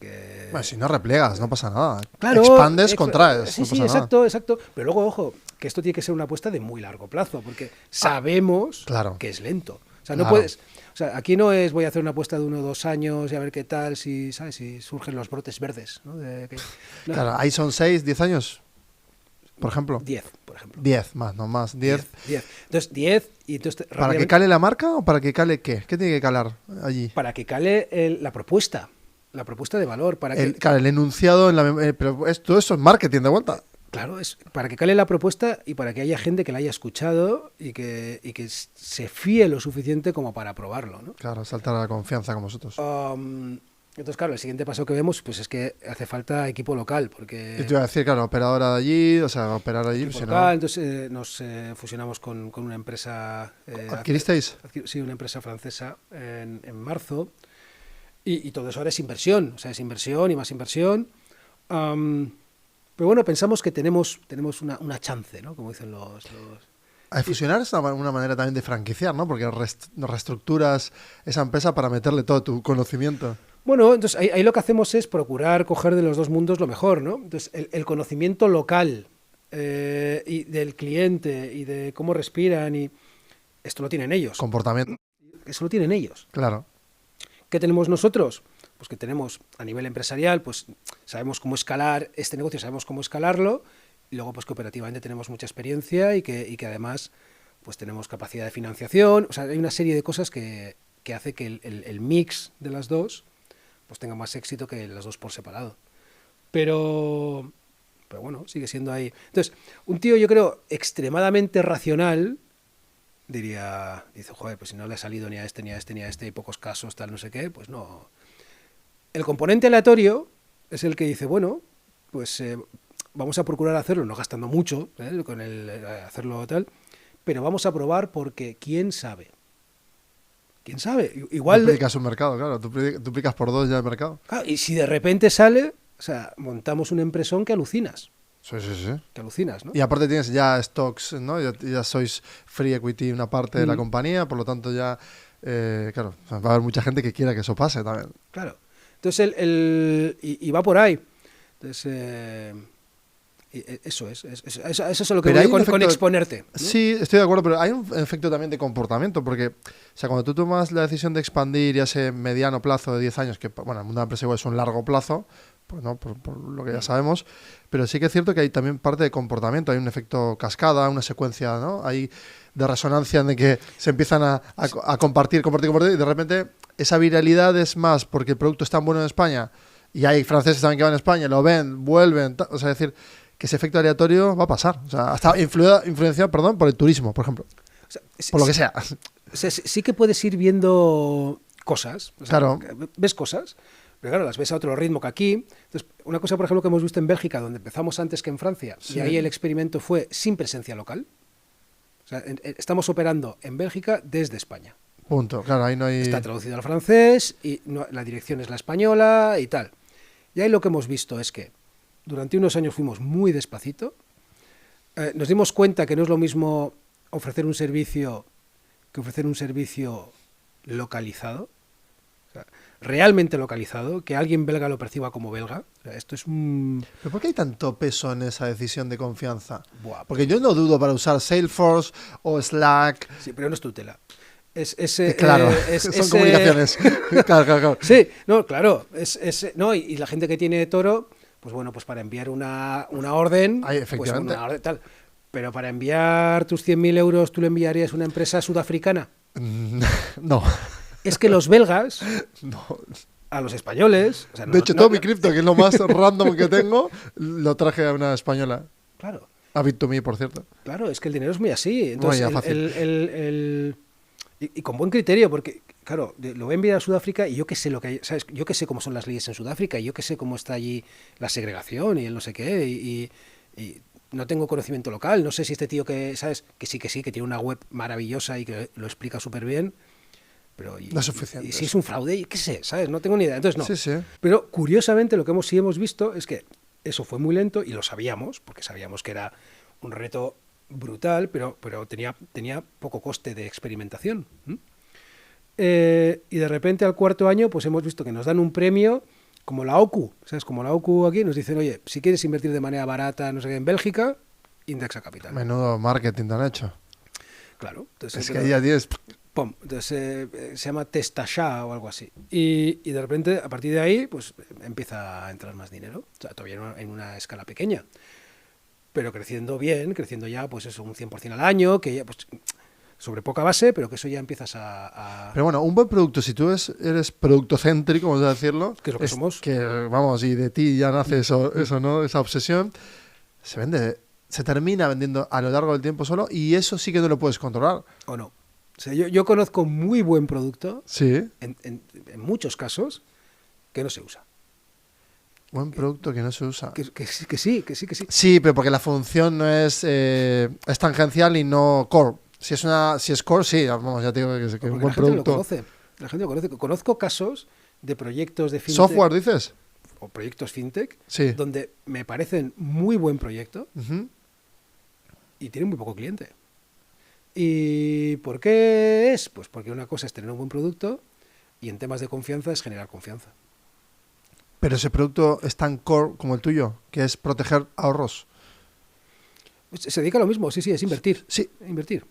que... Bueno, si no replegas, no pasa nada. Claro, expandes, contraes. Sí, no sí, pasa exacto, nada. exacto. Pero luego, ojo, que esto tiene que ser una apuesta de muy largo plazo, porque sabemos que es lento. O sea, no puedes... O sea, aquí no es voy a hacer una apuesta de 1 o 2 años y a ver qué tal, si surgen los brotes verdes, ¿no? No. Claro, ahí son 6, 10 años, por ejemplo. 10, por ejemplo. 10, más, no más, 10. 10. Entonces, 10 y entonces... ¿Para que cale la marca o para que cale qué? ¿Qué tiene que calar allí? Para que cale la propuesta de valor. Claro, el enunciado, pero todo eso es marketing de vuelta. Claro, es para que cale la propuesta y para que haya gente que la haya escuchado y que se fíe lo suficiente como para probarlo, ¿no? Claro, saltar a la confianza con vosotros. Entonces, claro, el siguiente paso que vemos pues es que hace falta equipo local, porque... Y te iba a decir, claro, operadora de allí, o sea, operar allí. Equipo local, entonces nos fusionamos con una empresa... ¿Adquiristeis? Sí, una empresa francesa en marzo, y todo eso ahora es inversión, o sea, es inversión y más inversión. Pero bueno, pensamos que tenemos una chance, ¿no? Como dicen los... Fusionar es una manera también de franquiciar, ¿no? Porque reestructuras esa empresa para meterle todo tu conocimiento. Bueno, entonces ahí lo que hacemos es procurar coger de los dos mundos lo mejor, ¿no? Entonces el conocimiento local y del cliente y de cómo respiran, y esto lo tienen ellos. Comportamiento. Eso lo tienen ellos. Claro. ¿Qué tenemos nosotros? Pues que tenemos a nivel empresarial, pues sabemos cómo escalar este negocio, sabemos cómo escalarlo, y luego pues que operativamente tenemos mucha experiencia y que además pues tenemos capacidad de financiación. O sea, hay una serie de cosas que hace que el mix de las dos pues tengan más éxito que las dos por separado. Pero bueno, sigue siendo ahí. Entonces, un tío, yo creo, extremadamente racional, dice, joder, pues si no le ha salido ni a este, ni a este, ni a este, hay pocos casos, tal, no sé qué, pues no. El componente aleatorio es el que dice, bueno, pues vamos a procurar hacerlo, no gastando mucho, con hacerlo tal, pero vamos a probar porque quién sabe. ¿Quién sabe? Igual Duplicas un mercado, claro. Duplicas por 2 ya el mercado. Claro, y si de repente sale, o sea, montamos una empresón que alucinas. Sí. Que alucinas, ¿no? Y aparte tienes ya stocks, ¿no? Ya sois free equity una parte de la compañía, por lo tanto ya, claro, va a haber mucha gente que quiera que eso pase también. Claro. Entonces, y va por ahí. Entonces, eso es lo que Pero voy hay con exponerte, ¿no? Sí, estoy de acuerdo, pero hay un efecto también de comportamiento, porque, o sea, cuando tú tomas la decisión de expandir ya ese mediano plazo de 10 años, que, bueno, el mundo de la empresa igual es un largo plazo, pues no, por lo que ya sabemos, pero sí que es cierto que hay también parte de comportamiento, hay un efecto cascada, una secuencia, ¿no? Hay de resonancia en de que se empiezan a compartir, y de repente esa viralidad es más porque el producto es tan bueno en España, y hay franceses también que van a España, lo ven, vuelven, o sea, es decir, que ese efecto aleatorio va a pasar. O sea, hasta influenciado, por el turismo, por ejemplo. O sea, por lo que sea. O sea, sí que puedes ir viendo cosas. O sea, claro. Ves cosas, pero claro, las ves a otro ritmo que aquí. Entonces, una cosa, por ejemplo, que hemos visto en Bélgica, donde empezamos antes que en Francia, Sí. y ahí el experimento fue sin presencia local. O sea, estamos operando en Bélgica desde España. Punto. Claro, ahí no hay... Está traducido al francés, y la dirección es la española y tal. Y ahí lo que hemos visto es que durante unos años fuimos muy despacito. Nos dimos cuenta que no es lo mismo ofrecer un servicio que ofrecer un servicio localizado, o sea, realmente localizado, que alguien belga lo perciba como belga. O sea, esto es un... ¿Pero por qué hay tanto peso en esa decisión de confianza? Buah, Porque yo no dudo para usar Salesforce o Slack. Sí, pero no es tutela. Claro, son comunicaciones. claro. Sí, no, claro. No, y la gente que tiene Toro, pues bueno, pues para enviar una orden, Ay, efectivamente. Pues una orden tal. Pero para enviar tus 100.000 euros, ¿tú le enviarías a una empresa sudafricana? No. Es que los belgas, No. a los españoles... O sea, De hecho, todo mi cripto, que es lo más random que tengo, lo traje a una española. Claro. A Bit2Me, por cierto. Claro, es que el dinero es muy así. Entonces, Muy fácil. Y con buen criterio, porque, claro, lo voy a enviar a Sudáfrica y yo qué sé lo que hay, ¿sabes? Yo qué sé cómo son las leyes en Sudáfrica, y yo qué sé cómo está allí la segregación y el no sé qué, y no tengo conocimiento local, no sé si este tío que, ¿sabes? Que sí, que tiene una web maravillosa y que lo explica súper bien, pero... No es suficiente. Y si es un fraude, qué sé, ¿sabes? No tengo ni idea, entonces no. Sí. Pero curiosamente lo que sí hemos visto es que eso fue muy lento y lo sabíamos, porque sabíamos que era un reto brutal, pero tenía poco coste de experimentación. Y de repente al cuarto año pues hemos visto que nos dan un premio como la OCU, ¿sabes? Como la OCU aquí nos dicen, oye, si quieres invertir de manera barata, no sé qué, en Bélgica, indexa capital. Menudo marketing te han hecho. Claro. Entonces, Es que ahí ya tienes... ¡Pum! Entonces se llama Testachat o algo así. Y de repente, a partir de ahí, pues empieza a entrar más dinero. O sea, todavía en una escala pequeña, pero creciendo bien, creciendo ya, pues eso, un 100% al año, que ya, pues sobre poca base, pero que eso ya empiezas a... Pero bueno, un buen producto, si tú eres producto céntrico, vamos a decirlo, que es lo que somos. Que, vamos, y de ti ya nace eso, ¿no? Esa obsesión, se termina vendiendo a lo largo del tiempo solo, y eso sí que no lo puedes controlar. ¿O no? O sea, yo conozco muy buen producto, Sí. en muchos casos, que no se usa. Buen producto que no se usa. Que sí. Sí, pero porque la función no es tangencial y no core. Si es core, sí, vamos, ya te digo que es un buen producto. La gente lo conoce. Conozco casos de proyectos de fintech. ¿Software dices? O proyectos fintech, sí, donde me parecen muy buen proyecto uh-huh. y tienen muy poco cliente. ¿Y por qué es? Pues porque una cosa es tener un buen producto y en temas de confianza es generar confianza. Pero ese producto es tan core como el tuyo, que es proteger ahorros. Se dedica a lo mismo, sí, es invertir. Sí. Invertir.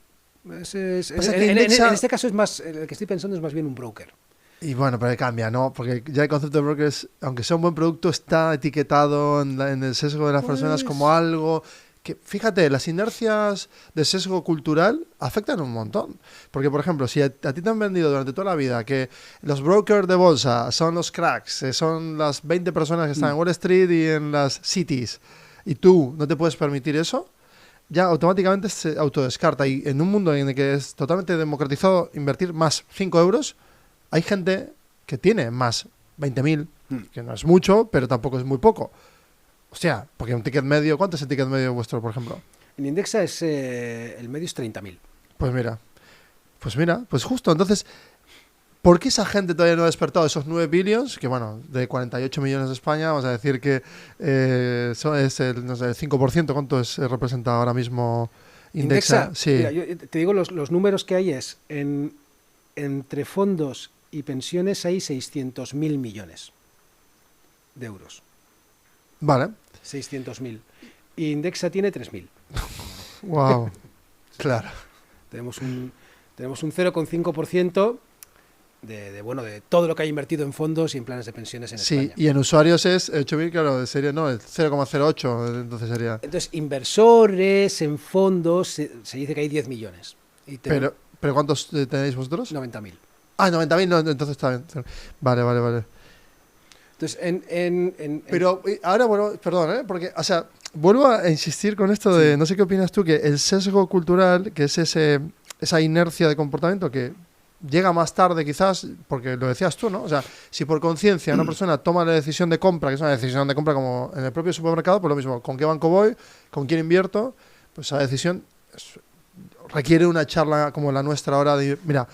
En este caso es más, el que estoy pensando es más bien un broker. Y bueno, pero cambia, ¿no? Porque ya el concepto de broker es, aunque sea un buen producto, está etiquetado en el sesgo de las personas como algo que, fíjate, las inercias de sesgo cultural afectan un montón. Porque, por ejemplo, si a ti te han vendido durante toda la vida que los brokers de bolsa son los cracks, son las 20 personas que están en Wall Street y en las cities, y tú no te puedes permitir eso, ya automáticamente se autodescarta. Y en un mundo en el que es totalmente democratizado invertir más 5 euros, hay gente que tiene más 20.000, que no es mucho, pero tampoco es muy poco. Hostia, porque un ticket medio, ¿cuánto es el ticket medio vuestro, por ejemplo? En Indexa es el medio es 30.000. Pues mira, pues justo. Entonces, ¿por qué esa gente todavía no ha despertado esos 9 billions? Que bueno, de 48 millones de España, vamos a decir que eso es el, no sé, el 5%. ¿Cuánto es representa ahora mismo Indexa? Sí. Mira, yo te digo los números que hay es, entre fondos y pensiones hay 600.000 millones de euros. Vale. 600.000. Y Indexa tiene 3.000. Wow. Claro. Tenemos un 0,5% de todo lo que hay invertido en fondos y en planes de pensiones en España. Sí, y en usuarios es 8.000, claro, de serie no, el 0,08, entonces sería... Entonces, inversores en fondos, se dice que hay 10 millones. ¿Pero cuántos tenéis vosotros? 90.000. Ah, 90.000, no, entonces está bien. Vale. Entonces, Pero ahora, bueno, perdón, porque, o sea, vuelvo a insistir con esto de, no sé qué opinas tú, que el sesgo cultural, que es esa inercia de comportamiento que llega más tarde quizás, porque lo decías tú, ¿no? O sea, si por conciencia una persona toma la decisión de compra, que es una decisión de compra como en el propio supermercado, pues lo mismo, ¿con qué banco voy? ¿Con quién invierto? Pues esa decisión requiere una charla como la nuestra ahora de, mira,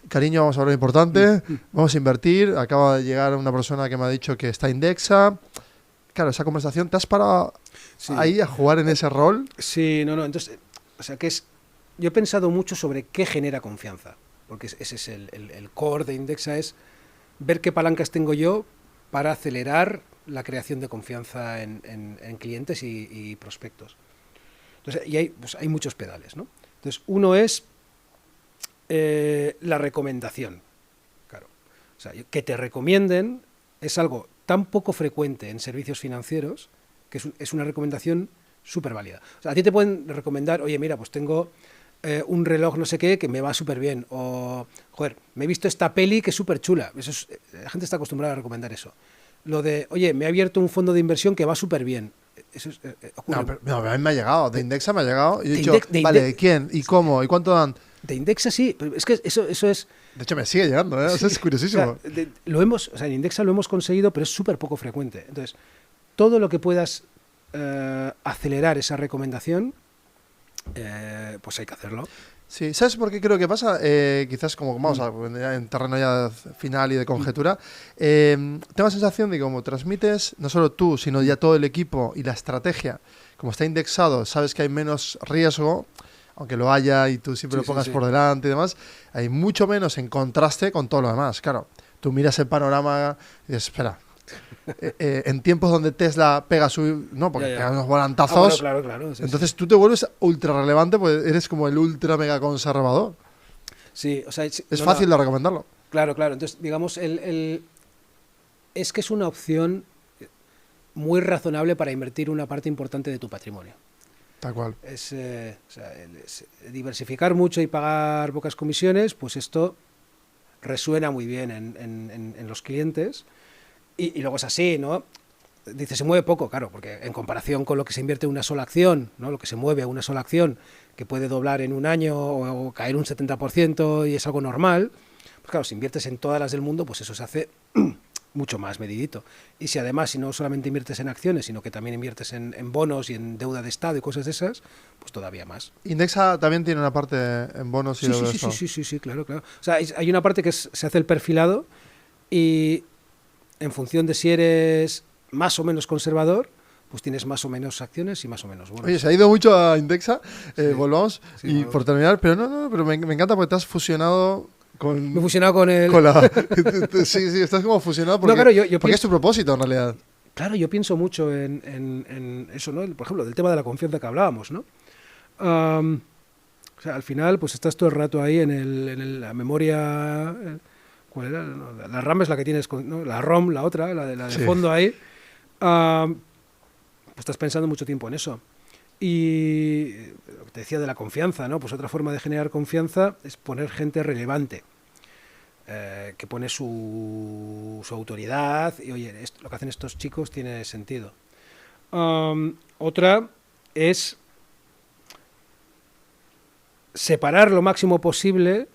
cariño, vamos a hablar importante, vamos a invertir, acaba de llegar una persona que me ha dicho que está Indexa. Claro, esa conversación, ¿te has parado ahí a jugar en ese rol? Sí, no, entonces, o sea, yo he pensado mucho sobre qué genera confianza, porque ese es el core de Indexa, es ver qué palancas tengo yo para acelerar la creación de confianza en clientes y prospectos. Entonces, y hay muchos pedales, ¿no? Entonces, uno es la recomendación. Claro. O sea, que te recomienden es algo tan poco frecuente en servicios financieros que es una recomendación súper válida. O sea, a ti te pueden recomendar, oye, mira, pues tengo un reloj no sé qué que me va súper bien. O, joder, me he visto esta peli que es súper chula. La gente está acostumbrada a recomendar eso. Lo de, oye, me he abierto un fondo de inversión que va súper bien. Eso es, no, a mí me ha llegado. De Indexa me ha llegado. Y he dicho, vale, ¿quién? ¿Y cómo? ¿Y cuánto dan? De Indexa sí, pero es que eso es... De hecho, me sigue llegando, ¿eh? Eso es curiosísimo. O sea, en Indexa lo hemos conseguido, pero es súper poco frecuente. Entonces, todo lo que puedas acelerar esa recomendación, pues hay que hacerlo. Sí, ¿sabes por qué creo que pasa? Quizás como vamos en terreno ya final y de conjetura, tengo la sensación de que como transmites, no solo tú, sino ya todo el equipo y la estrategia, como está indexado, sabes que hay menos riesgo, aunque lo haya y tú siempre lo pongas por delante y demás, hay mucho menos en contraste con todo lo demás. Claro, tú miras el panorama y dices, espera, en tiempos donde Tesla pega porque pega unos volantazos, claro, entonces tú te vuelves ultra relevante porque eres como el ultra mega conservador. Sí, o sea, es fácil de recomendarlo. Claro, entonces, digamos, es que es una opción muy razonable para invertir una parte importante de tu patrimonio. Tal cual. Es diversificar mucho y pagar pocas comisiones, pues esto resuena muy bien en los clientes. Y luego es así, ¿no? Dice, se mueve poco, claro, porque en comparación con lo que se invierte en una sola acción, ¿no? Lo que se mueve a una sola acción, que puede doblar en un año o caer un 70% y es algo normal, pues claro, si inviertes en todas las del mundo, pues eso se hace mucho más medidito. Y si además, si no solamente inviertes en acciones, sino que también inviertes en bonos y en deuda de Estado y cosas de esas, pues todavía más. Indexa también tiene una parte en bonos y deuda de Estado. Sí, claro. O sea, hay una parte que se hace el perfilado y en función de si eres más o menos conservador, pues tienes más o menos acciones y más o menos bonos. Oye, se ha ido mucho a Indexa, volvamos, y por terminar, pero pero me encanta porque te has fusionado con... Me he fusionado con el... sí, estás como fusionado porque, porque es tu propósito en realidad. Claro, yo pienso mucho en eso, ¿no? Por ejemplo, del tema de la confianza que hablábamos, ¿no? O sea, al final, pues estás todo el rato ahí en la memoria... ¿Cuál era? No, la RAM es la que tienes, ¿no? La ROM, la otra, la de fondo ahí. Pues estás pensando mucho tiempo en eso. Y lo que te decía de la confianza, ¿no? Pues otra forma de generar confianza es poner gente relevante, que pone su autoridad y, oye, lo que hacen estos chicos tiene sentido. Otra es separar lo máximo posible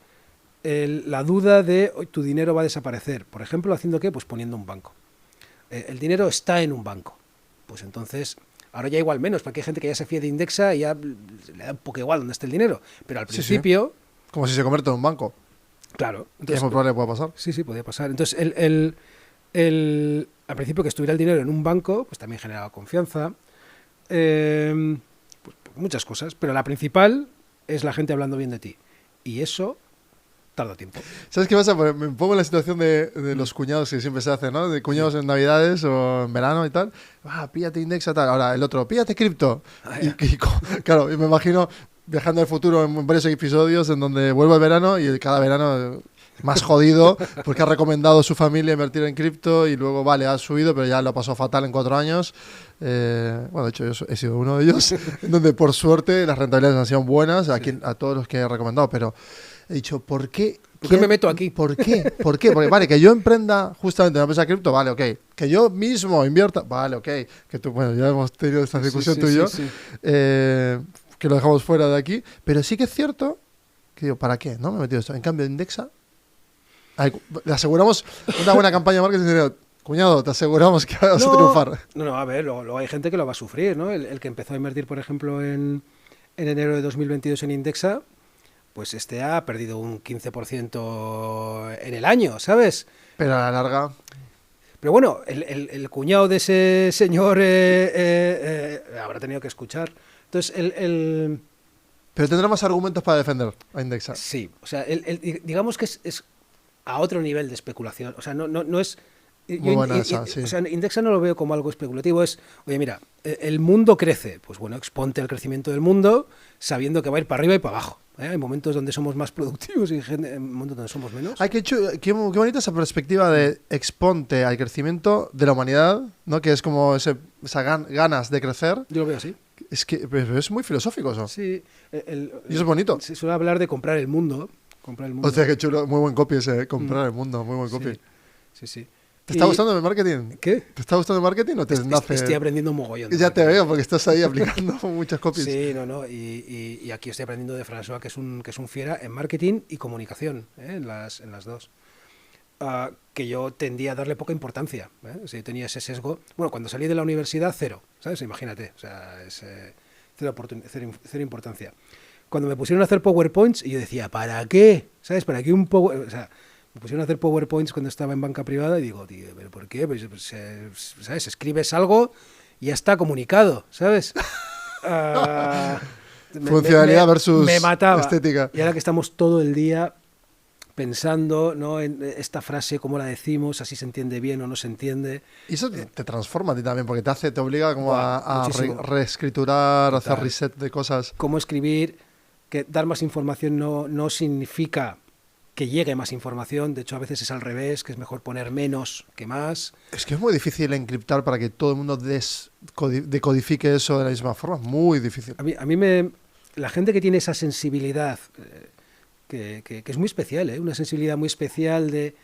la duda de tu dinero va a desaparecer. Por ejemplo, ¿haciendo qué? Pues poniendo un banco. El dinero está en un banco. Pues entonces, ahora ya igual menos, porque hay gente que ya se fía de Indexa y ya le da un poco igual dónde está el dinero. Pero al principio... Sí. Como si se convierte en un banco. Claro. Entonces, es muy probable que pueda pasar. Sí, podía pasar. Entonces, al principio que estuviera el dinero en un banco, pues también generaba confianza. Pues muchas cosas. Pero la principal es la gente hablando bien de ti. Y eso tarda tiempo. ¿Sabes qué pasa? Me pongo en la situación de los cuñados que siempre se hace, ¿no? De cuñados en Navidades o en verano y tal. Píllate Indexa, tal. Ahora el otro, píllate cripto. Claro, y me imagino viajando al futuro en varios episodios en donde vuelvo el verano y cada verano más jodido porque ha recomendado su familia invertir en cripto y luego, vale, ha subido, pero ya lo pasó fatal en 4 años. Bueno, de hecho, yo he sido uno de ellos, en donde por suerte las rentabilidades han sido buenas a todos los que he recomendado, pero he dicho, ¿por qué? ¿Por qué me meto aquí? ¿Por qué? Porque, vale, que yo emprenda justamente en una empresa de cripto, vale, ok. Que yo mismo invierta, vale, ok. Que tú, bueno, ya hemos tenido esta discusión tú y yo, que lo dejamos fuera de aquí. Pero sí que es cierto que digo, ¿para qué? ¿No? Me he metido esto. En cambio, Indexa, le aseguramos una buena campaña de marketing. Cuñado, te aseguramos que vas a triunfar. No, a ver, luego hay gente que lo va a sufrir, ¿no? El que empezó a invertir, por ejemplo, en enero de 2022 en Indexa, pues ha perdido un 15% en el año, ¿sabes? Pero a la larga... Pero bueno, el cuñado de ese señor habrá tenido que escuchar. Entonces, Pero tendrá más argumentos para defender a Indexa. Sí, o sea, digamos que es a otro nivel de especulación. O sea, no es... Muy buena esa, sí. O sea, Indexa no lo veo como algo especulativo, es, oye, mira, el mundo crece, pues bueno, exponte al crecimiento del mundo sabiendo que va a ir para arriba y para abajo. Hay momentos donde somos más productivos y en momentos donde somos menos. Qué bonita esa perspectiva de exponte al crecimiento de la humanidad, ¿no? Que es como esas ganas de crecer. Yo lo veo así. Es que es muy filosófico eso. Sí. Y eso es bonito. Se suele hablar de comprar el mundo. O sea, qué chulo, muy buen copy ese, comprar el mundo, muy buen copy. Sí. ¿Te está gustando el marketing? ¿Qué? ¿Te está gustando el marketing o te nace? Estoy aprendiendo un mogollón. Ya te veo porque estás ahí aplicando muchas copies. Sí, y aquí estoy aprendiendo de François, que es un fiera en marketing y comunicación, en las dos. Que yo tendía a darle poca importancia. O sea, yo tenía ese sesgo. Bueno, cuando salí de la universidad, cero, ¿sabes? Imagínate, o sea, es cero importancia. Cuando me pusieron a hacer PowerPoints, y yo decía, ¿para qué? ¿Sabes? ¿Para qué un PowerPoint? O sea, me pusieron a hacer PowerPoints cuando estaba en banca privada y digo, tío, ¿pero por qué? Pues, ¿sabes? Escribes algo y ya está comunicado, ¿sabes? Funcionalidad versus me mataba. Estética. Y ahora que estamos todo el día pensando, ¿no?, en esta frase, cómo la decimos, así se entiende bien o no se entiende. Y eso te transforma a ti también, porque te obliga como a reescriturar, total, hacer reset de cosas. Cómo escribir, que dar más información no significa que llegue más información, de hecho a veces es al revés, que es mejor poner menos que más. Es que es muy difícil encriptar para que todo el mundo decodifique eso de la misma forma, es muy difícil. A mí la gente que tiene esa sensibilidad, que es muy especial, una sensibilidad muy especial de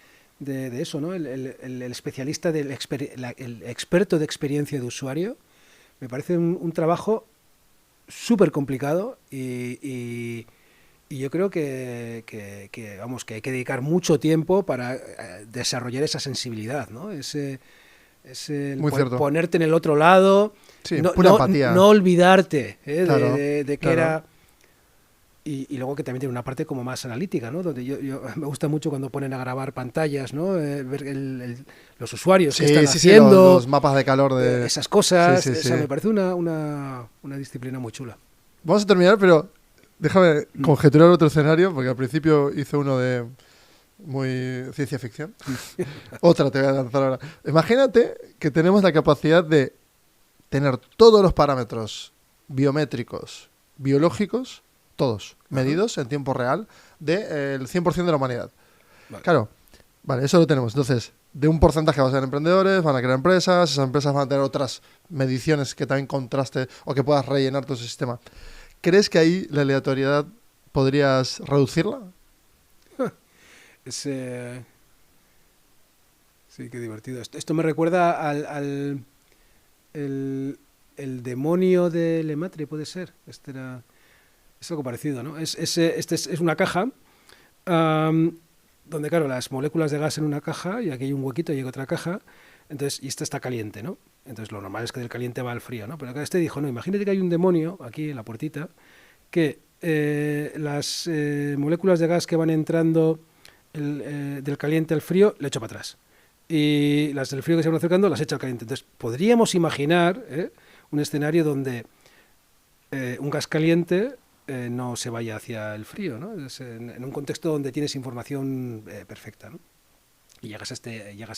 eso, ¿no? El especialista, el experto de experiencia de usuario, me parece un trabajo súper complicado y yo creo que hay que dedicar mucho tiempo para desarrollar esa sensibilidad, ¿no? Ponerte en el otro lado, sí, pura empatía. No olvidarte claro, de que era... Y luego que también tiene una parte como más analítica, ¿no? Donde yo me gusta mucho cuando ponen a grabar pantallas, ¿no? Ver los usuarios que están haciendo. Los mapas de calor de... esas cosas. Sí. O sea, me parece una disciplina muy chula. Vamos a terminar, pero déjame conjeturar otro escenario, porque al principio hice uno de muy ciencia ficción. Otra te voy a lanzar ahora. Imagínate que tenemos la capacidad de tener todos los parámetros biométricos, biológicos, todos medidos en tiempo real del 100% de la humanidad. Vale. Claro, vale, eso lo tenemos. Entonces, de un porcentaje va a ser emprendedores, van a crear empresas, esas empresas van a tener otras mediciones que también contraste o que puedas rellenar todo ese sistema. ¿Crees que ahí la aleatoriedad podrías reducirla? Sí, qué divertido. Esto me recuerda el demonio de Lemaitre, puede ser. Es algo parecido, ¿no? Es una caja donde, claro, las moléculas de gas en una caja y aquí hay un huequito y hay otra caja, entonces, y esta está caliente, ¿no? Entonces lo normal es que del caliente va al frío, ¿no? Pero acá dijo, no, imagínate que hay un demonio aquí en la puertita que las moléculas de gas que van entrando del caliente al frío le echo para atrás. Y las del frío que se van acercando las echa al caliente. Entonces podríamos imaginar un escenario donde un gas caliente no se vaya hacia el frío, ¿no? En un contexto donde tienes información perfecta, ¿no? Y llegas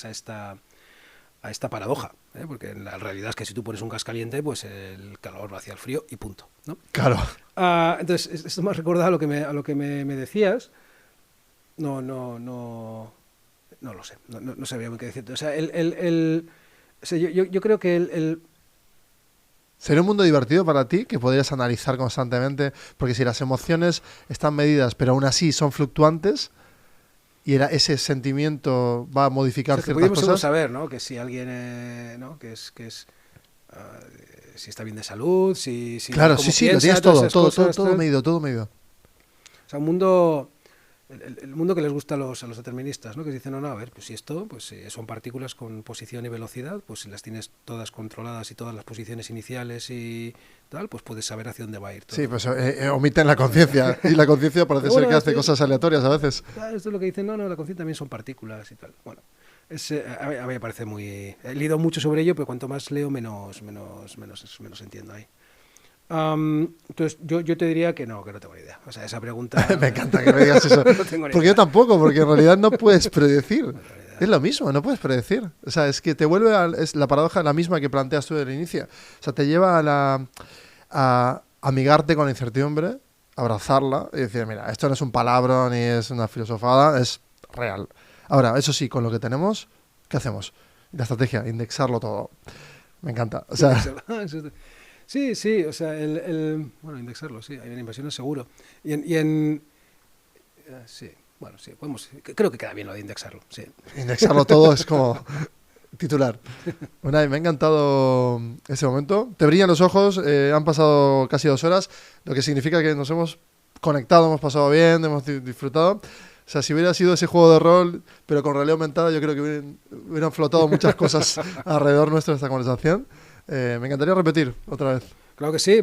a esta paradoja, porque la realidad es que si tú pones un gas caliente, pues el calor va hacia el frío y punto, ¿no? Claro. Entonces, esto me ha recordado a lo que me decías. No lo sé, no sabía muy qué decirte. O sea, yo creo que ¿Sería un mundo divertido para ti que podrías analizar constantemente? Porque si las emociones están medidas, pero aún así son fluctuantes, y ese sentimiento va a modificar ciertas cosas. Saber, ¿no? Que si alguien, ¿no? Si está bien de salud, si claro, sí, piensa, lo tienes todo medido, todo medido. O sea, un mundo, el mundo que les gusta a los deterministas, ¿no? Que dicen, no, a ver, pues si esto, pues son partículas con posición y velocidad, pues si las tienes todas controladas y todas las posiciones iniciales y tal, pues puedes saber hacia dónde va a ir todo. Sí, pues omiten la conciencia, y la conciencia parece ser que hace cosas aleatorias a veces. Claro, esto es lo que dicen, no, la conciencia también son partículas y tal. Bueno, a mí me parece muy... He leído mucho sobre ello, pero cuanto más leo, menos entiendo ahí. Entonces yo te diría que no tengo ni idea. O sea, esa pregunta... Me encanta que me digas eso. No tengo ni idea. Yo tampoco, porque en realidad no puedes predecir. Es lo mismo, no puedes predecir. O sea, es que te vuelve es la paradoja la misma que planteas tú del inicio. O sea, te lleva a amigarte con la incertidumbre, abrazarla y decir, mira, esto no es un palabra ni es una filosofada, es real. Ahora, eso sí, con lo que tenemos, ¿qué hacemos? La estrategia, indexarlo todo. Me encanta. O sea... Sí, o sea, bueno, indexarlo, sí, hay inversiones seguro. Sí, bueno, sí, creo que queda bien lo de indexarlo, sí. Indexarlo todo es como titular. Bueno, me ha encantado ese momento. Te brillan los ojos, han pasado casi 2 horas, lo que significa que nos hemos conectado, hemos pasado bien, hemos disfrutado. O sea, si hubiera sido ese juego de rol, pero con realidad aumentada, yo creo que hubieran flotado muchas cosas alrededor nuestro de esta conversación. Me encantaría repetir otra vez. Claro que sí,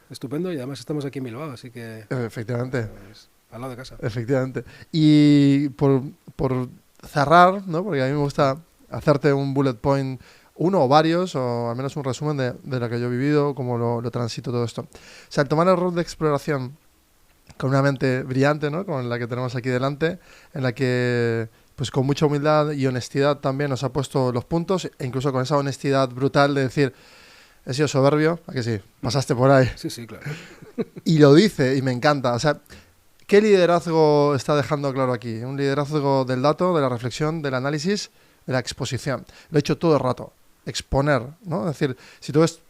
estupendo, y además estamos aquí en Bilbao, así que... Efectivamente. Pues, al lado de casa. Efectivamente. Y por cerrar, ¿no? Porque a mí me gusta hacerte un bullet point, uno o varios, o al menos un resumen de lo que yo he vivido, cómo lo transito todo esto. O sea, el tomar el rol de exploración con una mente brillante, ¿no? Con la que tenemos aquí delante, en la que... pues con mucha humildad y honestidad también nos ha puesto los puntos, e incluso con esa honestidad brutal de decir, he sido soberbio, ¿a que sí? Pasaste por ahí. Sí, claro. Y lo dice, y me encanta. O sea, ¿qué liderazgo está dejando claro aquí? Un liderazgo del dato, de la reflexión, del análisis, de la exposición. Lo he hecho todo el rato. Exponer, ¿no? Es decir, si tú ves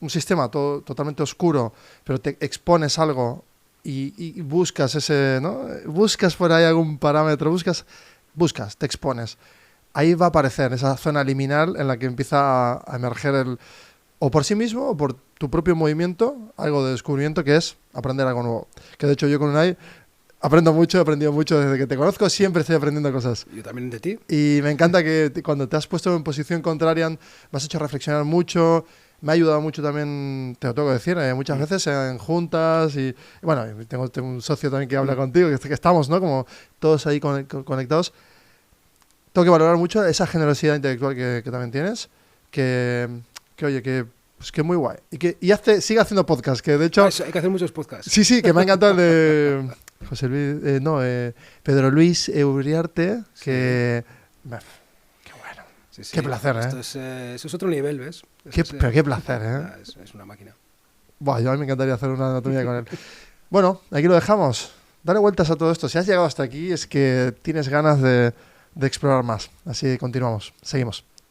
un sistema totalmente oscuro, pero te expones algo y buscas ese, ¿no? Buscas por ahí algún parámetro, buscas, te expones. Ahí va a aparecer esa zona liminal en la que empieza a emerger o por sí mismo o por tu propio movimiento, algo de descubrimiento que es aprender algo nuevo. Que de hecho yo con Unai he aprendido mucho desde que te conozco, siempre estoy aprendiendo cosas. Yo también de ti. Y me encanta que cuando te has puesto en posición contraria me has hecho reflexionar mucho. Me ha ayudado mucho también, te lo tengo que decir, muchas veces en juntas y bueno, tengo un socio también que habla contigo, que estamos, ¿no? Como todos ahí conectados. Tengo que valorar mucho esa generosidad intelectual que también tienes, que oye, que es muy guay. Sigue haciendo podcast, que de hecho... Hay que hacer muchos podcasts. Sí, que me ha encantado el de José Luis, Pedro Luis Uriarte, que... Sí. Qué placer, Eso es otro nivel, ¿ves? Pero qué placer, Es una máquina. Buah, yo a mí me encantaría hacer una anatomía con él. Bueno, aquí lo dejamos. Dale vueltas a todo esto. Si has llegado hasta aquí es que tienes ganas de de explorar más. Así continuamos, seguimos.